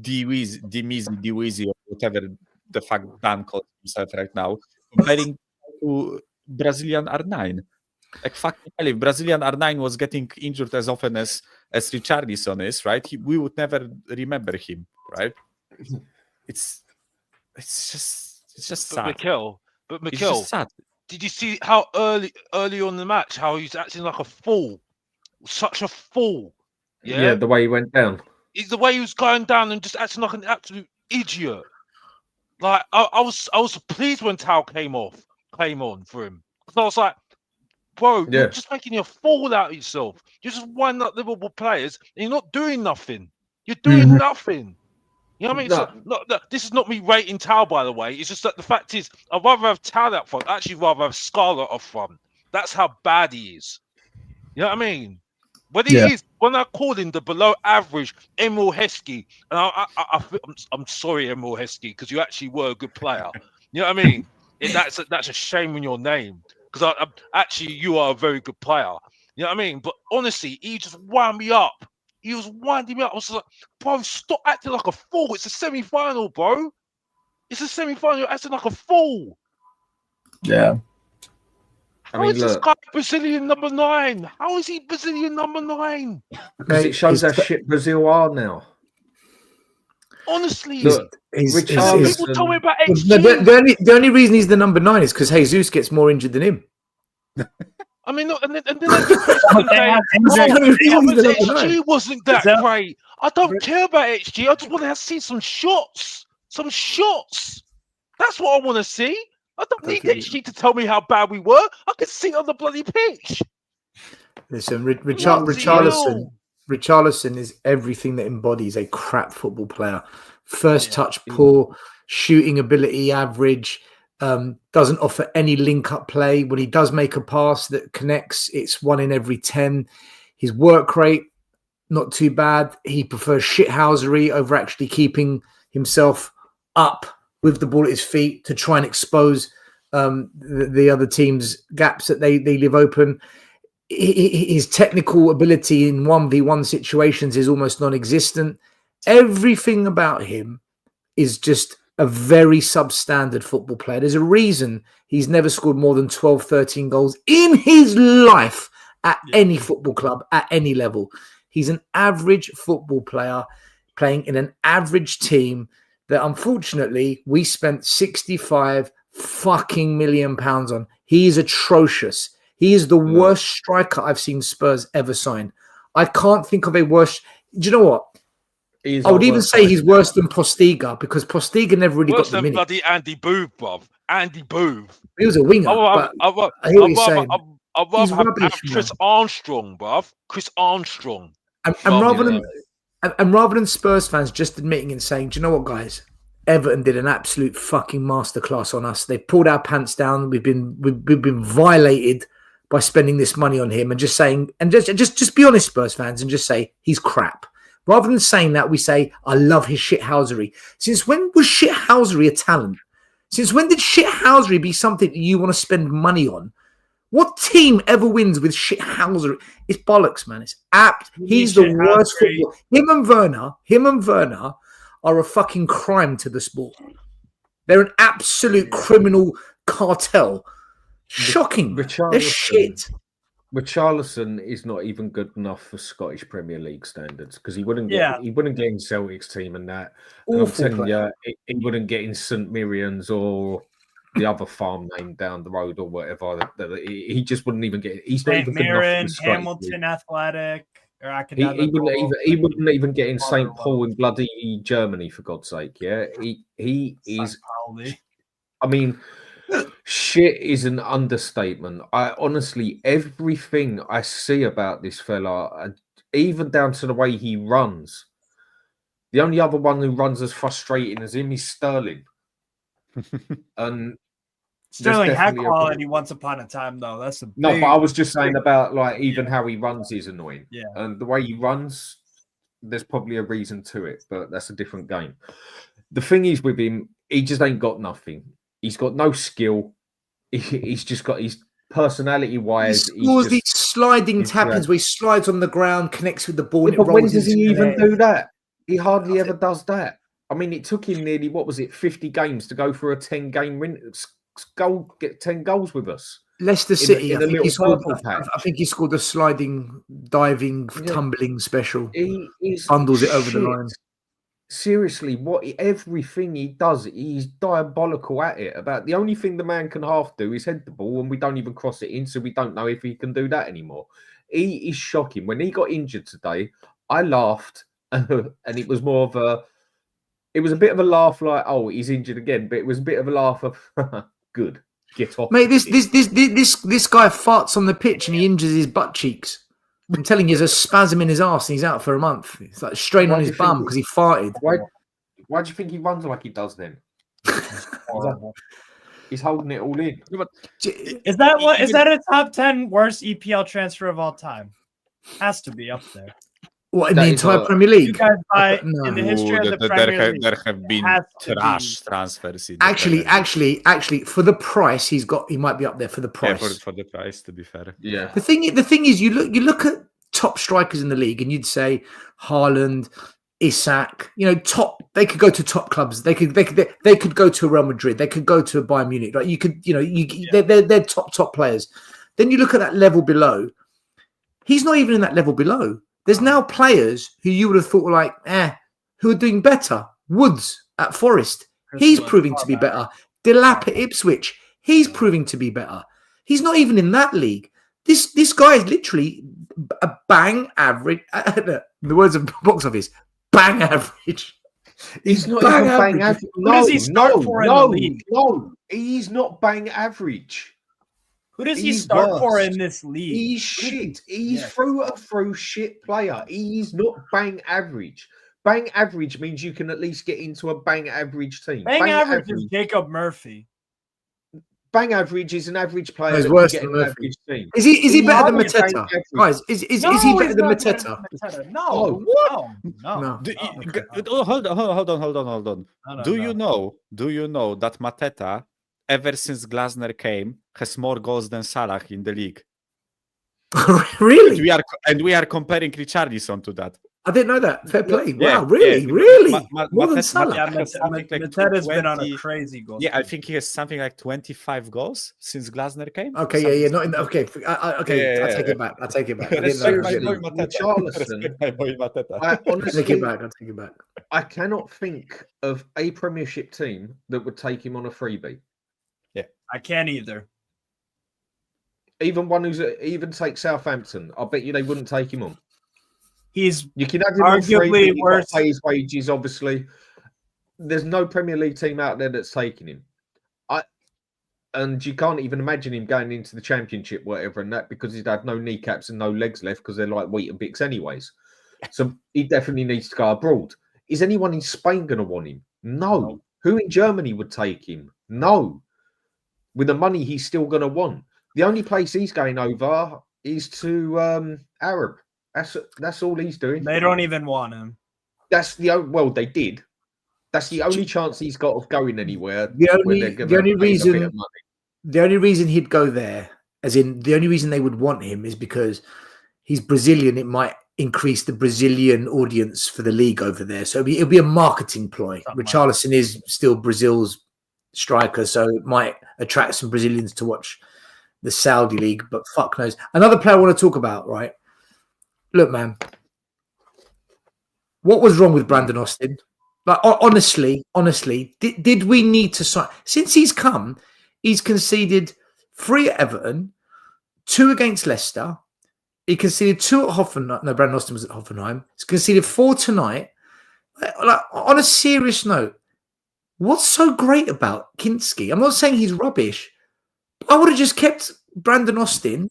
Diwizi, or whatever the fuck Dan calls himself right now, comparing to Brazilian R9. Like, fucking hell, if Brazilian R9 was getting injured as often as Richarlison is, right? We would never remember him, right? It's just But sad. Mikel, It's just sad. did you see how early on the match how he's acting like a fool, such a fool? Yeah, the way he went down. The way he was going down and just acting like an absolute idiot. Like I was pleased when Tao came on for him, because I was like, bro, you're just making a fool out of yourself. You're just winding up Liverpool players and you're not doing nothing. You're doing nothing. You know what I mean? No. So, this is not me rating Tao, by the way. It's just that the fact is, I'd rather have Tao up front. Actually, rather have Scarlett up front. That's how bad he is. You know what I mean? When he is, when I called him the below average Emil Heskey, and I'm sorry, Emil Heskey, because you actually were a good player. You know what I mean? That's a shame in your name, because actually you are a very good player. You know what I mean? But honestly, he just wound me up. He was winding me up. I was like, bro, stop acting like a fool. It's a semi-final, bro. It's a semi-final. You're acting like a fool. Yeah. How is this guy Brazilian number 9? How is he Brazilian number 9? Because it shows how shit Brazil are now. Honestly, people tell me about XG. The only reason he's the number 9 is because Jesus gets more injured than him. I mean, and then I get questions XG wasn't that great. I don't care about XG. I just want to see some shots. Some shots. That's what I want to see. I don't need XG to tell me how bad we were. I can see it on the bloody pitch. Listen, Richarlison is everything that embodies a crap football player. First touch poor, shooting ability average, doesn't offer any link-up play. When he does make a pass that connects, it's 1 in every 10. His work rate, not too bad. He prefers shithousery over actually keeping himself up with the ball at his feet to try and expose the other team's gaps that they leave open. his technical ability in 1v1 situations is almost non-existent. Everything about him is just a very substandard football player. There's a reason he's never scored more than 12, 13 goals in his life at any football club, at any level. He's an average football player playing in an average team that unfortunately we spent 65 fucking million pounds on. He is atrocious. He is the worst striker I've seen Spurs ever sign. I can't think of a worse. Do you know what? I would even say he's worse than Postiga, because Postiga never really got the than minute. bloody Andy Booth, bruv. Andy Booth. He was a winger. But I hear what you're saying. I'd He's rather rubbish, have Chris Armstrong, bruv. Chris Armstrong. And rather than Spurs fans just admitting and saying, do you know what, guys? Everton did an absolute fucking masterclass on us. They pulled our pants down. We've been violated by spending this money on him, and just saying, and just be honest, Spurs fans, and just say he's crap. Rather than saying that, we say, I love his shithousery. Since when was shithousery a talent? Since when did shithousery be something that you want to spend money on? What team ever wins with shithousery? It's bollocks, man. It's apt. He's the worst footballer. Him and Werner are a fucking crime to the sport. They're an absolute criminal cartel. Shocking. They're shit. Richarlison is not even good enough for Scottish Premier League standards, because he wouldn't get in Celtic's team and that. And I'm telling you, he wouldn't get in St Mirren's or the other farm name down the road or whatever. He just wouldn't even get. He's not even good enough for the Hamilton Athletic. Or he wouldn't even get in St Paul in bloody Germany, for God's sake. Yeah, he is. I mean, shit is an understatement. I honestly, everything I see about this fella, even down to the way he runs. The only other one who runs as frustrating as him is Sterling. And Sterling had quality once upon a time, though. That's but I was just saying about like even how he runs is annoying. Yeah, and the way he runs, there's probably a reason to it, but that's a different game. The thing is with him, he just ain't got nothing. He's got no skill. He's just got his personality-wise. He scores these sliding tap-ins where he slides on the ground, connects with the ball. And but when does he even do that? He hardly ever does that. I mean, it took him nearly, 50 games to go for a 10-game win, get 10 goals with us. Leicester City, I think he scored a sliding, diving, tumbling special. He bundles it over the line. Seriously, everything he does, he's diabolical at it. About the only thing the man can half do is head the ball, and we don't even cross it in, so we don't know if he can do that anymore. He is shocking. When he got injured today, I laughed, and it was more of a. It was a bit of a laugh, like, oh, he's injured again, but it was a bit of a laugh of, good, get off. Mate, this guy farts on the pitch and he injures his butt cheeks. I'm telling you, there's a spasm in his arse and he's out for a month. It's like a strain on his bum because he farted. Why do you think he runs like he does then? He's holding it all in. Is that a top 10 worst EPL transfer of all time? Has to be up there. What, in the entire Premier League? In the history of the Premier League, there have been trash transfers. Actually, for the price he might be up there for the price. Yeah, for the price, to be fair. Yeah. The thing is, you look at top strikers in the league, and you'd say Haaland, Isak. Top. They could go to top clubs. They could go to Real Madrid. They could go to Bayern Munich. Like they're top players. Then you look at that level below. He's not even in that level below. There's now players who you would have thought were like, who are doing better. Woods at Forest. He's proving to be better. Delap at Ipswich. He's proving to be better. He's not even in that league. This guy is literally a bang average. The words of box office, bang average. He's not even bang average. Who does he start for in the league? No, he's not bang average. Who does he start for in this league? He's shit. He's through shit player. He's not bang average. Bang average means you can at least get into a bang average team. Bang average is Jacob Murphy. Bang average is an average player. He's worse than Murphy. Is he better than Mateta? Guys, is he better than Mateta? No. Hold on. Do you know that Mateta, ever since Glasner came, has more goals than Salah in the league? Really? We are comparing Richarlison to that. I didn't know that. Fair play. Yeah, Wow, really? yeah, Really? Ma- More than Mateta- Salah? Yeah, has something like Mateta's been on a 20 crazy goal. Yeah, I think he has something like 25 goals since Glasner came. Okay, yeah, not in. Okay, okay. I take it back. I take it back. I didn't know that. I didn't know. Richarlison, My boy Mateta. I I take honestly, it back. I take it back. I cannot think of a Premiership team that would take him on a freebie. I can't either. Even one who's even take Southampton. I bet you they wouldn't take him on. He's You can have him on free, arguably but you've got worse. to pay his wages. Obviously, there's no Premier League team out there that's taking him. And you can't even imagine him going into the Championship, whatever, and that because he'd had no kneecaps and no legs left because they're like Weetabix anyways. So he definitely needs to go abroad. Is anyone in Spain going to want him? No. Who in Germany would take him? No. With the money he's still going to want. The only place he's going over is to Arab. That's all he's doing. They don't even want him. That's the well, they did. That's the only chance he's got of going anywhere. The only reason he'd go there, as in the only reason they would want him, is because he's Brazilian. It might increase the Brazilian audience for the league over there. So it'll be a marketing ploy. Richarlison is still Brazil's striker, so it might attract some Brazilians to watch the Saudi league. But fuck knows. Another player I want to talk about, right? Look, man, what was wrong with Brandon Austin? Like, honestly, did we need to sign? Since he's come, he's conceded 3 at Everton, 2 against Leicester. He conceded 2 at Hoffenheim. No, Brandon Austin was at Hoffenheim. He's conceded 4 tonight. Like, on a serious note, what's so great about Kinski? I'm not saying he's rubbish. I would have just kept Brandon Austin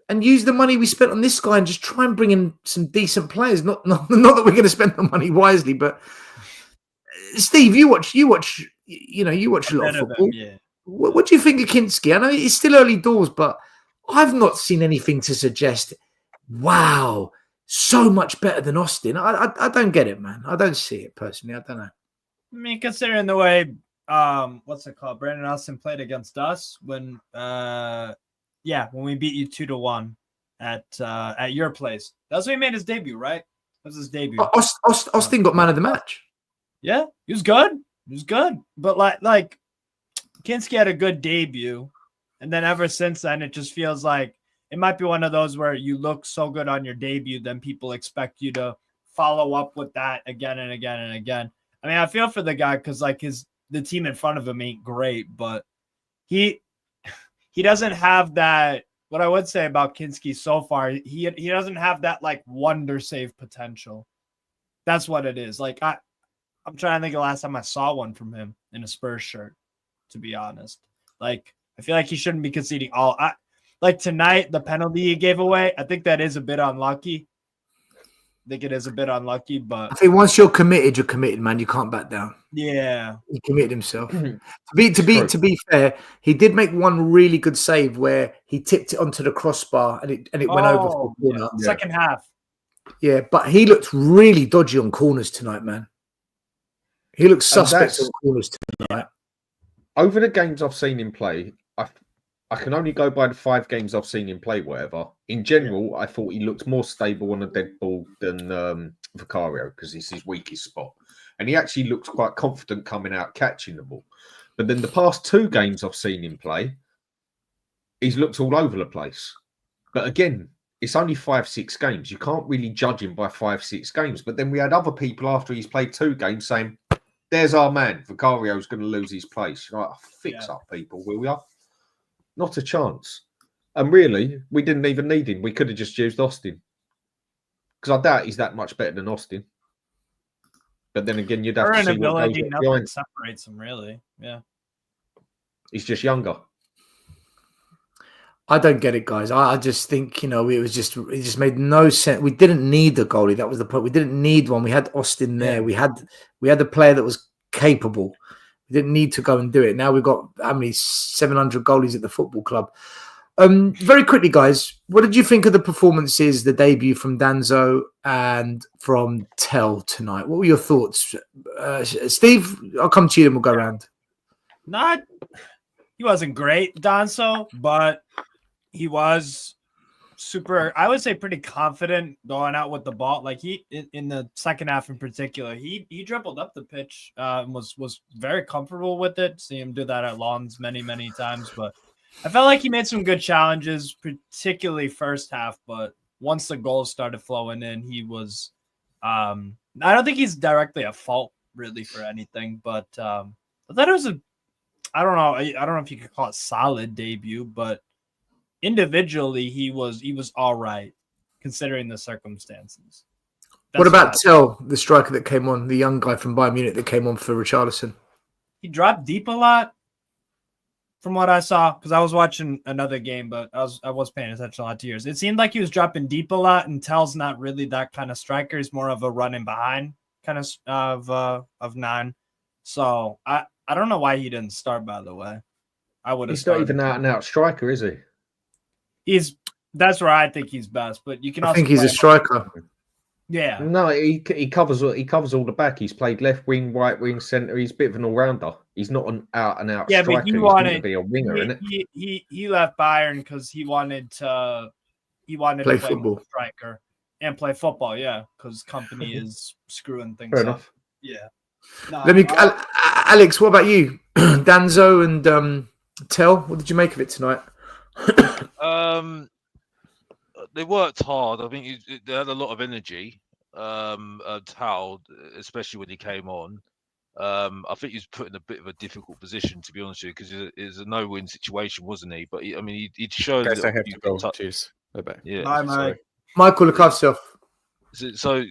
and use the money we spent on this guy and just try and bring in some decent players. Not that we're going to spend the money wisely, but Steve, you watch a lot of football. Yeah. What do you think of Kinski? I know it's still early doors, but I've not seen anything to suggest, wow, so much better than Austin. I don't get it, man. I don't see it personally. I don't know. I mean, considering the way what's it called? Brandon Austin played against us when we beat you 2-1 at your place. That's when he made his debut, right? That was his debut. Austin got man of the match. Yeah, he was good. He was good. But like Kinski had a good debut. And then ever since then, it just feels like it might be one of those where you look so good on your debut, then people expect you to follow up with that again and again and again. I mean, I feel for the guy because like the team in front of him ain't great, but he doesn't have that. What I would say about Kinski so far, he doesn't have that like wonder save potential. That's what it is. Like I'm trying to think of the last time I saw one from him in a Spurs shirt, to be honest. Like, I feel like he shouldn't be conceding all. Like tonight, the penalty he gave away, I think that is a bit unlucky. I think it is a bit unlucky, but I think once you're committed, man. You can't back down. Yeah, he committed himself. To be fair, he did make one really good save where he tipped it onto the crossbar and it went over for the corner. Yeah. Second half. Yeah, but he looked really dodgy on corners tonight, man. He looks suspect on corners tonight. Over the games I've seen him play, I can only go by the 5 games I've seen him play, whatever. In general, I thought he looked more stable on a dead ball than Vicario because it's his weakest spot. And he actually looks quite confident coming out catching the ball. But then the past 2 games I've seen him play, he's looked all over the place. But again, it's only 5-6 games. You can't really judge him by 5-6 games. But then we had other people after he's played 2 games saying, there's our man. Vicario's going to lose his place. Right, fix up, people, will we? Not a chance. And really, we didn't even need him. We could have just used Austin. Because I doubt he's that much better than Austin. But then again, you'd have to see what goes behind. Separates him, really. Yeah. He's just younger. I don't get it, guys. I just think, it just made no sense. We didn't need the goalie. That was the point. We didn't need one. We had Austin there. We had a player that was capable. We didn't need to go and do it. Now we've got 700 goalies at the football club. Very quickly, guys, what did you think of the performances, the debut from Danzo and from Tell tonight? What were your thoughts? Steve, I'll come to you and we'll go around. He wasn't great, Danzo, but he was super, I would say pretty confident going out with the ball. Like he in the second half in particular, he dribbled up the pitch and was very comfortable with it. See him do that at Lawns many times, but I felt like he made some good challenges, particularly first half. But once the goals started flowing in, he was. I don't think he's directly at fault really for anything, but I thought it was a. I don't know. I don't know if you could call it solid debut, but individually he was all right considering the circumstances. What about Tell, the striker that came on, the young guy from Bayern Munich that came on for Richarlison? He dropped deep a lot from what I saw, because I was watching another game, but I was paying attention a lot to yours. It seemed like he was dropping deep a lot, and Tell's not really that kind of striker. He's more of a running behind kind of nine. So I don't know why he didn't start, by the way. I would have He's not even out and out striker, is he? That's where I think he's best, but you can also think he's a striker. Yeah. No, he covers all the back. He's played left wing, right wing, centre. He's a bit of an all rounder. He's not an out and out striker. But he's wanted to be a winger, isn't it? He left Bayern because he wanted to play football, striker and play football. Yeah, because company is screwing things Fair up. enough. Yeah. No, Alex, what about you? Danzo and Tell, what did you make of it tonight? They worked hard. I think they had a lot of energy. Towel, especially when he came on. I think he was put in a bit of a difficult position, to be honest with you, because it was a no-win situation, wasn't he? But he showed. Guys, I have to go. Cheers. Bye. Yeah. Bye, Mike. Michael, look after yourself. So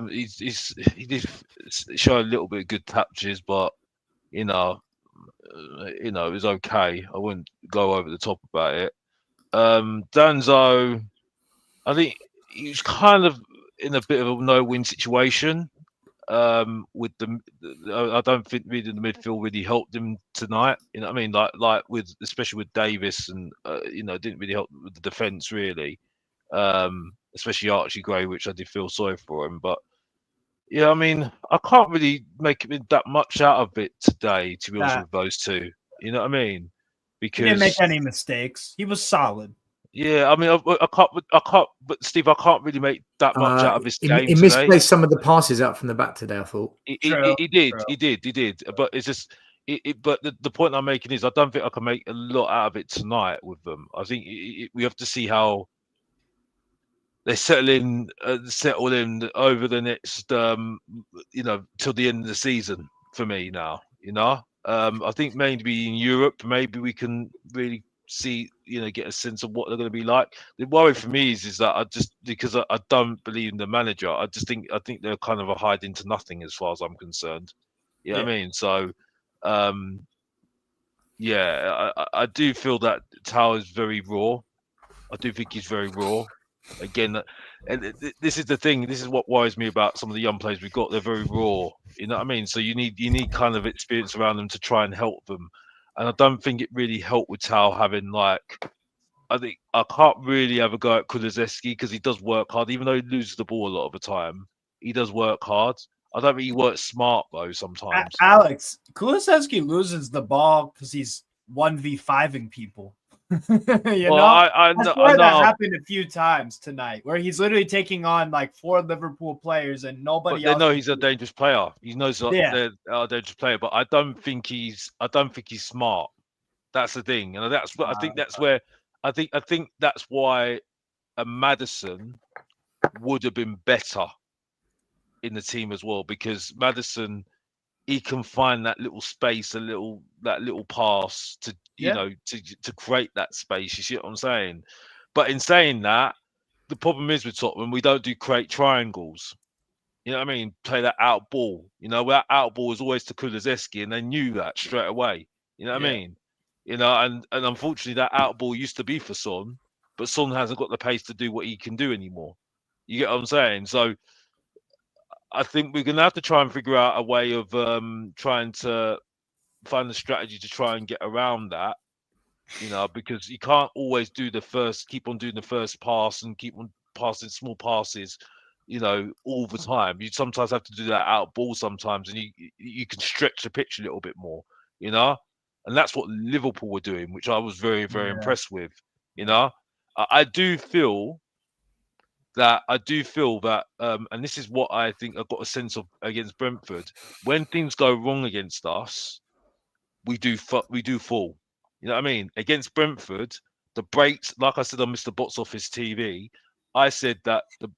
he did show a little bit of good touches, but it was okay. I wouldn't go over the top about it. Danzo, I think he was kind of in a bit of a no-win situation. With I don't think really the midfield really helped him tonight. You know what I mean? Like with especially with Davis and didn't really help with the defense really. Especially Archie Gray, which I did feel sorry for him. But yeah, I mean, I can't really make that much out of it today, to be honest with those two. You know what I mean? Because he didn't make any mistakes. He was solid. Yeah, I mean, I can't. But Steve, I can't really make that much out of this game. He misplaced some of the passes out from the back today, I thought. He did. But it's just, but the point I'm making is, I don't think I can make a lot out of it tonight with them. I think we have to see how they settle in over the next, till the end of the season. For me now, I think maybe in Europe, maybe we can really see, get a sense of what they're going to be like. The worry for me is that because I don't believe in the manager, I think they're kind of a hide into nothing as far as I'm concerned. You know what I mean? So, I do feel that Tao is very raw. I do think he's very raw. Again, and this is the thing. This is what worries me about some of the young players we've got. They're very raw. You know what I mean? So you need kind of experience around them to try and help them. And I don't think it really helped with Tao having I think I can't really have a go at Kulusevski because he does work hard, even though he loses the ball a lot of the time. He does work hard. I don't think he works smart though sometimes. Alex, Kulusevski loses the ball because he's 1v5ing people. I swear that happened a few times tonight, where he's literally taking on like 4 Liverpool players and nobody else. They know he's a dangerous player. He knows they're a dangerous player, but I don't think he's smart. That's the thing, and I think that's why a Maddison would have been better in the team as well, because Maddison, he can find that little space, that little pass to to create that space. You see what I'm saying? But in saying that, the problem is with Tottenham, we don't create triangles. You know what I mean? Play that out ball. That out ball was always to Kulusevski, and they knew that straight away. You know what I mean? And unfortunately, that out ball used to be for Son, but Son hasn't got the pace to do what he can do anymore. You get what I'm saying? So I think we're going to have to try and figure out a way of trying to find the strategy to try and get around that, because you can't always keep on doing the first pass and keep on passing small passes, all the time. You sometimes have to do that out ball sometimes, and you can stretch the pitch a little bit more, and that's what Liverpool were doing, which I was very, very impressed with, I do feel that, and this is what I think I've got a sense of against Brentford. When things go wrong against us, we do fall. You know what I mean? Against Brentford, the breaks, like I said on Mr. Box Office TV, I said that the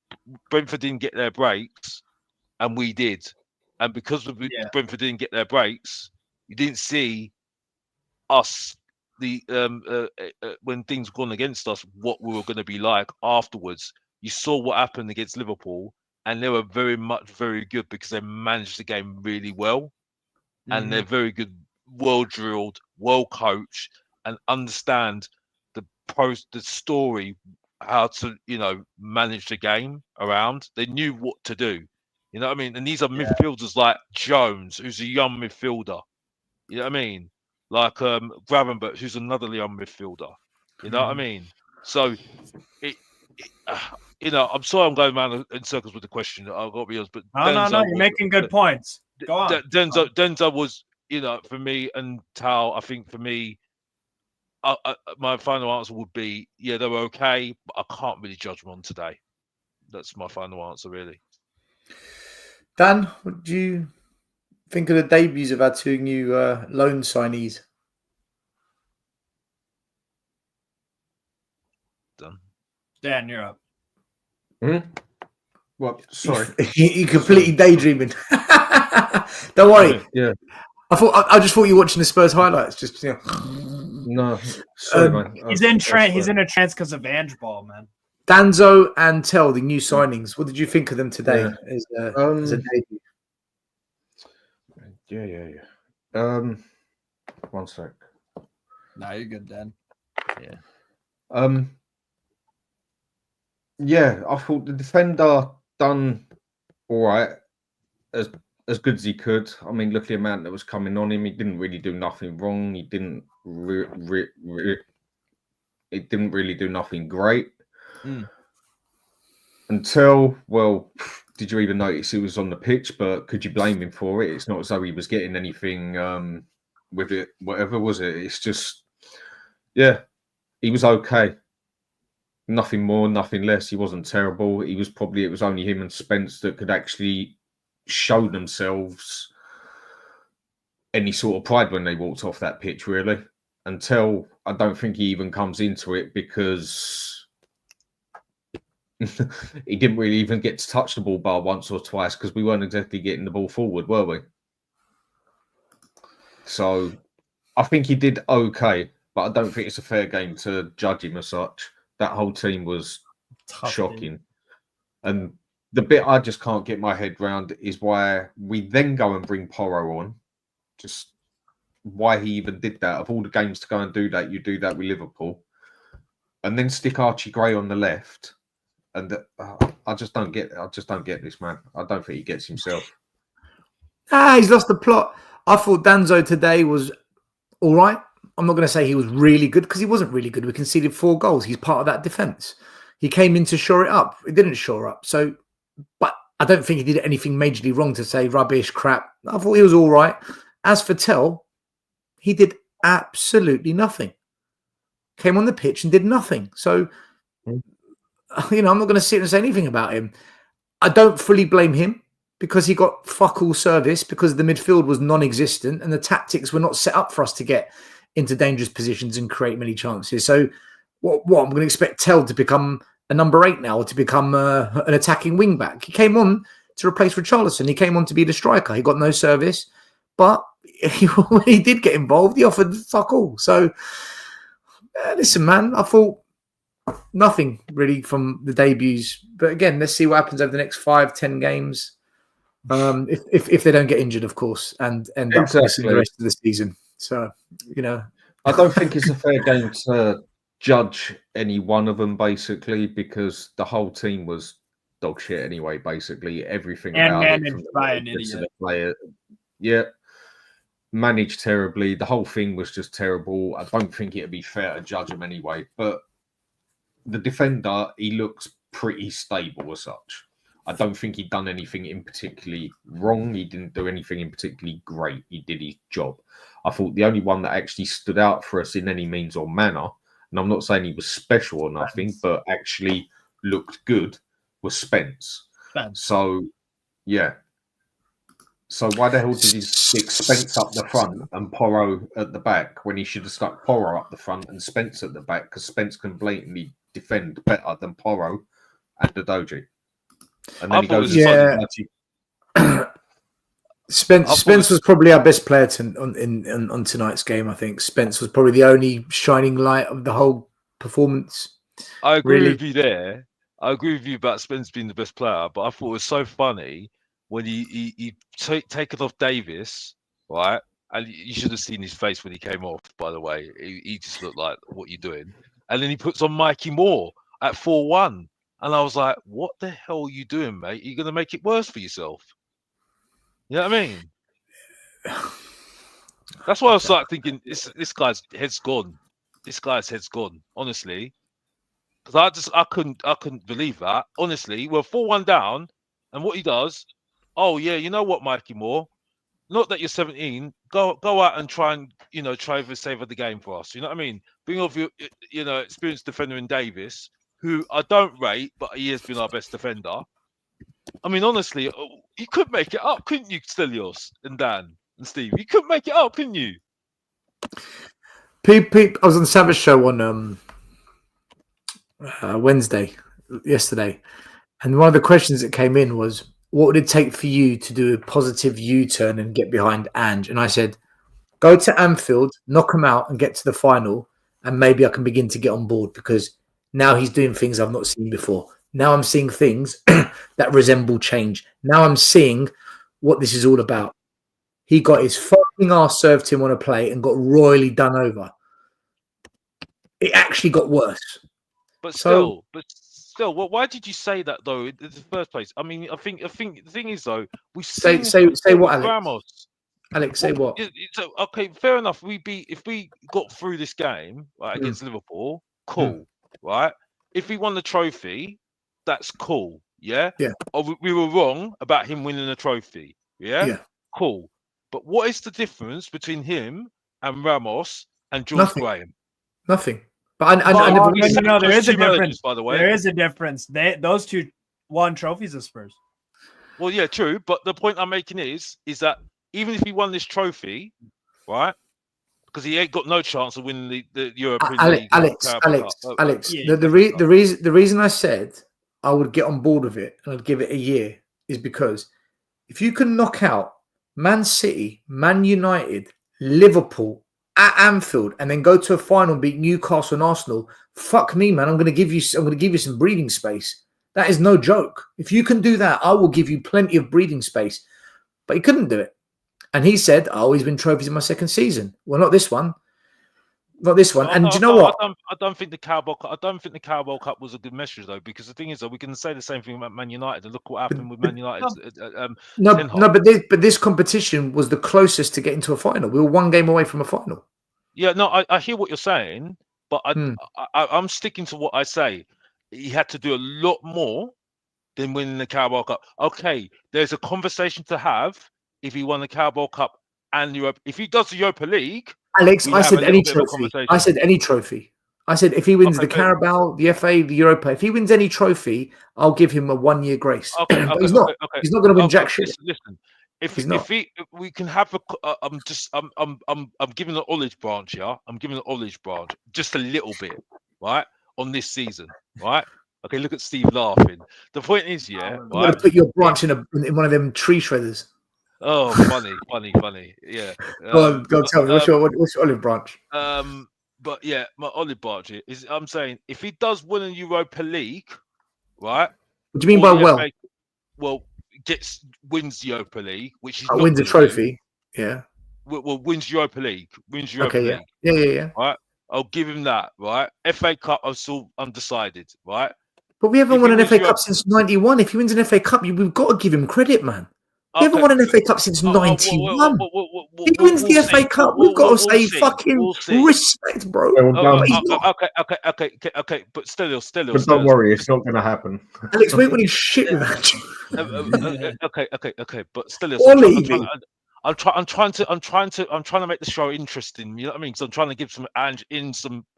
Brentford didn't get their breaks, and we did. And because Brentford didn't get their breaks, you didn't see us when things gone against us, what we were going to be like afterwards. You saw what happened against Liverpool, and they were very good because they managed the game really well, and they're very good, well drilled, well coached, and understand the story, how to manage the game around. They knew what to do. You know what I mean? And these are midfielders like Jones, who's a young midfielder. You know what I mean? Like Gravenberch, who's another young midfielder. You know what I mean? So, I'm sorry I'm going around in circles with the question. I've got to be honest, but no, you're making good points. Go on. Denzel was, for me, and Tal, I think for me, my final answer would be, they were okay, but I can't really judge them on today. That's my final answer, really. Dan, what do you think of the debuts of our two new loan signees? Dan, you're up. What? Sorry. You completely daydreaming. Don't worry. Yeah. I just thought you were watching the Spurs highlights. Just No. Sorry, man. He's in a trance because of Ange Ball, man. Danzo and Tell, the new signings. What did you think of them today as a debut? Yeah. One sec. No, you're good, Dan. Yeah. I thought the defender done all right, as good as he could. I mean, look at the amount that was coming on him. He didn't really do nothing wrong. He didn't it didn't really do nothing great. Until, did you even notice he was on the pitch? But could you blame him for it? It's not as though he was getting anything with it, whatever was it. It's just, he was okay. Nothing more, nothing less. He wasn't terrible. It was only him and Spence that could actually show themselves any sort of pride when they walked off that pitch, really. Until I don't think he even comes into it, because he didn't really even get to touch the ball bar once or twice, because we weren't exactly getting the ball forward, were we? So I think he did okay, but I don't think it's a fair game to judge him as such. That whole team was shocking. And the bit I just can't get my head round is why we then go and bring Porro on. Just why he even did that. Of all the games to go and do that, you do that with Liverpool. And then stick Archie Gray on the left. And I just don't get this, man. I don't think he gets himself. He's lost the plot. I thought Danzo today was all right. I'm not going to say he was really good, because he wasn't really good. We conceded 4 goals. He's part of that defence. He came in to shore it up. It didn't shore up. So, but I don't think he did anything majorly wrong to say rubbish, crap. I thought he was all right. As for Tell, he did absolutely nothing. Came on the pitch and did nothing. So, I'm not going to sit and say anything about him. I don't fully blame him, because he got fuck all service, because the midfield was non-existent and the tactics were not set up for us to get into dangerous positions and create many chances. So what I'm going to expect Tell to become a number 8 now, or to become an attacking wing back. He came on to replace Richarlison. He came on to be the striker. He got no service, but when he did get involved, he offered fuck all. So listen, man, I thought nothing really from the debuts. But again, let's see what happens over the next 5-10 games. If they don't get injured, of course, and end up missing the rest of the season. So, I don't think it's a fair game to judge any one of them, basically, because the whole team was dog shit anyway, basically. Everything and about managed it, by an idiot. Player, managed terribly. The whole thing was just terrible. I don't think it'd be fair to judge him anyway. But the defender, he looks pretty stable as such. I don't think he'd done anything in particularly wrong. He didn't do anything in particularly great. He did his job. I thought the only one that actually stood out for us in any means or manner, and I'm not saying he was special or nothing, but actually looked good, was Spence. So, yeah. So why the hell did he stick Spence up the front and Porro at the back when he should have stuck Porro up the front and Spence at the back? Because Spence can blatantly defend better than Porro and Udogie. And then he goes, Spence was probably our best player on tonight's game. I think Spence was probably the only shining light of the whole performance. I agree with you there. I agree with you about Spence being the best player, but I thought it was so funny when he taken off Davis, right? And you should have seen his face when he came off, by the way. He just looked like, what are you doing? And then he puts on Mikey Moore at 4-1. And I was like, what the hell are you doing, mate? You're going to make it worse for yourself. You know what I mean? That's why I was like thinking, this guy's head's gone. This guy's head's gone, honestly. Because I couldn't believe that. Honestly, we're 4-1 down, and what he does, oh yeah, you know what, Mikey Moore? Not that you're 17, go out and try and save the game for us. You know what I mean? Bring off your experienced defender in Davis, who I don't rate, but he has been our best defender. I mean, honestly, you could make it up, couldn't you, Stelios and Dan and Steve? You could make it up, couldn't you? Peep, I was on the Savage show on yesterday, and one of the questions that came in was, what would it take for you to do a positive U-turn and get behind Ange? And I said, go to Anfield, knock him out and get to the final, and maybe I can begin to get on board, because now he's doing things I've not seen before. Now I'm seeing things that resemble change. Now I'm seeing what this is all about. He got his fucking arse served him on a plate and got royally done over. It actually got worse. But still, why did you say that though in the first place? I mean, I think the thing is though, we say what, Alex? Ramos. Alex, say what? Okay, fair enough. If we got through this game right against Liverpool, cool, right? If we won the trophy, that's cool, yeah. Or we were wrong about him winning the trophy, yeah. Cool. But what is the difference between him and Ramos and George Graham? Nothing. But I never. No, there is a difference. By the way, there is a difference. Those two won trophies of Spurs. Well, yeah, true. But the point I'm making is that even if he won this trophy, right? Because he ain't got no chance of winning the European League. Alex. The reason I said I would get on board with it and I'd give it a year is because if you can knock out Man City, Man United, Liverpool at Anfield, and then go to a final and beat Newcastle and Arsenal, fuck me, man. I'm going to give you some breathing space. That is no joke. If you can do that, I will give you plenty of breathing space. But he couldn't do it. And he said, oh, he's win trophies in my second season. Well, not this one. Not this one. And do you know what? I don't think the Carabao Cup was a good measure, though, because the thing is, though, we can say the same thing about Man United. And look what happened with Man United. But this competition was the closest to getting to a final. We were one game away from a final. Yeah, no, I hear what you're saying, but I'm sticking to what I say. He had to do a lot more than winning the Carabao Cup. Okay, there's a conversation to have if he won the Carabao Cup and Europe. If he does the Europa League. Alex, I said any trophy. I said any trophy. I said if he wins the Carabao, the FA, the Europa, if he wins any trophy, I'll give him a 1 year grace. But he's not. He's not going to win jack shit. Listen, if we can have I'm giving an olive branch here. I'm giving an olive branch just a little bit, right, on this season, right? Okay, look at Steve laughing. The point is, I'm going to put your branch in one of them tree shredders. Oh, funny. Yeah. Go on, tell me. What's your olive branch? But yeah, my olive branch is, I'm saying, if he does win a Europa League, right? What do you mean by well? Wins the Europa League, which is wins a trophy. Yeah. Well, wins Europa League. League. Yeah. Right. I'll give him that. Right. FA Cup, I'm still undecided. Right. But we haven't won an FA Cup since '91. If he wins an FA Cup, we've got to give him credit, man. We haven't won an FA Cup since '91. He wins the FA Cup. We've got to say fucking respect, bro. Okay. But still. But don't worry, it's not going to happen. Alex, wait when he's shit with that. Okay. But still, I'm trying to make the show interesting. You know what I mean? Because I'm trying to give some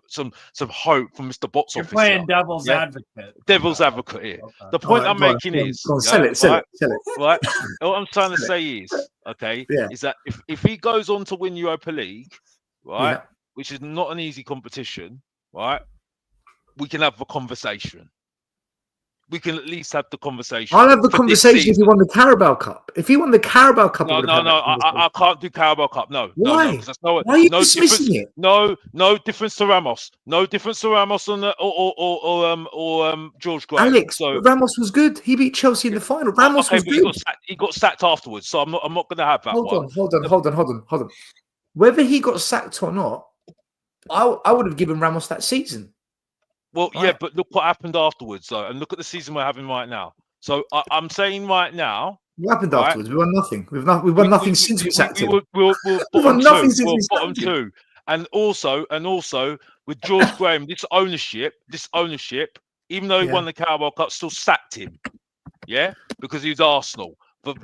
some hope from Mr. Box You're Office. playing here. devil's Yeah? advocate. Devil's advocate here. Okay. The point All right, I'm go on, making go on, is, go on, sell it. right? What I'm trying to Sell say is, okay, Yeah. is that if he goes on to win Europa League, right, Yeah. which is not an easy competition, right, we can have a conversation. We can at least have the conversation. I'll have the for this conversation if he season. won the Carabao Cup. If he won the Carabao Cup, No, I can't do Carabao Cup. No, Why? because that's no, Why are you no dismissing difference. it? No difference to Ramos. No difference to Ramos on the or George Graham. Alex, So Ramos was good. He beat Chelsea in the final. Ramos okay, was but good. he got sacked afterwards. So I'm not going to have that Hold one. on. Whether he got sacked or not, I would have given Ramos that season. Well, Right. yeah, but look what happened afterwards, though, and look at the season we're having right now. So I'm saying right now, What happened right? afterwards? We won nothing. We've won nothing since we sacked him. We're We've bottom won nothing two. since We're we bottom sacked him. two, and also with George Graham, this ownership, even though he won the Carabao Cup, still sacked him. Yeah, because he was Arsenal. But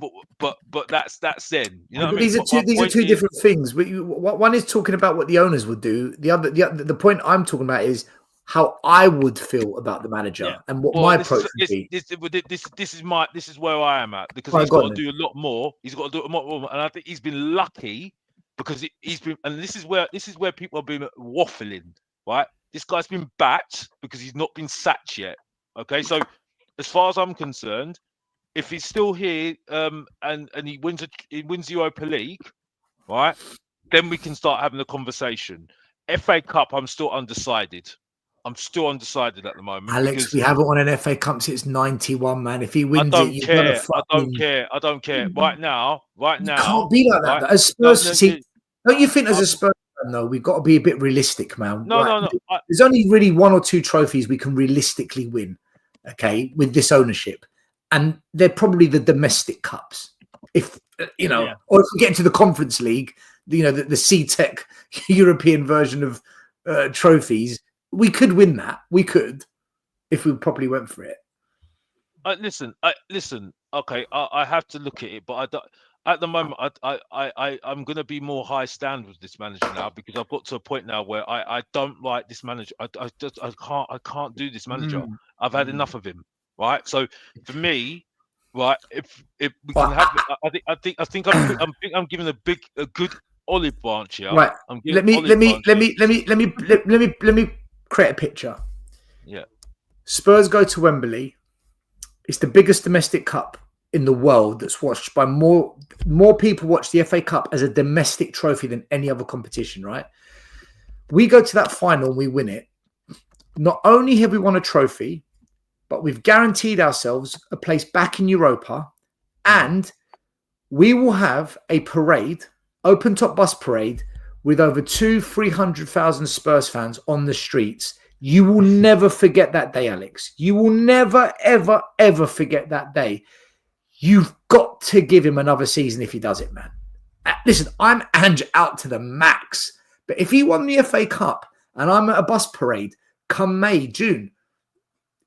that's then. You know what I mean? These are two different things. One is talking about what the owners would do. The point I'm talking about is how I would feel about the manager and what my approach would be. This is where I am at, because Right, he's go got on to do a lot more. He's got to do a lot more, and I think he's been lucky because he's been. And this is where people have been waffling. Right, this guy's been backed because he's not been sacked yet. Okay, so as far as I'm concerned, if he's still here and he wins the Europa League, right, then we can start having a conversation. FA Cup, I'm still undecided. I'm still undecided at the moment. Alex, we haven't won an FA Cup since '91, man. If he wins it, you've got to fucking... I don't care. Right now. You can't be like that. Right? As Spurs, don't you think as a Spurs fan, though, we've got to be a bit realistic, man? No. There's only really one or two trophies we can realistically win, okay, with this ownership. And they're probably the domestic cups. If, or if we get into the Conference League, the C-Tech European version of trophies, we could win that. We could, if we properly went for it. Listen. Okay, I have to look at it, but I don't. At the moment, I'm going to be more high stand with this manager now, because I've got to a point now where I don't like this manager. I can't do this manager. I've had enough of him. Right. So for me, right, if we can have, I think I'm giving a good olive branch here. Right. Let me create a picture. Yeah. Spurs go to Wembley. It's the biggest domestic cup in the world that's watched by more people watch the FA Cup as a domestic trophy than any other competition, right? We go to that final and we win it. Not only have we won a trophy, but we've guaranteed ourselves a place back in Europa, and we will have a parade, open top bus parade, with over 300,000 Spurs fans on the streets. You will never forget that day, Alex. You will never, ever, ever forget that day. You've got to give him another season if he does it, man. Listen, I'm Ange out to the max. But if he won the FA Cup and I'm at a bus parade come May, June,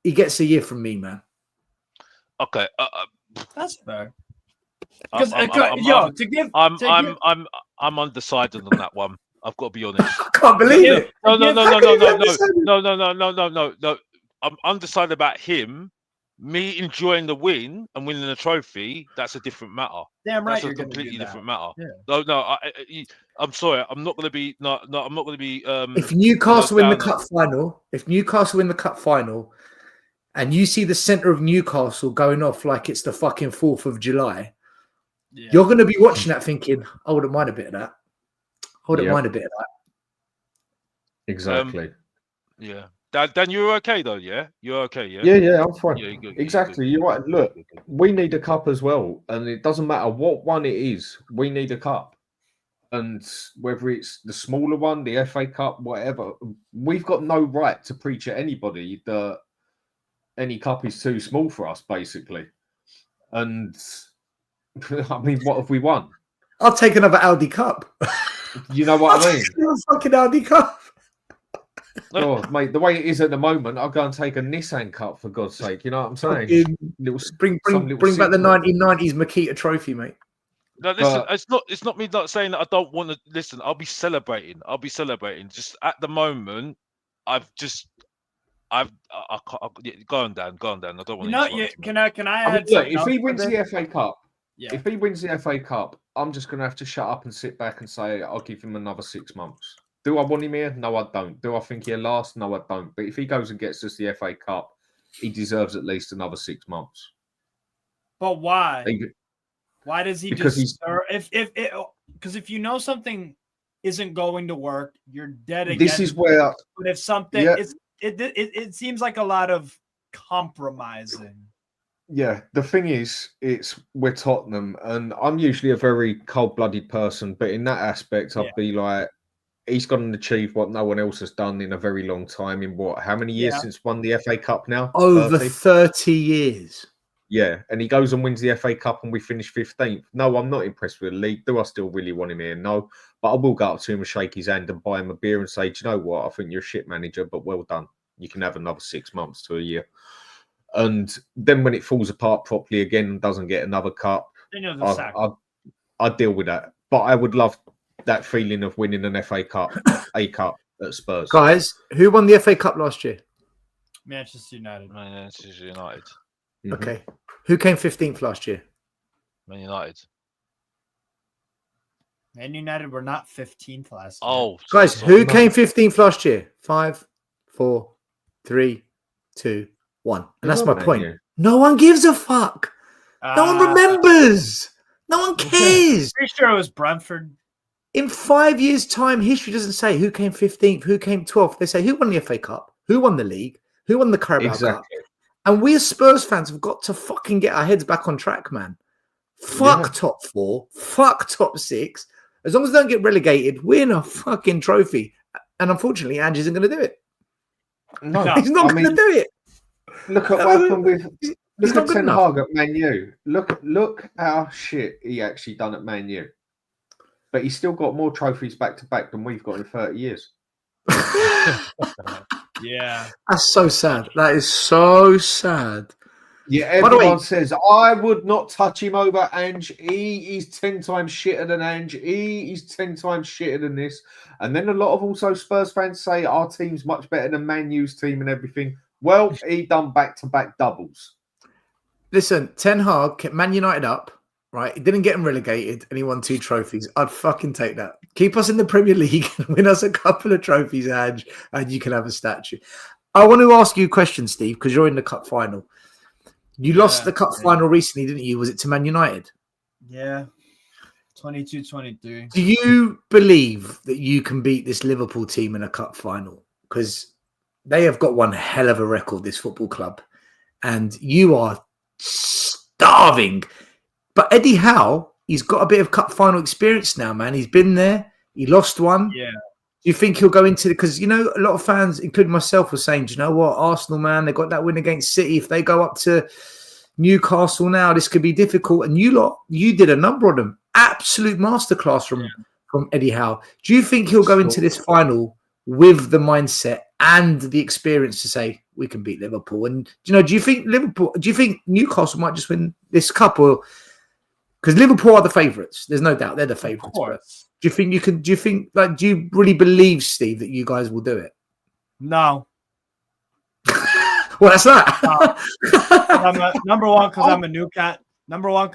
he gets a year from me, man. Okay. That's fair. I'm undecided on that one. I've got to be honest. I can't believe it. No. I'm undecided about him. Me enjoying the win and winning the trophy, that's a different matter. Damn right, that's a completely different matter. Yeah. No. I'm sorry. I'm not going to be. No. I'm not going to be. If Newcastle win the cup final, and you see the centre of Newcastle going off like it's the fucking 4th of July, you're going to be watching that thinking, I wouldn't mind a bit of that. Exactly. Yeah. Dan, you're okay though, yeah? You're okay, yeah? Yeah, I'm fine. Yeah, you're good, exactly. You're right. Look, we need a cup as well. And it doesn't matter what one it is, we need a cup. And whether it's the smaller one, the FA Cup, whatever, we've got no right to preach at anybody that any cup is too small for us, basically. And I mean, what have we won? I'll take another Audi Cup. You know what I mean? A fucking Audi Cup. Oh, mate, the way it is at the moment, I'll go and take a Nissan Cup, for God's sake. You know what I'm saying? Bring back the 1990s Makita trophy, mate. No, listen, it's not me not saying that I don't want to listen. I'll be celebrating. Just at the moment, I've just, I go on, Dan. Go on, Dan. I don't want You know, to interrupt. can I I mean, add? look, something if else he to wins this? the FA Cup, Yeah. if he wins the FA Cup, I'm just going to have to shut up and sit back and say I'll give him another 6 months. Do I want him here? No, I don't. Do I think he'll last? No, I don't. But if he goes and gets us the FA Cup, he deserves at least another 6 months. But why? He- Why does he Because just? Because if you know something isn't going to work, you're dead again. This is where, But if something, yeah. it seems like a lot of compromising. Yeah, the thing is, we're Tottenham, and I'm usually a very cold-blooded person, but in that aspect, I'd be like, he's gone and achieved what no one else has done in a very long time. In what? How many years since won the FA Cup now? Over 30? 30 years. Yeah, and he goes and wins the FA Cup, and we finish 15th. No, I'm not impressed with the league. Do I still really want him here? No, but I will go up to him and shake his hand and buy him a beer and say, do you know what? I think you're a shit manager, but well done. You can have another 6 months to a year. And then when it falls apart properly again and doesn't get another cup, I deal with that. But I would love that feeling of winning an FA Cup, a cup at Spurs. Guys, who won the FA Cup last year? Manchester United. Manchester United. Okay. Who came 15th last year? Man United. Man United were not 15th last year. Oh, Guys, who came 15th last year? 5, 4, 3, 2, 1. And that's my point. No one gives a fuck. No one remembers. No one cares. Pretty sure it was Brentford. In 5 years' time, history doesn't say who came 15th, who came 12th. They say who won the FA Cup, who won the league, who won the Carabao Cup. And we as Spurs fans have got to fucking get our heads back on track, man. Fuck top 4. Fuck top 6. As long as they don't get relegated, win a fucking trophy. And unfortunately, Ange isn't going to do it. No, he's not going to do it. Look at what happened with. He's Look not at good Ten enough. Hag at Man U. Look how shit he actually done at Man U. But he's still got more trophies back to back than we've got in 30 years. Yeah. That's so sad. That is so sad. Yeah, By the way, everyone says, I would not touch him over Ange. He is 10 times shitter than Ange. He is 10 times shitter than this. And then a lot of also Spurs fans say our team's much better than Man U's team and everything. Well, he done back-to-back doubles. listen, Ten Hag kept Man United up, right? He didn't get them relegated and he won 2 trophies. I'd fucking take that. Keep us in the Premier League and win us a couple of trophies, Ange, and you can have a statue. I want to ask you a question, Steve, because you're in the cup final. You lost the cup final recently, didn't you? Was it to Man United? Yeah. 22-23. Do you believe that you can beat this Liverpool team in a cup final? Because they have got one hell of a record, this football club. And you are starving. But Eddie Howe, he's got a bit of cup final experience now, man. He's been there. He lost one. Yeah. Do you think he'll go into it? Because, you know, a lot of fans, including myself, were saying, do you know what? Arsenal, man, they got that win against City. If they go up to Newcastle now, this could be difficult. And you did a number on them. Absolute masterclass from Eddie Howe. Do you think he'll go into this final with the mindset and the experience to say, we can beat Liverpool? And, do you think Newcastle might just win this cup? Or because Liverpool are the favourites. There's no doubt they're the favourites. Do you think you can? Do you really believe, Steve, that you guys will do it? No. Well, that's that. Number one, because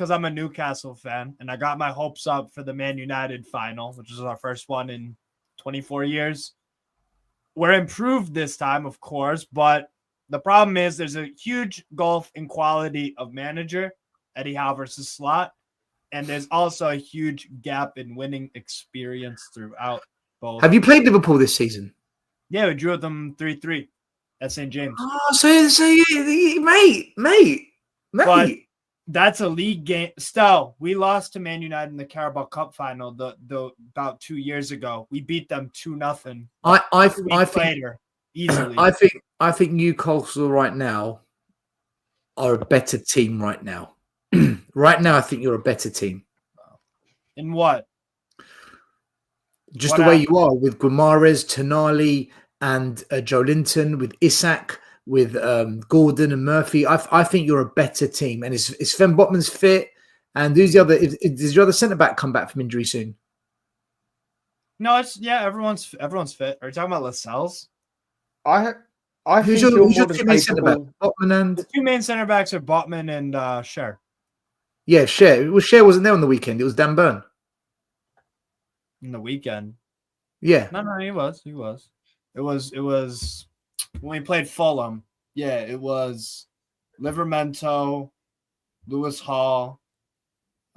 I'm a Newcastle fan, and I got my hopes up for the Man United final, which is our first one in 24 years. We're improved this time, of course, but the problem is there's a huge gulf in quality of manager, Eddie Howe versus Slot. And there's also a huge gap in winning experience throughout both. Have you played Liverpool this season? Yeah, we drew with them 3-3 at St. James. Oh, so mate. But that's a league game. Still, we lost to Man United in the Carabao Cup final about 2 years ago. We beat them 2-0. I think easily. I think Newcastle right now are a better team right now. Right now, I think you're a better team. In what? Just the way you are with Guimaraes, Tonali, and Joe Linton, with Isak, with Gordon and Murphy. I think you're a better team. And is Sven Botman's fit? And who's the other? Does your other centre back come back from injury soon? No, everyone's fit. Are you talking about Lascelles? I Who's think your, you're who's more your than two main centre back? capable. Botman and The two main center backs are Botman and Scher. yeah, Cher. Well, Cher wasn't there on the weekend. It was Dan Burn. In the weekend. Yeah. No, he was. It was when we played Fulham. Yeah, it was Livermento, Lewis Hall.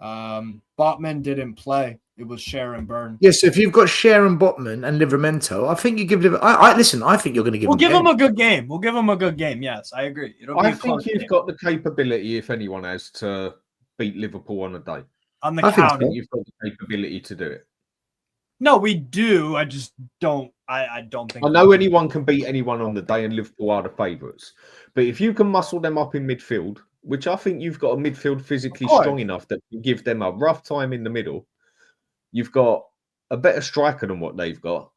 Botman didn't play. It was Sharon Byrne. Yeah, so if you've got Cher and Botman and Livermento, I think you give listen, I think you're going to give We'll them give him a good game. We'll give him a good game. Yes, I agree. It'll be I a close think you've game. got the capability, if anyone has, to beat Liverpool on a day. On the I think I counter. think you've got the capability to do it. No, we do. I just don't. I don't think. I know anyone can beat anyone on the day, and Liverpool are the favourites. But if you can muscle them up in midfield, which I think you've got a midfield physically strong enough that can give them a rough time in the middle, you've got a better striker than what they've got.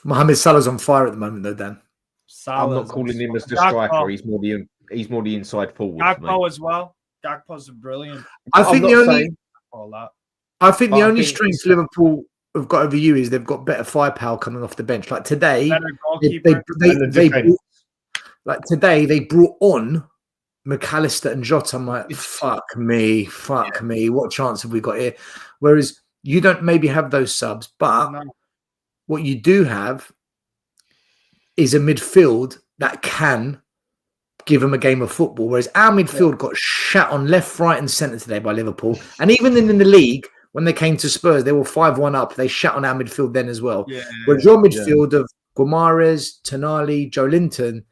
Mohamed Salah's on fire at the moment, though, Dan. I'm not calling him as the striker. He's more the inside forward. Gakpo as well. Gakpo's brilliant. I think the only all that. I think the But I only think strength it's- Liverpool have got over you is they've got better firepower coming off the bench. Like today, Better they goalkeeper. they brought on McAllister and Jota. I'm like, fuck me. What chance have we got here? Whereas you don't maybe have those subs, but what you do have is a midfield that can give them a game of football. Whereas our midfield got shat on left, right, and centre today by Liverpool. And even in the league, when they came to Spurs, they were 5-1 up. They shat on our midfield then as well. Whereas your midfield of Guimaraes, Tonali, Joe Linton,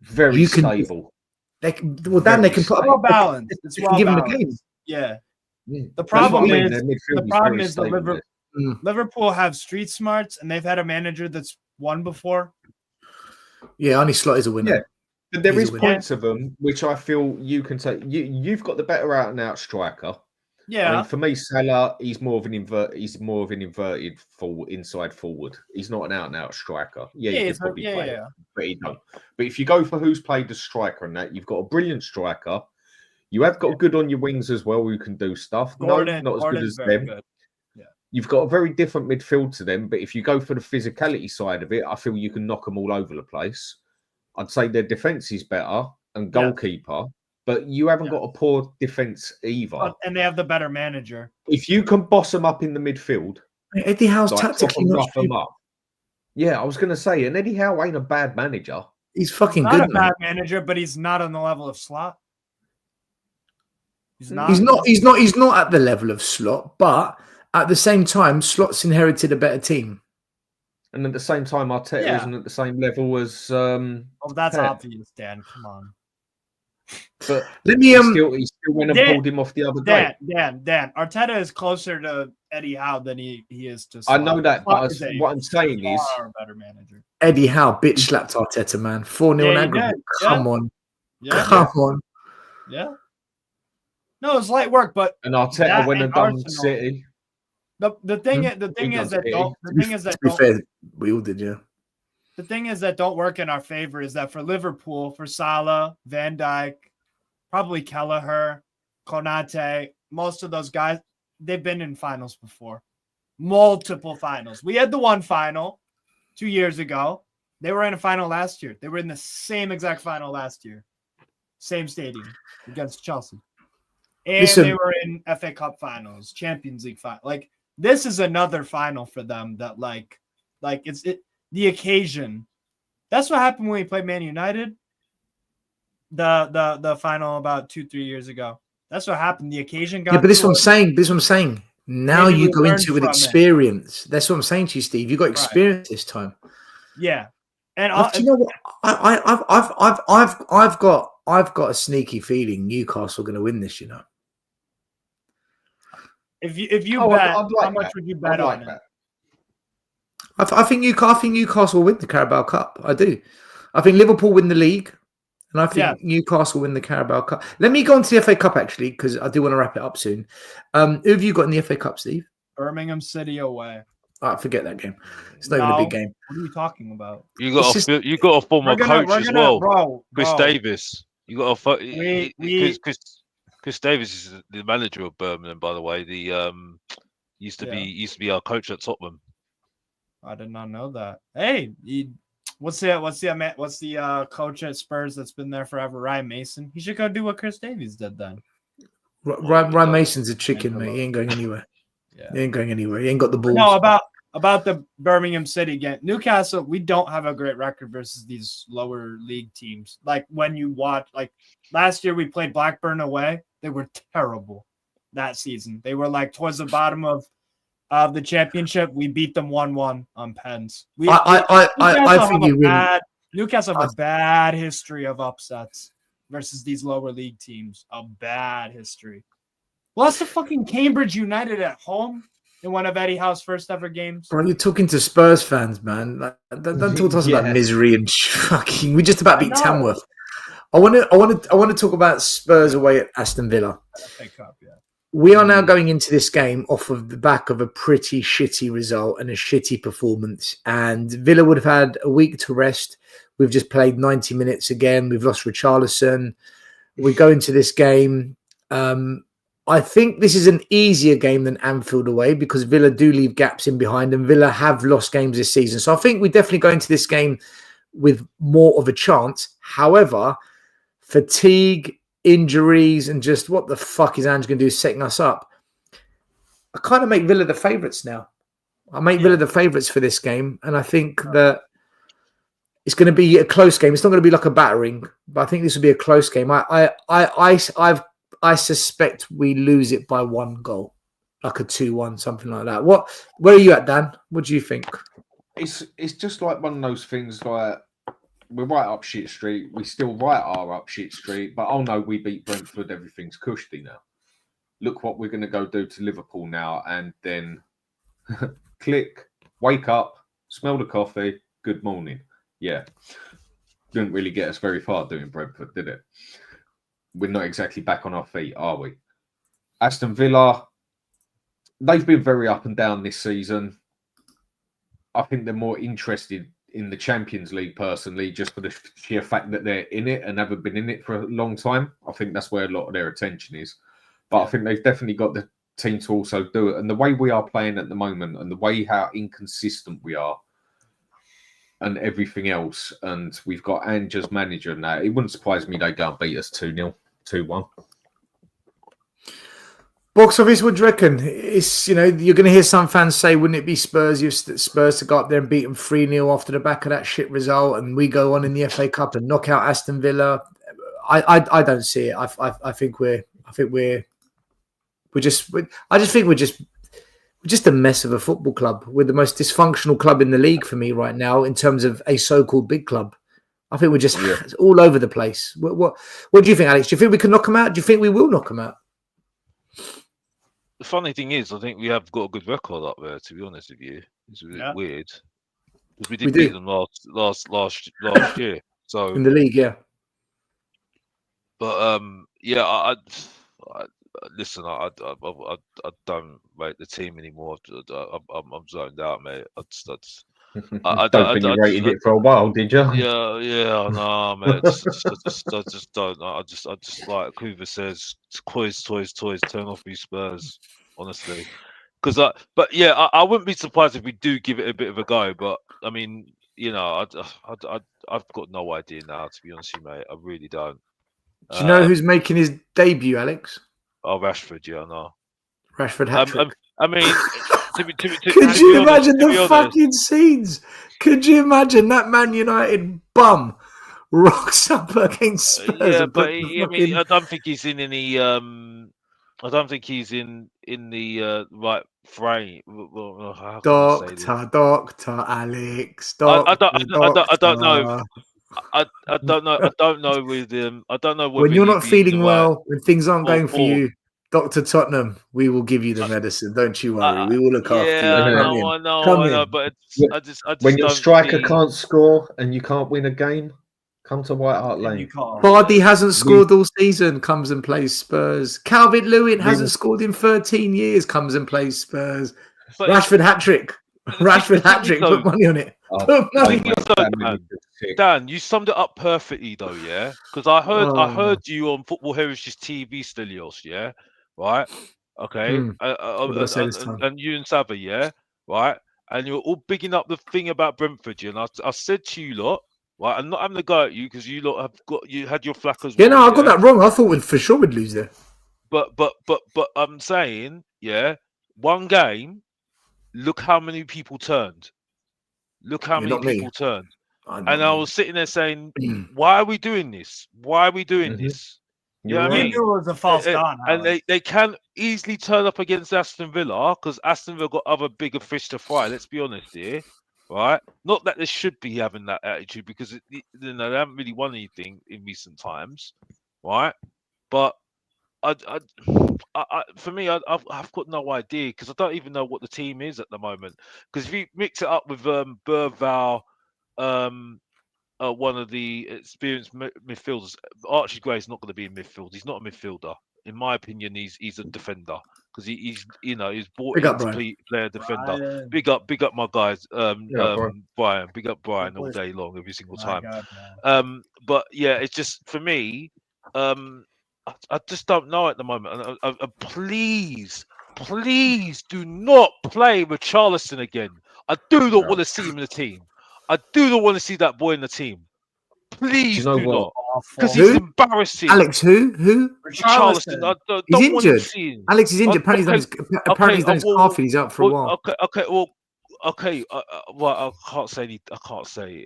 very stable. They can put well balanced. It's well give them a balanced. game. Yeah. Mm. The problem is very that Liverpool have street smarts, and they've had a manager that's won before. Yeah, Arne Slot is a winner. Yeah. But there He's is a winner. points of them which I feel you can take. You've got the better out and out striker. Yeah. I mean, for me, Salah, he's more of an inverted full inside forward. He's not an out and out striker. Yeah, he could probably play it, but he don't. But if you go for who's played the striker and that, you've got a brilliant striker. You have got good on your wings as well who can do stuff. Gordon, not as good Gordon's as very them. good. Yeah. You've got a very different midfield to them, but if you go for the physicality side of it, I feel you can knock them all over the place. I'd say their defense is better and goalkeeper, but you haven't got a poor defense either. And they have the better manager. If you can boss them up in the midfield, Eddie Howe's like, tactically proper not rough them up. Yeah, I was going to say, and Eddie Howe ain't a bad manager. He's fucking Not good, a man. bad manager, but he's not on the level of Slot. He's not. He's not at the level of Slot, but at the same time, Slot's inherited a better team. And at the same time, Arteta isn't at the same level as. Oh, that's Pep. obvious, Dan. Come on. But let me he still went and pulled him off the other day. Dan. Arteta is closer to Eddie Howe than he is to. I know that, but what I'm Slot saying is, far better manager. Eddie Howe bitch slapped Arteta, man. 4-0 Yeah, in he aggregate. did. Come on. Yeah. Come on. Yeah. No, it's light work, but and Arteta that went and done Arsenal- City. The thing is that To be fair, we all did, yeah. the thing is that don't work in our favor is that for Liverpool, for Salah, Van Dijk, probably Kelleher, Konate, most of those guys, they've been in finals before. Multiple finals. We had the one final 2 years ago. They were in a final last year. They were in the same exact final last year. Same stadium against Chelsea. And Listen. they were in FA Cup finals, Champions League final. Like, this is another final for them that it's the occasion. That's what happened when we played Man United. The final about 2-3 years ago. That's what happened. The occasion got. Yeah, but this is what I'm good. saying. Now Maybe you we go learned into it with from it. experience. That's what I'm saying to you, Steve. You got experience this time. Yeah, and Do you know what? I've got a sneaky feeling Newcastle are going to win this. You know. if you Oh, bet, I'd like how much that. would you bet I'd like on that. it? I think Newcastle will win the Carabao Cup. I do. I think Liverpool win the league, and I think Newcastle win the Carabao Cup. Let me go on to the FA Cup actually, because I do want to wrap it up soon. Who have you got in the FA Cup, Steve? Birmingham City away. All right, forget that game. It's not even a big game. What are you talking about? You got a former coach as well, Chris bro. Davis. You got We- Chris Davis is the manager of Birmingham, by the way. The used to be our coach at Tottenham. I did not know that. Hey, what's the coach at Spurs that's been there forever? Ryan Mason. He should go do what Chris Davies did then. Ryan Mason's a chicken, mate. He ain't going anywhere. Yeah. He ain't going anywhere. He ain't got the balls. No, about the Birmingham City game. Newcastle, we don't have a great record versus these lower league teams. Like when you watch, like last year we played Blackburn away. They were terrible that season. They were like towards the bottom of the championship. We beat them 1-1 on pens. I think you really. Newcastle have a bad history of upsets versus these lower league teams. A bad history. Lost to fucking Cambridge United at home in one of Eddie Howe's first ever games. Bro, you're talking to Spurs fans, man. Like, don't talk to us about misery and fucking. We just about beat Tamworth. I want to talk about Spurs away at Aston Villa. We are now going into this game off of the back of a pretty shitty result and a shitty performance. And Villa would have had a week to rest. We've just played 90 minutes again. We've lost Richarlison. We go into this game. I think this is an easier game than Anfield away because Villa do leave gaps in behind and Villa have lost games this season. So I think we definitely go into this game with more of a chance. However, fatigue, injuries, and just what the fuck is Ange going to do setting us up? I kind of make Villa the favourites now. I make Villa the favourites for this game. And I think that it's going to be a close game. It's not going to be like a battering, but I think this will be a close game. I suspect we lose it by 1 goal, like a 2-1, something like that. Where are you at, Dan? What do you think? It's just like one of those things like we're right up shit street. We still right are up shit street, but oh no, we beat Brentford. Everything's cushy now. Look what we're going to go do to Liverpool now, and then click, wake up, smell the coffee. Good morning. Yeah, didn't really get us very far doing Brentford, did it? We're not exactly back on our feet, are we? Aston Villa, they've been very up and down this season. I think they're more interested in the Champions League, personally, just for the sheer fact that they're in it and haven't been in it for a long time. I think that's where a lot of their attention is. But I think they've definitely got the team to also do it. And the way we are playing at the moment and the way how inconsistent we are and everything else, and we've got Ange as manager and that, it wouldn't surprise me they go and beat us 2-0. 2-1. Box office, what do you reckon? It's, you're going to hear some fans say, wouldn't it be Spurs to go up there and beat them 3-0 after the back of that shit result, and we go on in the FA Cup and knock out Aston Villa? I don't see it. I think we're just a mess of a football club. We're the most dysfunctional club in the league for me right now in terms of a so-called big club. I think we're just all over the place. What do you think, Alex? Do you think we can knock them out? Do you think we will knock them out? The funny thing is, I think we have got a good record up there. To be honest with you, it's a bit weird because we did beat them last year. So in the league, yeah. But I listen. I don't rate the team anymore. I'm zoned out, mate. I don't think you rated it for a while, did you? Yeah, I know, man. I just don't. I just like Hoover says, toys, turn off these Spurs, honestly. Because I wouldn't be surprised if we do give it a bit of a go. But I mean, I've got no idea now, to be honest with you, mate. I really don't. Do you know who's making his debut, Alex? Oh, Rashford, yeah, I know. Rashford hat-trick. I mean. Could you imagine the fucking scenes? Could you imagine that Man United bum rocks up against Spurs? Yeah, but I mean, I don't think he's in any. I don't think he's in the right frame. Doctor Alex. I don't know. I don't know with him. I don't know when you're not feeling well, when things aren't going for you. Dr. Tottenham, we will give you the medicine. Don't you worry. We will look after you. I know. But I just when your striker can't score and you can't win a game, come to White Hart Lane. Vardy hasn't scored all season, comes and plays Spurs. Calvert-Lewin hasn't scored in 13 years, comes and plays Spurs. But Rashford hat-trick. Rashford hat-trick. Put money on it. Dan, you summed it up perfectly, though, yeah? Because I heard you on Football Heritage TV, Stelios, yeah? Right? Okay. And you and Sava, yeah? Right? and you're all bigging up the thing about Brentford. And I said to you lot, right, I'm not having a go at you because you lot you had your flack as well. Yeah, no, I got that wrong. I thought for sure we'd lose there. But I'm saying, yeah, one game. Look how many people turned. Look how many people turned. And I was sitting there saying, why are we doing this? Why are we doing this? You know what I mean? You knew it was a false start. And they can easily turn up against Aston Villa because Aston Villa got other bigger fish to fry. Let's be honest here, right? Not that they should be having that attitude because they haven't really won anything in recent times, right? But for me, I've got no idea because I don't even know what the team is at the moment. Because if you mix it up with Burval, one of the experienced midfielders, Archie Gray's not going to be in midfield. He's not a midfielder, in my opinion. He's a defender because he's brought in to play a defender. Big up my guys, Brian. Big up Brian all day long, every single time. But yeah, it's just for me. I just don't know at the moment. And please do not play with Richarlison again. I do not want to see him in the team. I do not want to see that boy in the team. Please do not. Because he's embarrassing. Alex, who? Richarlison. I don't he's want injured. to see him. Alex is injured. Apparently he's done his calf and he's out for a while. Well, I can't say anything. I can't say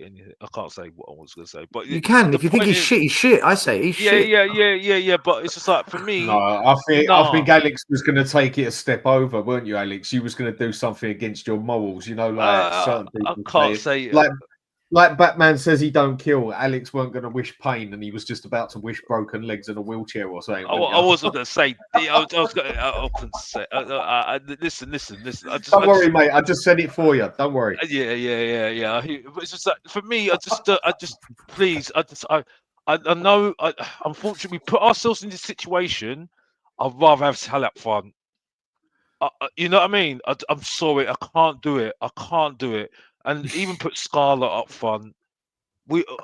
what I was going to say. But you can if you think he's shit. He's shit. I say he's shit. Yeah. But it's just like for me. No, I think Alex was going to take it a step over, weren't you, Alex? You was going to do something against your morals. You know, like certain people. I can't say it. Like Batman says he don't kill. Alex weren't going to wish pain, and he was just about to wish broken legs in a wheelchair or something. I wasn't going to say. I couldn't say. Listen. Don't worry, mate. I just said it for you. Don't worry. Yeah. But it's just like for me. Please. I know. Unfortunately, we put ourselves in this situation. I'd rather have Salah up front. You know what I mean? I'm sorry. I can't do it. And even put Scarlett up front.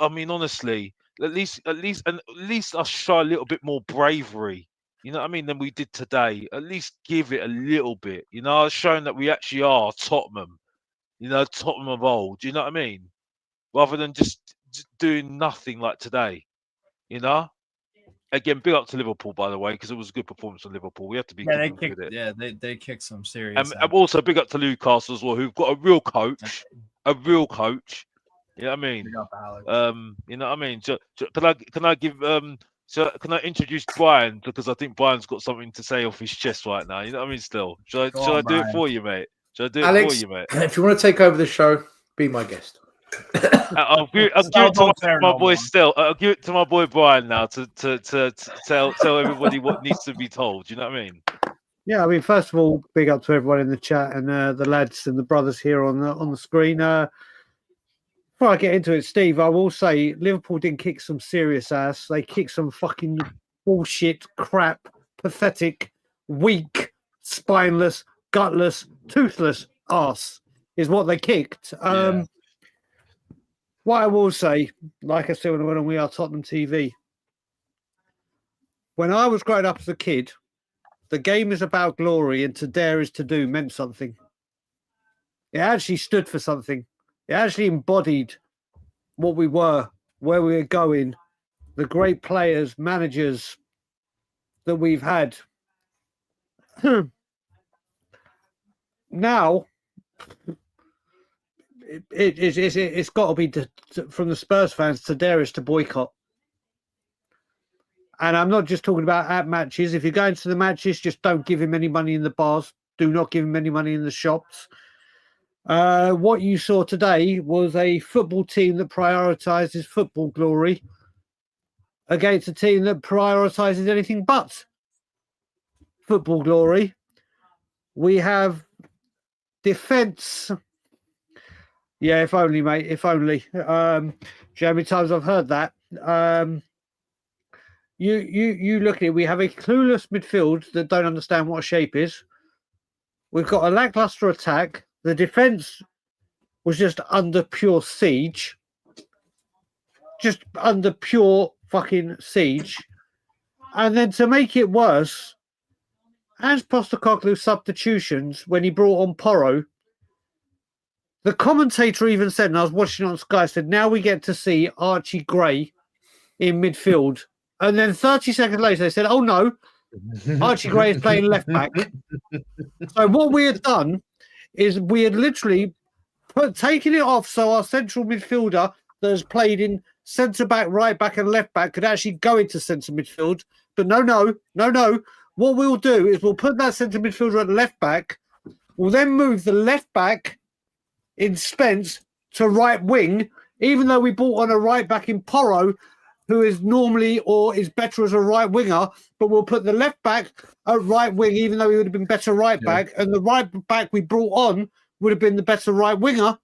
I mean, honestly, at least us show a little bit more bravery. You know what I mean? Than we did today. At least give it a little bit. You know, showing that we actually are Tottenham. You know, Tottenham of old. You know what I mean? Rather than just doing nothing like today. You know. Again, big up to Liverpool, by the way, because it was a good performance from Liverpool. We have to be good with it. Yeah, they kicked some serious. And also big up to Newcastle as well, who've got a real coach. You know what I mean? You know what I mean? Can I introduce Brian, because I think Brian's got something to say off his chest right now. You know what I mean? Still, should I do it for you, mate? Alex, if you want to take over the show, be my guest. I'll give it to my boy still. I'll give it to my boy Brian now to tell everybody what needs to be told. You know what I mean? Yeah, I mean, first of all, big up to everyone in the chat and the lads and the brothers here on the screen. Before I get into it, Steve, I will say Liverpool didn't kick some serious ass. They kicked some fucking bullshit, crap, pathetic, weak, spineless, gutless, toothless ass is what they kicked. What I will say, like I said when we are Tottenham TV, when I was growing up as a kid, the game is about glory and to dare is to do meant something. It actually stood for something. It actually embodied what we were, where we were going, the great players, managers that we've had. Now, it's got to be from the Spurs fans to dare us to boycott. And I'm not just talking about at matches. If you're going to the matches, just don't give him any money in the bars. Do not give him any money in the shops. What you saw today was a football team that prioritizes football glory against a team that prioritizes anything but football glory. We have defense. Yeah, if only, mate. If only. How many times I've heard that. You look at it. We have a clueless midfield that don't understand what a shape is. We've got a lackluster attack. The defense was just under pure siege. Just under pure fucking siege. And then to make it worse, as Postecoglou's substitutions when he brought on Porro, The commentator even said, and I was watching on Sky, said, now we get to see Archie Gray in midfield. And then 30 seconds later, they said, oh no, Archie Gray is playing left back. So what we had done is we had literally taken it off so our central midfielder that has played in centre back, right back, and left back could actually go into centre midfield. But no. What we'll do is we'll put that centre midfielder at left back. We'll then move the left back in Spence to right wing, even though we brought on a right back in Porro, who is normally or is better as a right winger, but we'll put the left back at right wing, even though he would have been better right back, and the right back we brought on would have been the better right winger.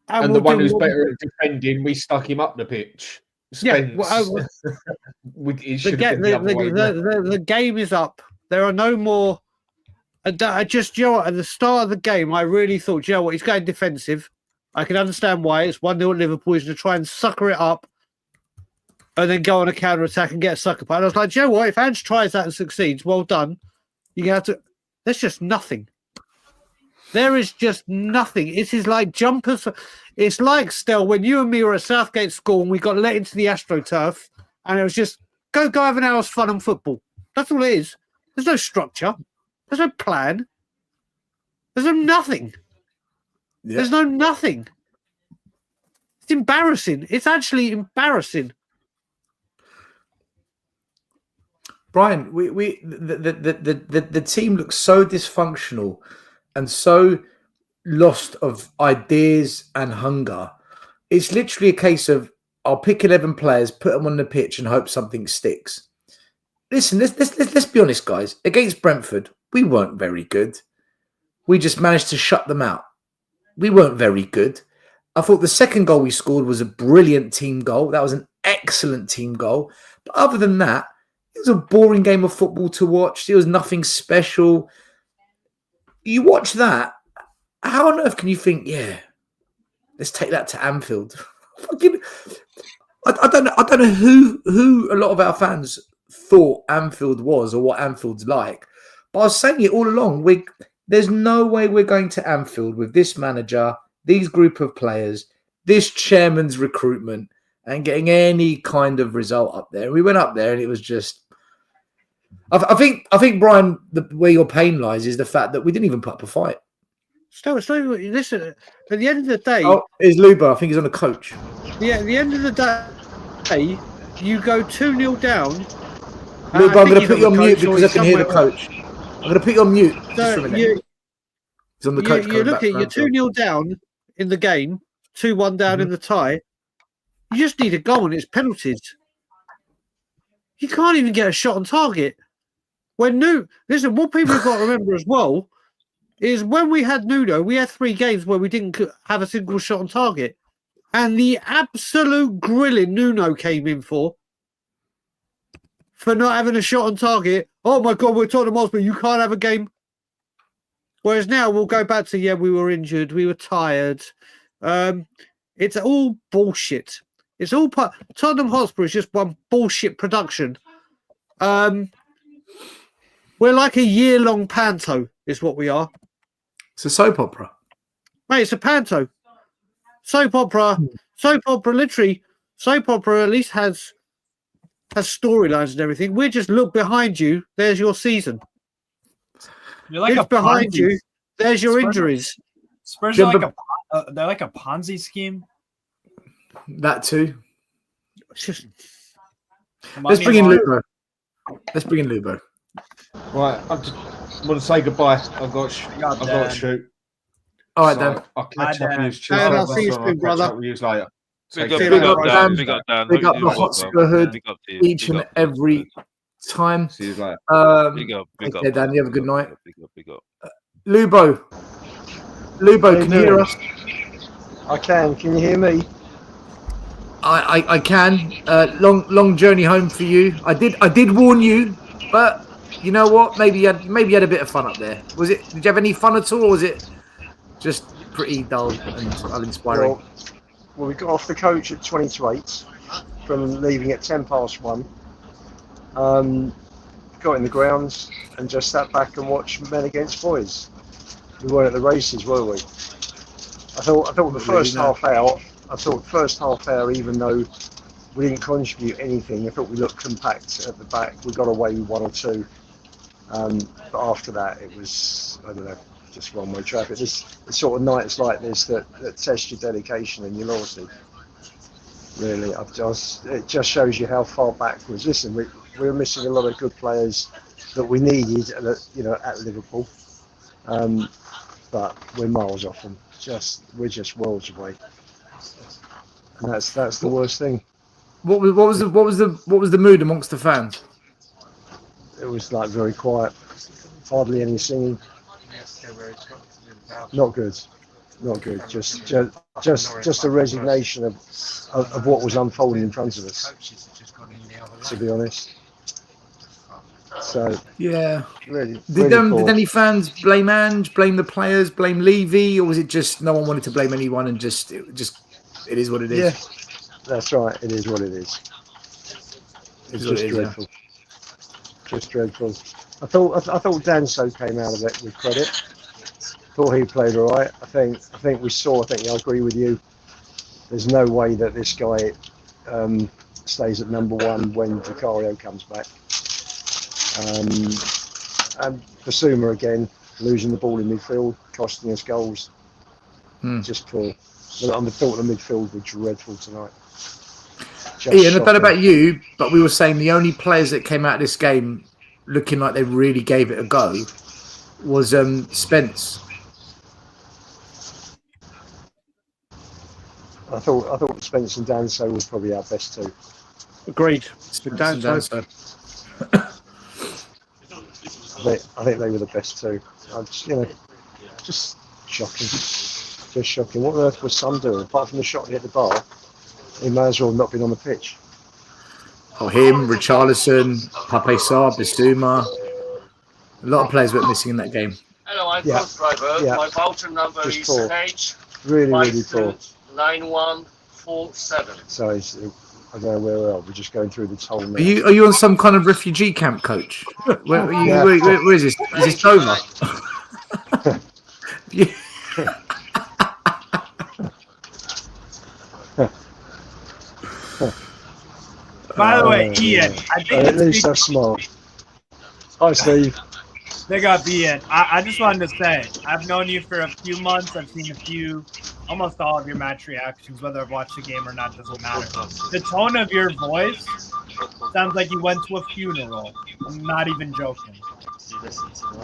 And we'll the one do who's what better at defending, we stuck him up the pitch. Spence. It should have been the other way round. the game is up. There are no more. I just, you know what, at the start of the game, I really thought, you know what, he's going defensive. I can understand why. It's 1-0 at Liverpool. He's going to try and sucker it up and then go on a counter attack and get a sucker punch. And I was like, do you know what, if Ange tries that and succeeds, well done. You're going to have to. There's just nothing. There is just nothing. It is like jumpers. It's like, Stel, when you and me were at Southgate School and we got let into the AstroTurf and it was just, go have an hour's fun and football. That's all it is. There's no structure. There's no plan. There's no nothing. Yeah. There's no nothing. It's embarrassing. It's actually embarrassing. Brian, the team looks so dysfunctional and so lost of ideas and hunger. It's literally a case of I'll pick 11 players, put them on the pitch, and hope something sticks. Listen, let's be honest, guys. Against Brentford, we weren't very good. We just managed to shut them out. We weren't very good. I thought the second goal we scored was a brilliant team goal. That was an excellent team goal. But other than that, it was a boring game of football to watch. There was nothing special. You watch that, how on earth can you think, yeah, let's take that to Anfield? I don't know who a lot of our fans thought Anfield was or what Anfield's like. But I was saying it all along. There's no way we're going to Anfield with this manager, these group of players, this chairman's recruitment, and getting any kind of result up there. We went up there and it was just. I think Brian, where your pain lies is the fact that we didn't even put up a fight. Still, listen. At the end of the day, is Luba? I think he's on a coach. Yeah, at the end of the day, you go 2-0 down. Luba, I'm going to put you on mute because I can hear the coach. I'm going to put you on mute. So he's on the coach. You look at you're 2-0 down in the game, 2-1 down in the tie. You just need a goal and it's penalties. You can't even get a shot on target. Listen, what people have got to remember as well is when we had Nuno, we had 3 games where we didn't have a single shot on target. And the absolute grilling Nuno came in for not having a shot on target. Oh my God, we're Tottenham Hotspur, you can't have a game. Whereas now we'll go back to, we were injured, we were tired. It's all bullshit. It's all Tottenham Hotspur is just one bullshit production. We're like a year-long panto, is what we are. It's a soap opera. Mate, it's a panto. Soap opera, literally, soap opera at least has storylines and everything. We just look behind you, there's your season. You're like it's behind you, there's your injuries. Spurs are they're like a Ponzi scheme. That too. Let's bring in Lubo. Right, I just want to say goodbye. I've got to shoot. All right, Dan. I'll catch up with you. And I'll see you soon, brother. Catch up with you later. Big up Dan. Big up the Hotspur hood each and every time. See you later. Big up. Okay, Dan, you have a good night. Big up. Lubo, can you hear us? I can. Can you hear me? I can. Long journey home for you. I did warn you, but you know what? Maybe you had a bit of fun up there. Did you have any fun at all, or was it just pretty dull and uninspiring? Well, we got off the coach at 20 to 8 from leaving at 10 past 1. Got in the grounds and just sat back and watched men against boys. We weren't at the races, were we? I thought the first half hour, even though we didn't contribute anything, I thought we looked compact at the back. We got away with 1 or 2. But after that, it was, I don't know, just one-way traffic. It's sort of nights like this that test your dedication and your loyalty. Really, it just shows you how far backwards. Listen, we were missing a lot of good players that we needed, at Liverpool. But we're miles off them. We're just worlds away, and that's the worst thing. What was the mood amongst the fans? It was like very quiet, hardly any singing. Not good. Just a resignation of what was unfolding in front of us. To be honest. So yeah, really. Did any fans blame Ange, blame the players, blame Levy, or was it just no one wanted to blame anyone and it is what it is? Yeah, that's right. It is what it is. It's just dreadful. Just dreadful. I thought Danso came out of it with credit. Thought he played all right. I think I agree with you. There's no way that this guy stays at number 1 when Vicario comes back. And Basuma again losing the ball in midfield, costing us goals. Just poor. I thought the midfield were dreadful tonight. Ian, I don't know about you, but we were saying the only players that came out of this game looking like they really gave it a go was Spence. I thought Spence and Danso was probably our best 2. Agreed. Danso. I think they were the best 2. Just shocking. Just shocking. What on earth was Son doing? Apart from the shot he hit the bar, he may as well have not been on the pitch. Oh, him, Richarlison, Pape Sarr, Bissouma. A lot of players went missing in that game. Hello, I'm bus driver. Yeah. My voucher number Just is poor. Really poor. 9147. So I don't know where we are. We're just going through the toll now. Are you on some kind of refugee camp, coach? Where is this? Is this Dover? By the way, Ian, I think at least that's smart. Hi, Steve. Big up, Ian. I just wanted to say, I've known you for a few months. I've seen almost all of your match reactions, whether I've watched the game or not, doesn't matter. The tone of your voice sounds like you went to a funeral. I'm not even joking. It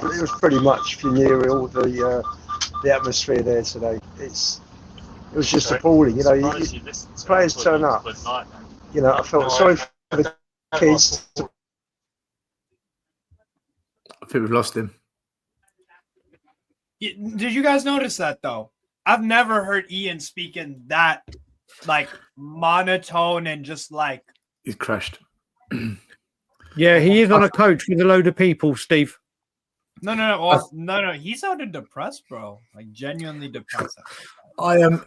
was pretty much funereal, the atmosphere there today. It was just appalling. Players turn up. I felt sorry for the kids. I think we've lost him. Did you guys notice that, though? I've never heard Ian speaking that, monotone and just He's crashed. Yeah, he is on a coach with a load of people, Steve. No. He sounded depressed, bro. Genuinely depressed. He's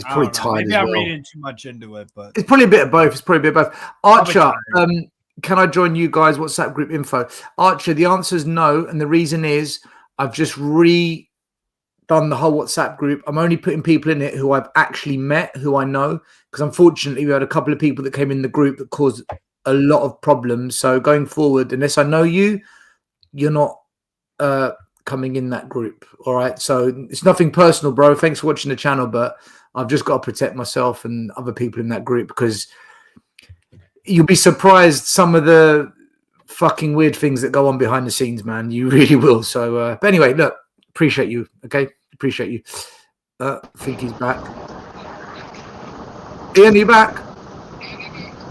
probably tired. Maybe I'm reading too much into it, but it's probably a bit of both. Archer, can I join you guys? WhatsApp group info. Archer, the answer is no, and the reason is I've just redone the whole WhatsApp group. I'm only putting people in it who I've actually met, who I know, because unfortunately we had a couple of people that came in the group that caused a lot of problems. So going forward, unless I know you, you're not coming in that group. All right. So it's nothing personal, bro. Thanks for watching the channel, but I've just got to protect myself and other people in that group because you'll be surprised some of the fucking weird things that go on behind the scenes, man. You really will. So, but anyway, look, appreciate you. Okay. Appreciate you. I think he's back. Ian, are you back?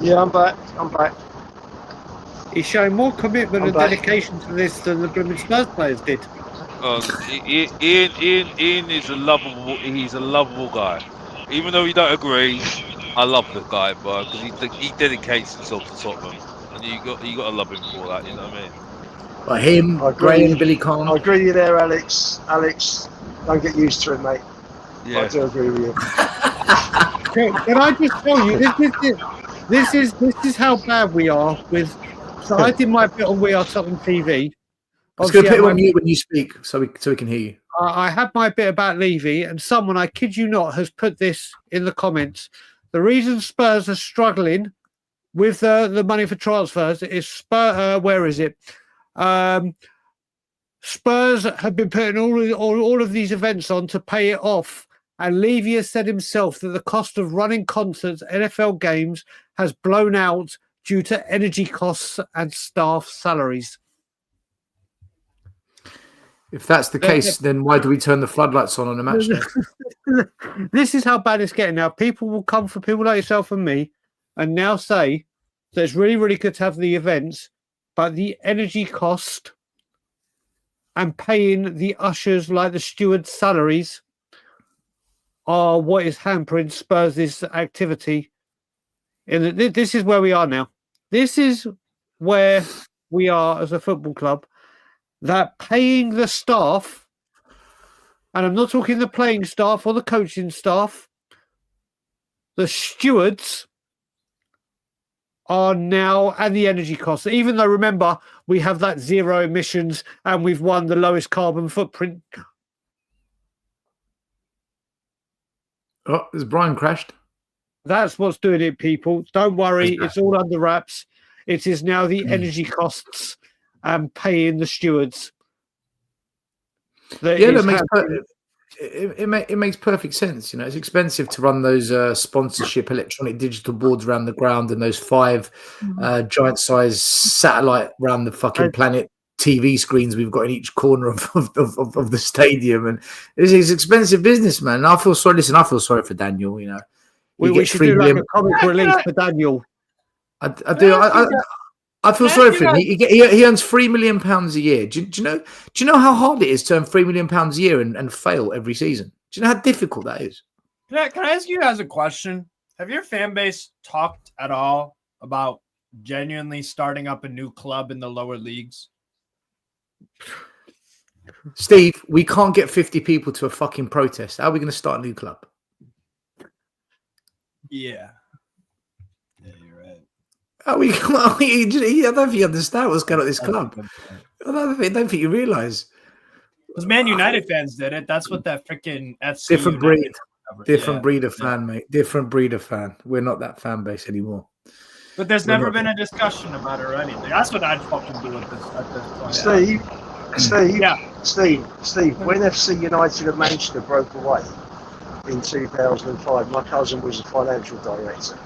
Yeah, I'm back. He's showing more commitment and dedication to this than the blooming Spurs players did. Ian is a lovable. He's a lovable guy. Even though we don't agree, I love the guy, bro, because he dedicates himself to Tottenham, and you got to love him for that. You know what I mean? Well, him, Graham, Billy Khan. I agree with you there, Alex. Don't get used to it, mate. Yeah. I do agree with you. Can I just tell you, this is how bad we are with. So I did my bit on We Are Tottenham TV. I'm just going to put him Obviously, on mute when you speak, so we can hear you. I had my bit about Levy, and someone, I kid you not, has put this in the comments. The reason Spurs are struggling with the money for transfers is where is it? Spurs have been putting all of these events on to pay it off. And Levy has said himself that the cost of running concerts, NFL games, has blown out due to energy costs and staff salaries. If that's the case, then why do we turn the floodlights on a match day? This is how bad it's getting now. People will come for people like yourself and me and now say that it's really, really good to have the events, but the energy cost and paying the ushers like the stewards' salaries are what is hampering Spurs' activity. This is where we are now. This is where we are as a football club, that paying the staff, and I'm not talking the playing staff or the coaching staff, the stewards are now, and the energy costs, even though, remember, we have that zero emissions and we've won the lowest carbon footprint. Oh, has Brian crashed? That's what's doing it, people. Don't worry, it's all under wraps. It is now the energy costs and paying the stewards. It makes perfect sense. You know, it's expensive to run those sponsorship electronic digital boards around the ground and those 5 giant size satellite around the fucking planet TV screens we've got in each corner of the stadium, and it's expensive business, man. I feel sorry. Listen, I feel sorry for Daniel. You know, we should do like a comic release for Daniel. I do. I feel sorry for him. He earns £3 million a year. Do you know how hard it is to earn £3 million a year and fail every season? Do you know how difficult that is? Can I ask you guys a question? Have your fan base talked at all about genuinely starting up a new club in the lower leagues? Steve, we can't get 50 people to a fucking protest. How are we going to start a new club? Yeah. I don't think you understand what's going on at this club. I don't think you realise. Because Man United fans did it. That's what that freaking FC different United breed, different breed of fan, mate. Different breed of fan. We're not that fan base anymore. But there's never been a discussion about it or anything. That's what I'd fucking do at this point. Steve, when FC United of Manchester broke away in 2005, my cousin was a financial director.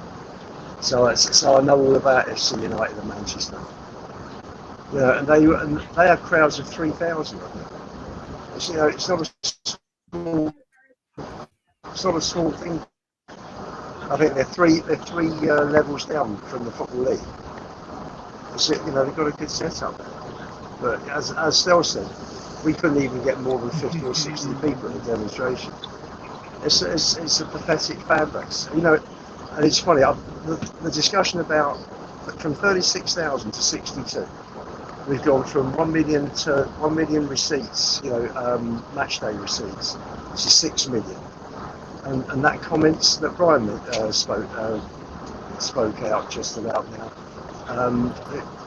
So I know all about FC United of Manchester. Yeah, and they have crowds of 3,000. It's not a small thing. I think they're three levels down from the Football League. They've got a good setup there. But as Stel said, we couldn't even get more than 50 or 60 people at the demonstration. It's a pathetic fan base. And it's funny, the discussion about from 36,000 to 62, we've gone from 1 million to 1 million receipts, match day receipts, to 6 million. And that comments that Brian spoke out just about now,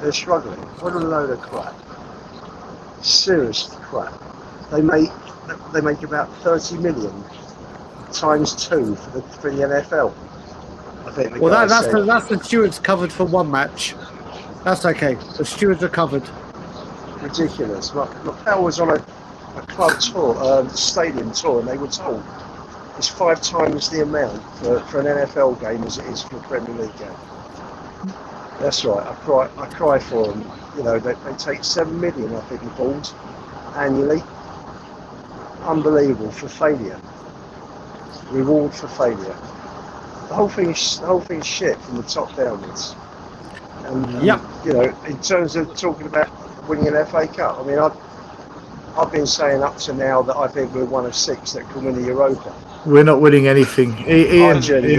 they're struggling. What a load of crap. Serious crap. They make about 30 million times 2 for the NFL. I think that's the stewards covered for one match. That's okay. The stewards are covered. Ridiculous. Pal was on a club tour, stadium tour, and they were told it's 5 times the amount for an NFL game as it is for a Premier League game. That's right. I cry for them. They take 7 million, I think, in balls annually. Unbelievable for failure. Reward for failure. The whole thing is shit from the top downwards. And in terms of talking about winning an FA Cup, I mean, I've been saying up to now that I think we're one of 6 that can win the Europa. We're not winning anything.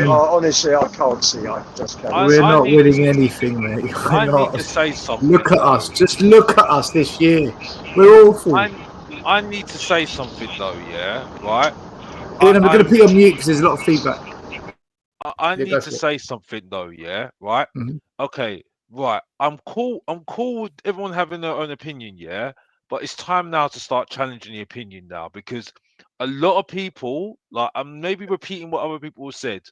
Honestly, I can't see. I just can't. We're not winning anything, mate. I need to say something. Look at us. Just look at us this year. We're awful. I need to say something though. Yeah, right. Ian, I'm going to put you on mute because there's a lot of feedback. I need to say something though. Yeah, right. Okay, right. I'm cool with everyone having their own opinion. Yeah, but it's time now to start challenging the opinion now, because a lot of people, like, I'm maybe repeating what other people have said,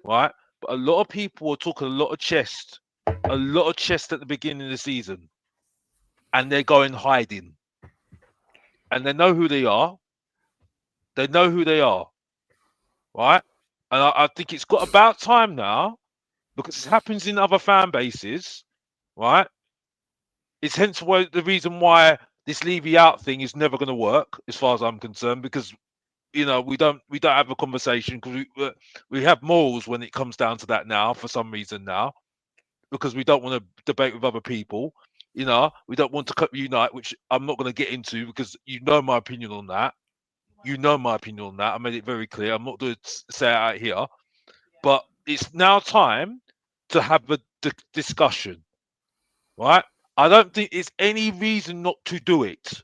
right? But a lot of people are talking a lot of chest at the beginning of the season, and they're going hiding, and they know who they are. They know who they are, right? And I think it's got about time now, because it happens in other fan bases, right? It's hence why the reason why this Levy out thing is never going to work, as far as I'm concerned, because we don't have a conversation, because we have morals when it comes down to that now, for some reason now, because we don't want to debate with other people. We don't want to unite, which I'm not going to get into, because my opinion on that. I made it very clear. I'm not going to say it out here, but it's now time to have a discussion, right? I don't think there's any reason not to do it,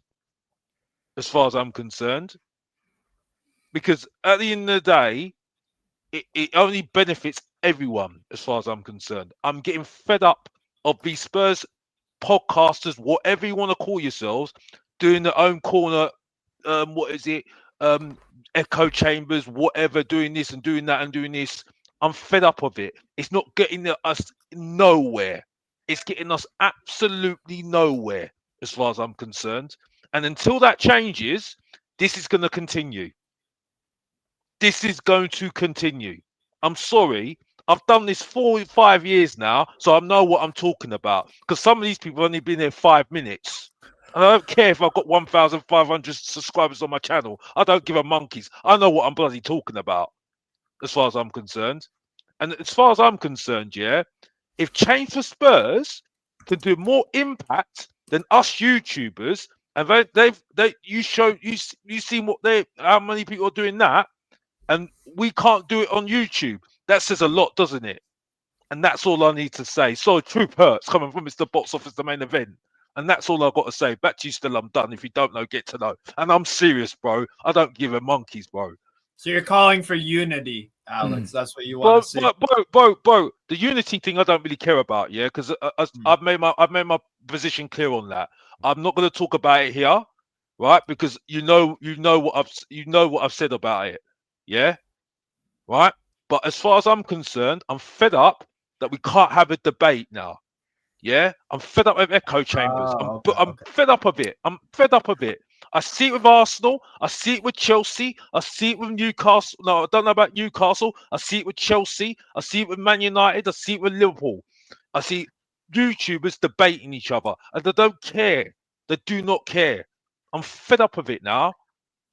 as far as I'm concerned, because at the end of the day, it only benefits everyone, as far as I'm concerned. I'm getting fed up of these Spurs podcasters, whatever you want to call yourselves, doing their own corner, echo chambers, whatever, doing this and doing that and doing this. I'm fed up of it. It's not getting us nowhere. It's getting us absolutely nowhere, as far as I'm concerned. And until that changes, this is going to continue. This is going to continue. I'm sorry. I've done this 4 or 5 years now, so I know what I'm talking about. Because some of these people have only been there 5 minutes. And I don't care if I've got 1,500 subscribers on my channel. I don't give a monkeys. I know what I'm bloody talking about, as far as I'm concerned. And as far as I'm concerned, yeah, if Change for Spurs can do more impact than us YouTubers, and you seen how many people are doing that, and we can't do it on YouTube. That says a lot, doesn't it? And that's all I need to say. So truth hurts, coming from Mr. Box Office, the main event. And that's all I've got to say. Back to you still, I'm done. If you don't know, get to know. And I'm serious, bro. I don't give a monkeys, bro. So you're calling for unity, Alex. That's what you want to see. Bro, the unity thing I don't really care about, yeah, because I've made my position clear on that. I'm not going to talk about it here, right? Because you know what I've said about it, yeah, right? But as far as I'm concerned, I'm fed up that we can't have a debate now. Yeah, I'm fed up with echo chambers. I'm fed up of it. I'm fed up of it. I see it with Arsenal. I see it with Chelsea. I see it with Newcastle. No, I don't know about Newcastle. I see it with Chelsea. I see it with Man United. I see it with Liverpool. I see YouTubers debating each other, and they don't care. They do not care. I'm fed up of it now.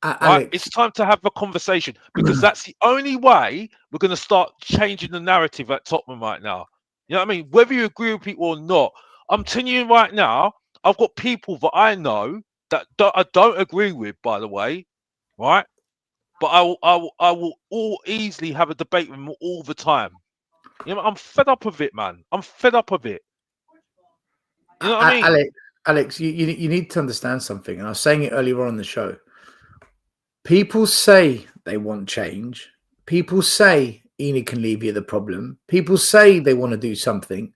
Right? It's time to have a conversation, because that's the only way we're going to start changing the narrative at Tottenham right now. You know what I mean? Whether you agree with people or not, I'm telling you right now, I've got people that I know that I don't agree with, by the way, right? But I will all easily have a debate with them all the time. You know, I'm fed up of it, man. I'm fed up of it. You know what I mean? Alex, you need to understand something, and I was saying it earlier on in the show. People say they want change. People say Enid can leave you the problem. People say they want to do something,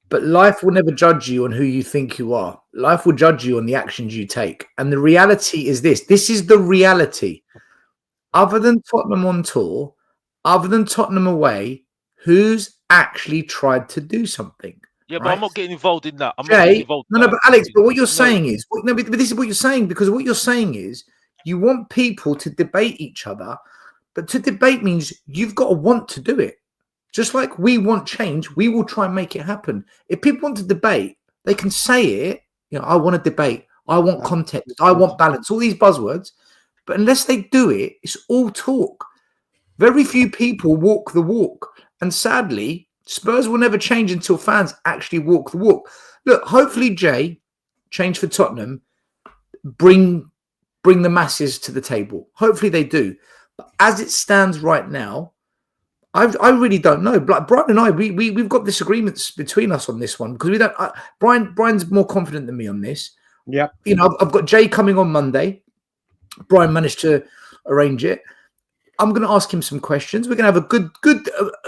but life will never judge you on who you think you are. Life will judge you on the actions you take. And the reality is this. This is the reality. Other than Tottenham on tour, other than Tottenham away, who's actually tried to do something? Yeah, but I'm not getting involved in that. I'm Jay, not getting involved in that. but Alex, but what you're saying is, but this is what you're saying, because what you're saying is you want people to debate each other. But to debate means you've got to want to do it. Just like we want change, we will try and make it happen. If people want to debate, they can say it. You know, I want to debate. I want context. I want balance. All these buzzwords. But unless they do it, it's all talk. Very few people walk the walk. And sadly, Spurs will never change until fans actually walk the walk. Look, hopefully, Jay, Change for Tottenham, bring the masses to the table. Hopefully they do. But as it stands right now, I really don't know. Like Brian and I, we've got disagreements between us on this one, because we don't. Brian's more confident than me on this. Yeah, you know, I've got Jay coming on Monday. Brian managed to arrange it. I'm going to ask him some questions. We're going to have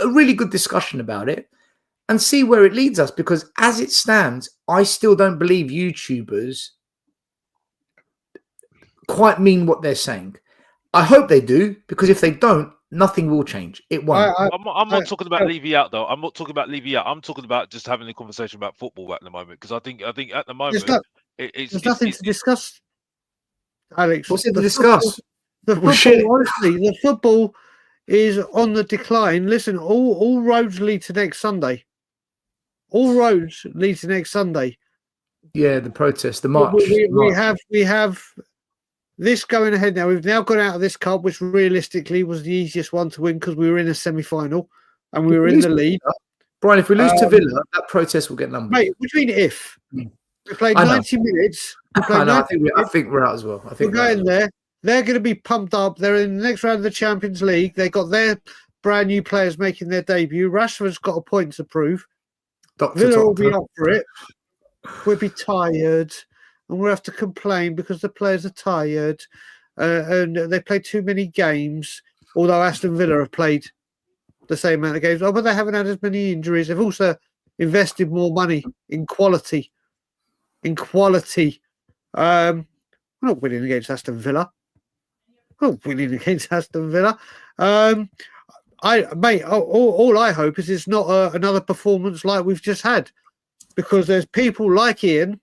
a really good discussion about it and see where it leads us. Because as it stands, I still don't believe YouTubers quite mean what they're saying. I hope they do, because if they don't, nothing will change. It won't. I'm not talking about Levy out though. I'm not talking about Levy out. I'm talking about just having a conversation about football at the moment, because I think at the moment there's nothing to discuss, Alex. What's it to discuss? The football, honestly, the football is on the decline. Listen, all roads lead to next Sunday. All roads lead to next Sunday. Yeah, the protest, the march. We have this going ahead now. We've now got out of this cup, which realistically was the easiest one to win because we were in a semi-final and we were in the lead. Brian, if we lose to Villa, that protest will get numbers. Mate, what do you mean if? We played 90 minutes. I think we're out as well. I think we're going there. They're going to be pumped up. They're in the next round of the Champions League. They got their brand new players making their debut. Rashford's got a point to prove. Villa will be up for it. We'll be tired, and we'll have to complain because the players are tired, and they played too many games. Although Aston Villa have played the same amount of games, but they haven't had as many injuries. They've also invested more money in quality. We're not winning against Aston Villa. We're not winning against Aston Villa. All I hope is it's not another performance like we've just had, because there's people like Ian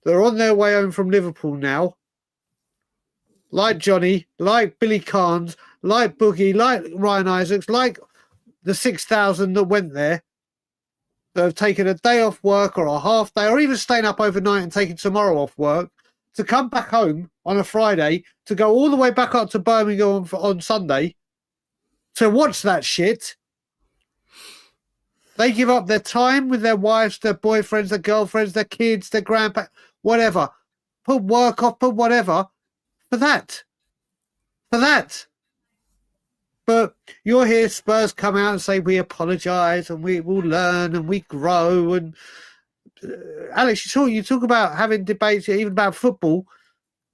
that are on their way home from Liverpool now, like Johnny, like Billy Carnes, like Boogie, like Ryan Isaacs, like the 6,000 that went there, that have taken a day off work or a half day, or even staying up overnight and taking tomorrow off work, to come back home on a Friday, to go all the way back up to Birmingham on Sunday, to watch that shit. They give up their time with their wives, their boyfriends, their girlfriends, their kids, their grandpa, whatever. Put work off, put whatever, for that. But you're here, Spurs come out and say we apologise and we will learn and we grow. And Alex, you talk about having debates even about football.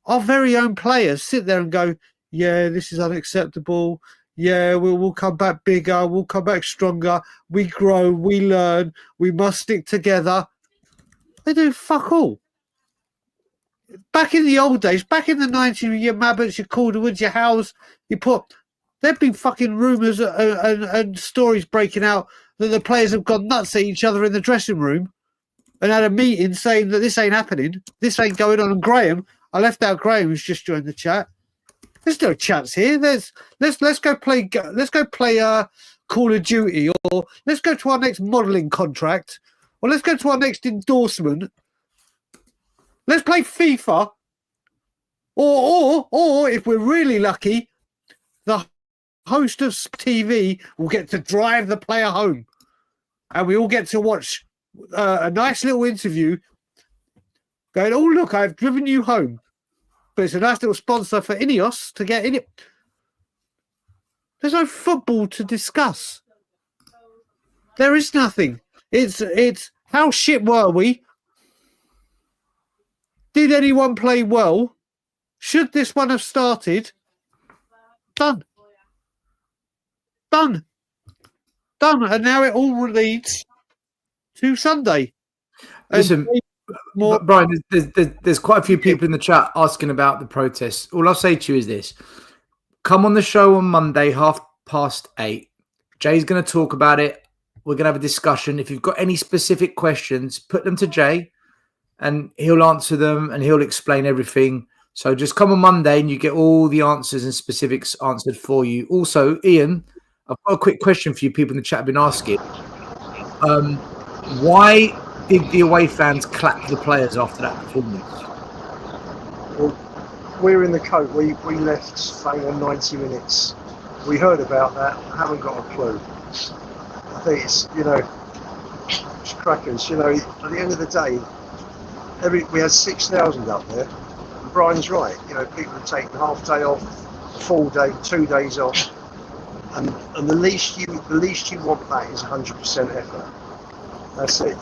Our very own players sit there and go, yeah, this is unacceptable. Yeah, we'll come back bigger. We'll come back stronger. We grow. We learn. We must stick together. They do fuck all. Back in the old days, back in the 90s, your Mabbotts, your Calderwoods, your Howes, there'd been fucking rumours and stories breaking out that the players have gone nuts at each other in the dressing room and had a meeting saying that this ain't happening. This ain't going on. And Graham, I left out Graham, who's just joined the chat. There's no chance here. Let's go play Call of Duty, or let's go to our next modelling contract, or let's go to our next endorsement. Let's play FIFA, or if we're really lucky, the host of TV will get to drive the player home, and we all get to watch a nice little interview going, oh look, I've driven you home. But it's a nice little sponsor for Ineos to get in it. There's no football to discuss. There is nothing. It's how shit were we? Did anyone play well? Should this one have started? Done. And now it all leads to Sunday. Listen, Brian, there's quite a few people in the chat asking about the protests. All I'll say to you is this. Come on the show on Monday, 8:30. Jay's going to talk about it. We're going to have a discussion. If you've got any specific questions, put them to Jay and he'll answer them and he'll explain everything. So just come on Monday and you get all the answers and specifics answered for you. Also, Ian, I've got a quick question for you. People in the chat have been asking. Why did the away fans clap the players after that performance? Well, we're in the coat. We left bang on 90 minutes. We heard about that. Haven't got a clue. I think it's it's crackers. At the end of the day, we had 6,000 up there. And Brian's right. People have taken half day off, a full day, 2 days off, and the least you want back is 100% effort. That's it.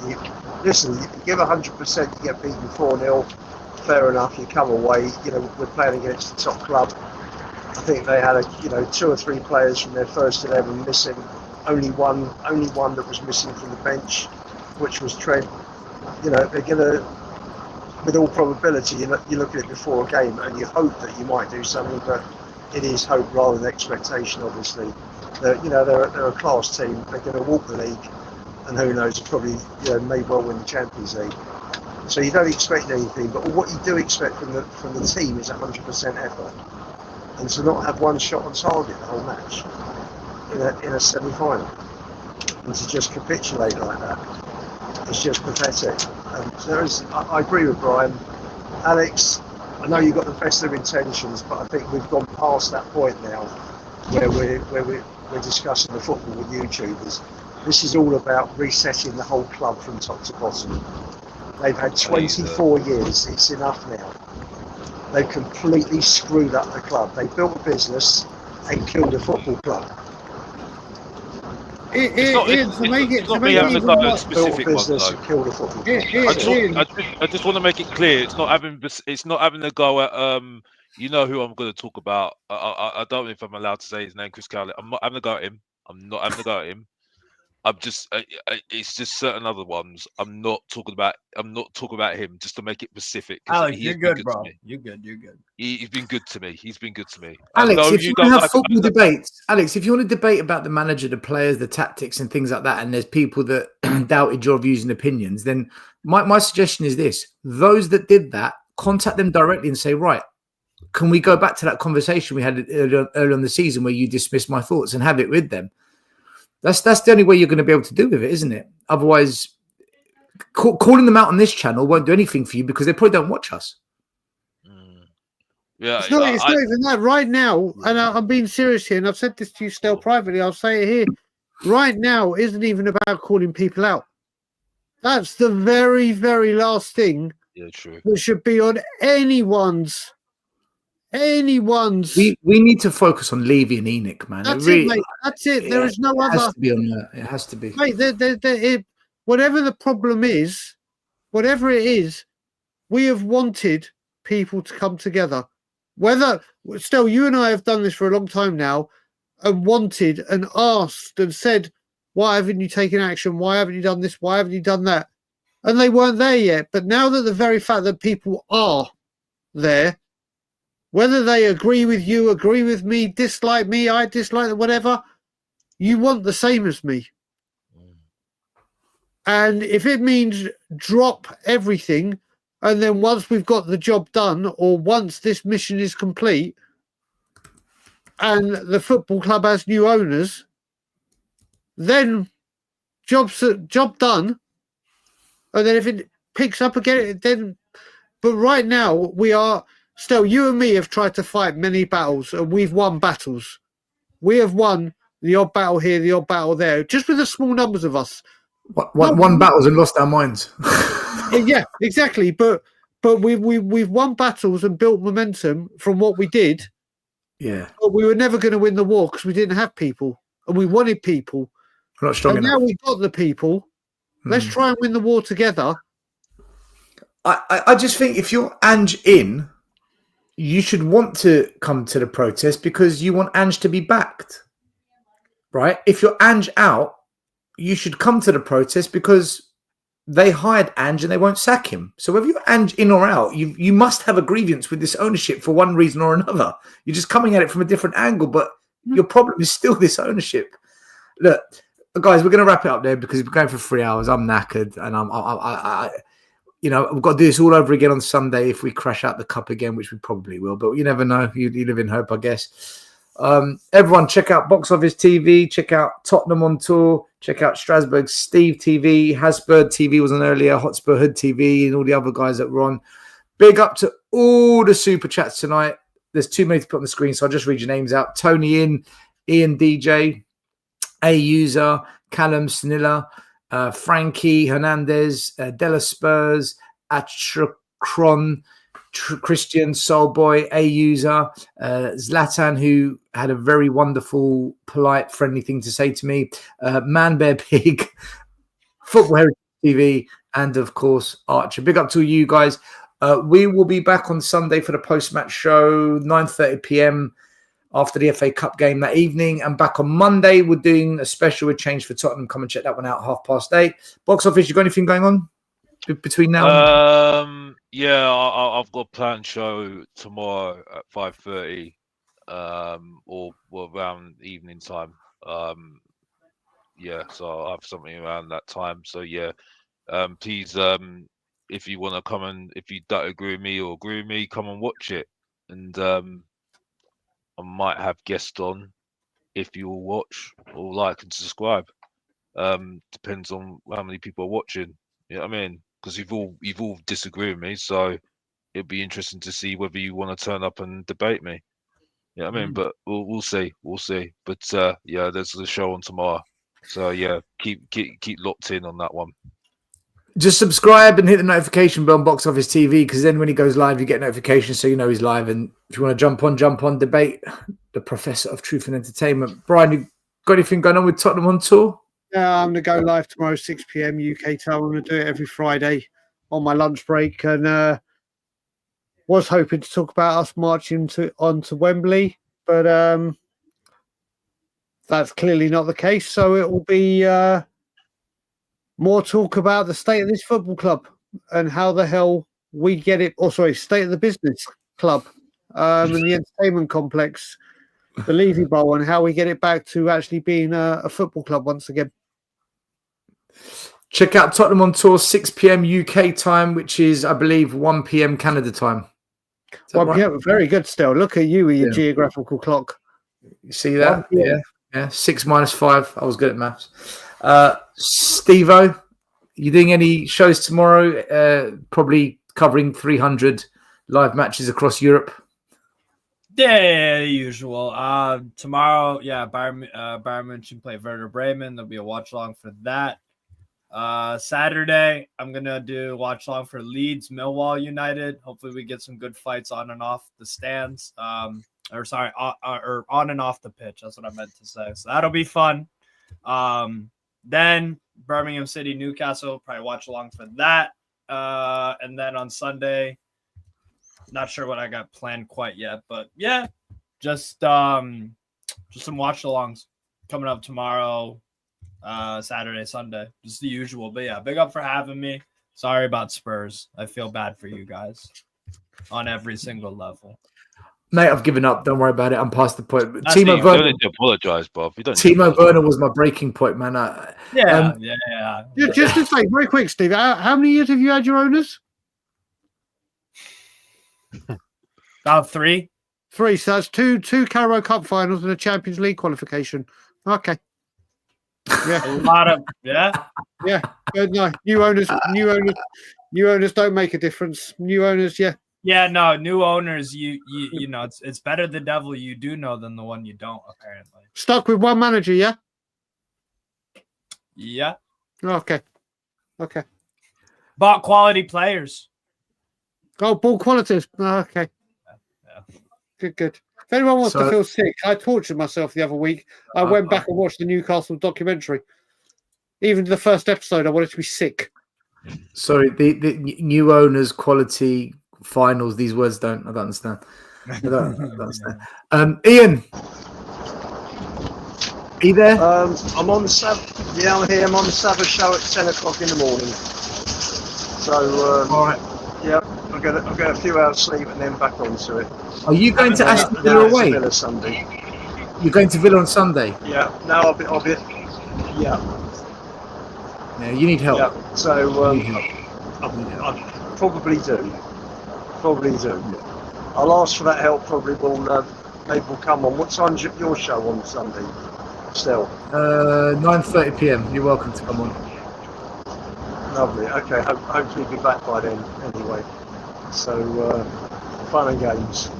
Listen, you give 100%, you get beaten 4-0. Fair enough. You come away. We're playing against the top club. I think they had 2 or 3 players from their first 11 missing. Only one that was missing from the bench, which was Trent. They're gonna with all probability, you look at it before a game and you hope that you might do something, but it is hope rather than expectation, obviously. They're a class team. They're going to walk the league, and who knows, probably may well win the Champions League. So you don't expect anything, but what you do expect from the team is 100% effort, and to not have one shot on target the whole match in a semi-final, and to just capitulate like that, it's just pathetic. I agree with Brian. Alex, I know you've got the best of intentions, but I think we've gone past that point now where we're discussing the football with YouTubers. This is all about resetting the whole club from top to bottom. They've had 24 years. It's enough now. They've completely screwed up the club. They built a business and killed a football club. It's not me having a go at a specific one, though. I just want to make it clear. It's not having a go at you know who I'm going to talk about. I don't know if I'm allowed to say his name, Chris Cowley. I'm not having a go at him. I'm just it's just certain other ones. I'm not talking about him, just to make it specific. Alex, you're good, bro. You're good. He's been good to me. Alex, if you want to have football debates, Alex, if you want to debate about the manager, the players, the tactics, and things like that, and there's people that doubted your views and opinions, then my suggestion is this: those that did that, contact them directly and say, right, can we go back to that conversation we had early on the season where you dismissed my thoughts, and have it with them? That's the only way you're going to be able to do with it, isn't it? Otherwise, calling them out on this channel won't do anything for you because they probably don't watch us. Yeah, it's not even that. Right now, and I'm being serious here, and I've said this to you still privately, I'll say it here. Right now isn't even about calling people out. That's the very, very last thing that should be on anyone's. We need to focus on Levy and Enoch, man. That's it, mate. That's it. There is no other. It has to be on that. It has to be. Mate, whatever the problem is, whatever it is, we have wanted people to come together. Still, you and I have done this for a long time now, and wanted and asked and said, why haven't you taken action? Why haven't you done this? Why haven't you done that? And they weren't there yet. But now that the very fact that people are there, whether they agree with you, agree with me, I dislike them, whatever, you want the same as me. And if it means drop everything, and then once we've got the job done, or once this mission is complete, and the football club has new owners, then job done. And then if it picks up again, then... But right now, we are... Still, you and me have tried to fight many battles, and we've won battles. We have won the odd battle here, the odd battle there, just with the small numbers of us. Won battles and lost our minds. Yeah, exactly. But we've won battles and built momentum from what we did. Yeah. But we were never going to win the war because we didn't have people, and we wanted people. We're not strong enough. Now we've got the people. Let's try and win the war together. I just think if you're Ange in, you should want to come to the protest because you want Ange to be backed, right? If you're Ange out, you should come to the protest because they hired Ange and they won't sack him. So whether you're Ange in or out, you must have a grievance with this ownership for one reason or another. You're just coming at it from a different angle, but your problem is still this ownership. Look, guys, we're going to wrap it up there because we're going for 3 hours. I'm knackered and we've got to do this all over again on Sunday if we crash out the cup again, which we probably will. But you never know. You live in hope, I guess. Everyone, check out Box Office TV. Check out Tottenham on Tour. Check out Strasbourg Steve TV. Hasbird TV was on earlier. Hotspur Hood TV and all the other guys that were on. Big up to all the super chats tonight. There's too many to put on the screen, so I'll just read your names out. Tony Ian DJ, A User, Callum Sniller, Frankie Hernandez, Della Spurs, Atrakron, Christian Soulboy, A User, Zlatan, who had a very wonderful, polite, friendly thing to say to me, Man Bear Pig, Football Heritage TV, and of course Archer. Big up to you guys. We will be back on Sunday for the post-match show, 9:30 p.m. after the FA Cup game that evening, and back on Monday we're doing a special with Change for Tottenham. Come and check that one out, 8:30. Box Office, you got anything going on between now? Yeah, I've got a planned show tomorrow at 5:30, or around evening time. Yeah, so I'll have something around that time. So yeah, please, if you want to come and if you don't agree with me or agree with me, come and watch it. And I might have guests on if you all watch or like and subscribe. Depends on how many people are watching. You know what I mean? Because you've all disagreed with me, so it'd be interesting to see whether you want to turn up and debate me. You know what I mean? But we'll see. But yeah, there's the show on tomorrow. So yeah, keep locked in on that one. Just subscribe and hit the notification bell on Box Office TV, because then when he goes live, you get notifications so you know he's live. And if you want to jump on, debate the Professor of Truth and Entertainment. Brian, you got anything going on with Tottenham on tour? Yeah, I'm going to go live tomorrow, 6 p.m. UK time. I'm going to do it every Friday on my lunch break. And was hoping to talk about us marching on to Wembley, but that's clearly not the case. So it will be more talk about the state of this football club and how the hell we get it. Oh, sorry, state of the business club and the entertainment complex, the Levy Bowl, and how we get it back to actually being a football club once again. Check out Tottenham on tour, 6 p.m. UK time, which is, I believe, 1 p.m. Canada time. 1 p.m. Very good still. Look at you with your geographical clock. You see that? Yeah. 6 minus 5. I was good at maths. Steve-O, you doing any shows tomorrow? Probably covering 300 live matches across Europe. Yeah, the usual. Tomorrow, Bayern München play Werder Bremen. There'll be a watch along for that. Saturday, I'm gonna do watch along for Leeds Millwall United. Hopefully, we get some good fights on and off the stands. Or on and off the pitch. That's what I meant to say. So that'll be fun. Then Birmingham City, Newcastle, probably watch along for that. And then on Sunday, not sure what I got planned quite yet, but yeah, just some watch alongs coming up tomorrow, Saturday, Sunday, just the usual. But yeah, big up for having me. Sorry about Spurs. I feel bad for you guys on every single level. Mate, I've given up. Don't worry about it. I'm past the point. Timo Werner, you don't need to apologise, Bob. Timo Werner was my breaking point, man. Yeah. Just to say, very quick, Steve. How many years have you had your owners? About 3. 3. So that's two Carabao Cup finals and a Champions League qualification. Okay. Yeah. A lot of Yeah. Good. No, new owners don't make a difference. New owners, yeah. Yeah, no, new owners, you know, it's better the devil you do know than the one you don't, apparently. Stuck with one manager, yeah? Yeah. Okay. Bought quality players. Oh, ball qualities. Okay. Yeah. Good. If anyone wants to feel sick, I tortured myself the other week. I went back and watched the Newcastle documentary. Even the first episode, I wanted to be sick. Sorry, the new owners quality finals, these words I don't understand. I don't understand. Ian, are you there? I'm on the Sabbath. Yeah, I'm here. I'm on the Sabbath show at 10 o'clock in the morning. So, all right. Yeah, I'll get a few hours sleep and then back onto it. Are you going to Aston Villa away? Villa Sunday. You're going to Villa on Sunday? Yeah. No, I'll be. Yeah. Yeah, you need help. Yeah. So, I probably do. I'll ask for that help. Probably will. Maybe will come on. What time's your show on Sunday? Still. 9:30 p.m. You're welcome to come on. Lovely. Okay. Hopefully be back by then. Anyway. So fun and games.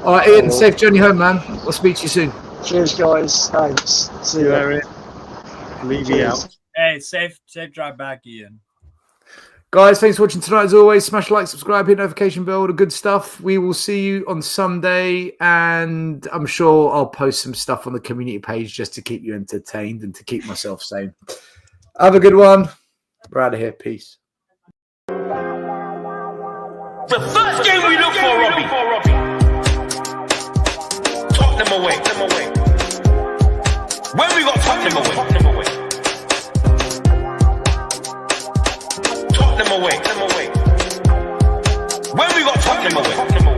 All right, Ian. Safe journey home, man. I'll speak to you soon. Cheers, guys. Thanks. See you later. Leave you out. Hey, safe drive back, Ian. Guys, thanks for watching tonight. As always, smash like, subscribe, hit notification bell, all the good stuff. We will see you on Sunday, and I'm sure I'll post some stuff on the community page just to keep you entertained and to keep myself sane. Have a good one. We're out of here. Peace. The first game we look for, Robbie. Tottenham away. When we got Tottenham away. Tottenham away. Tottenham away.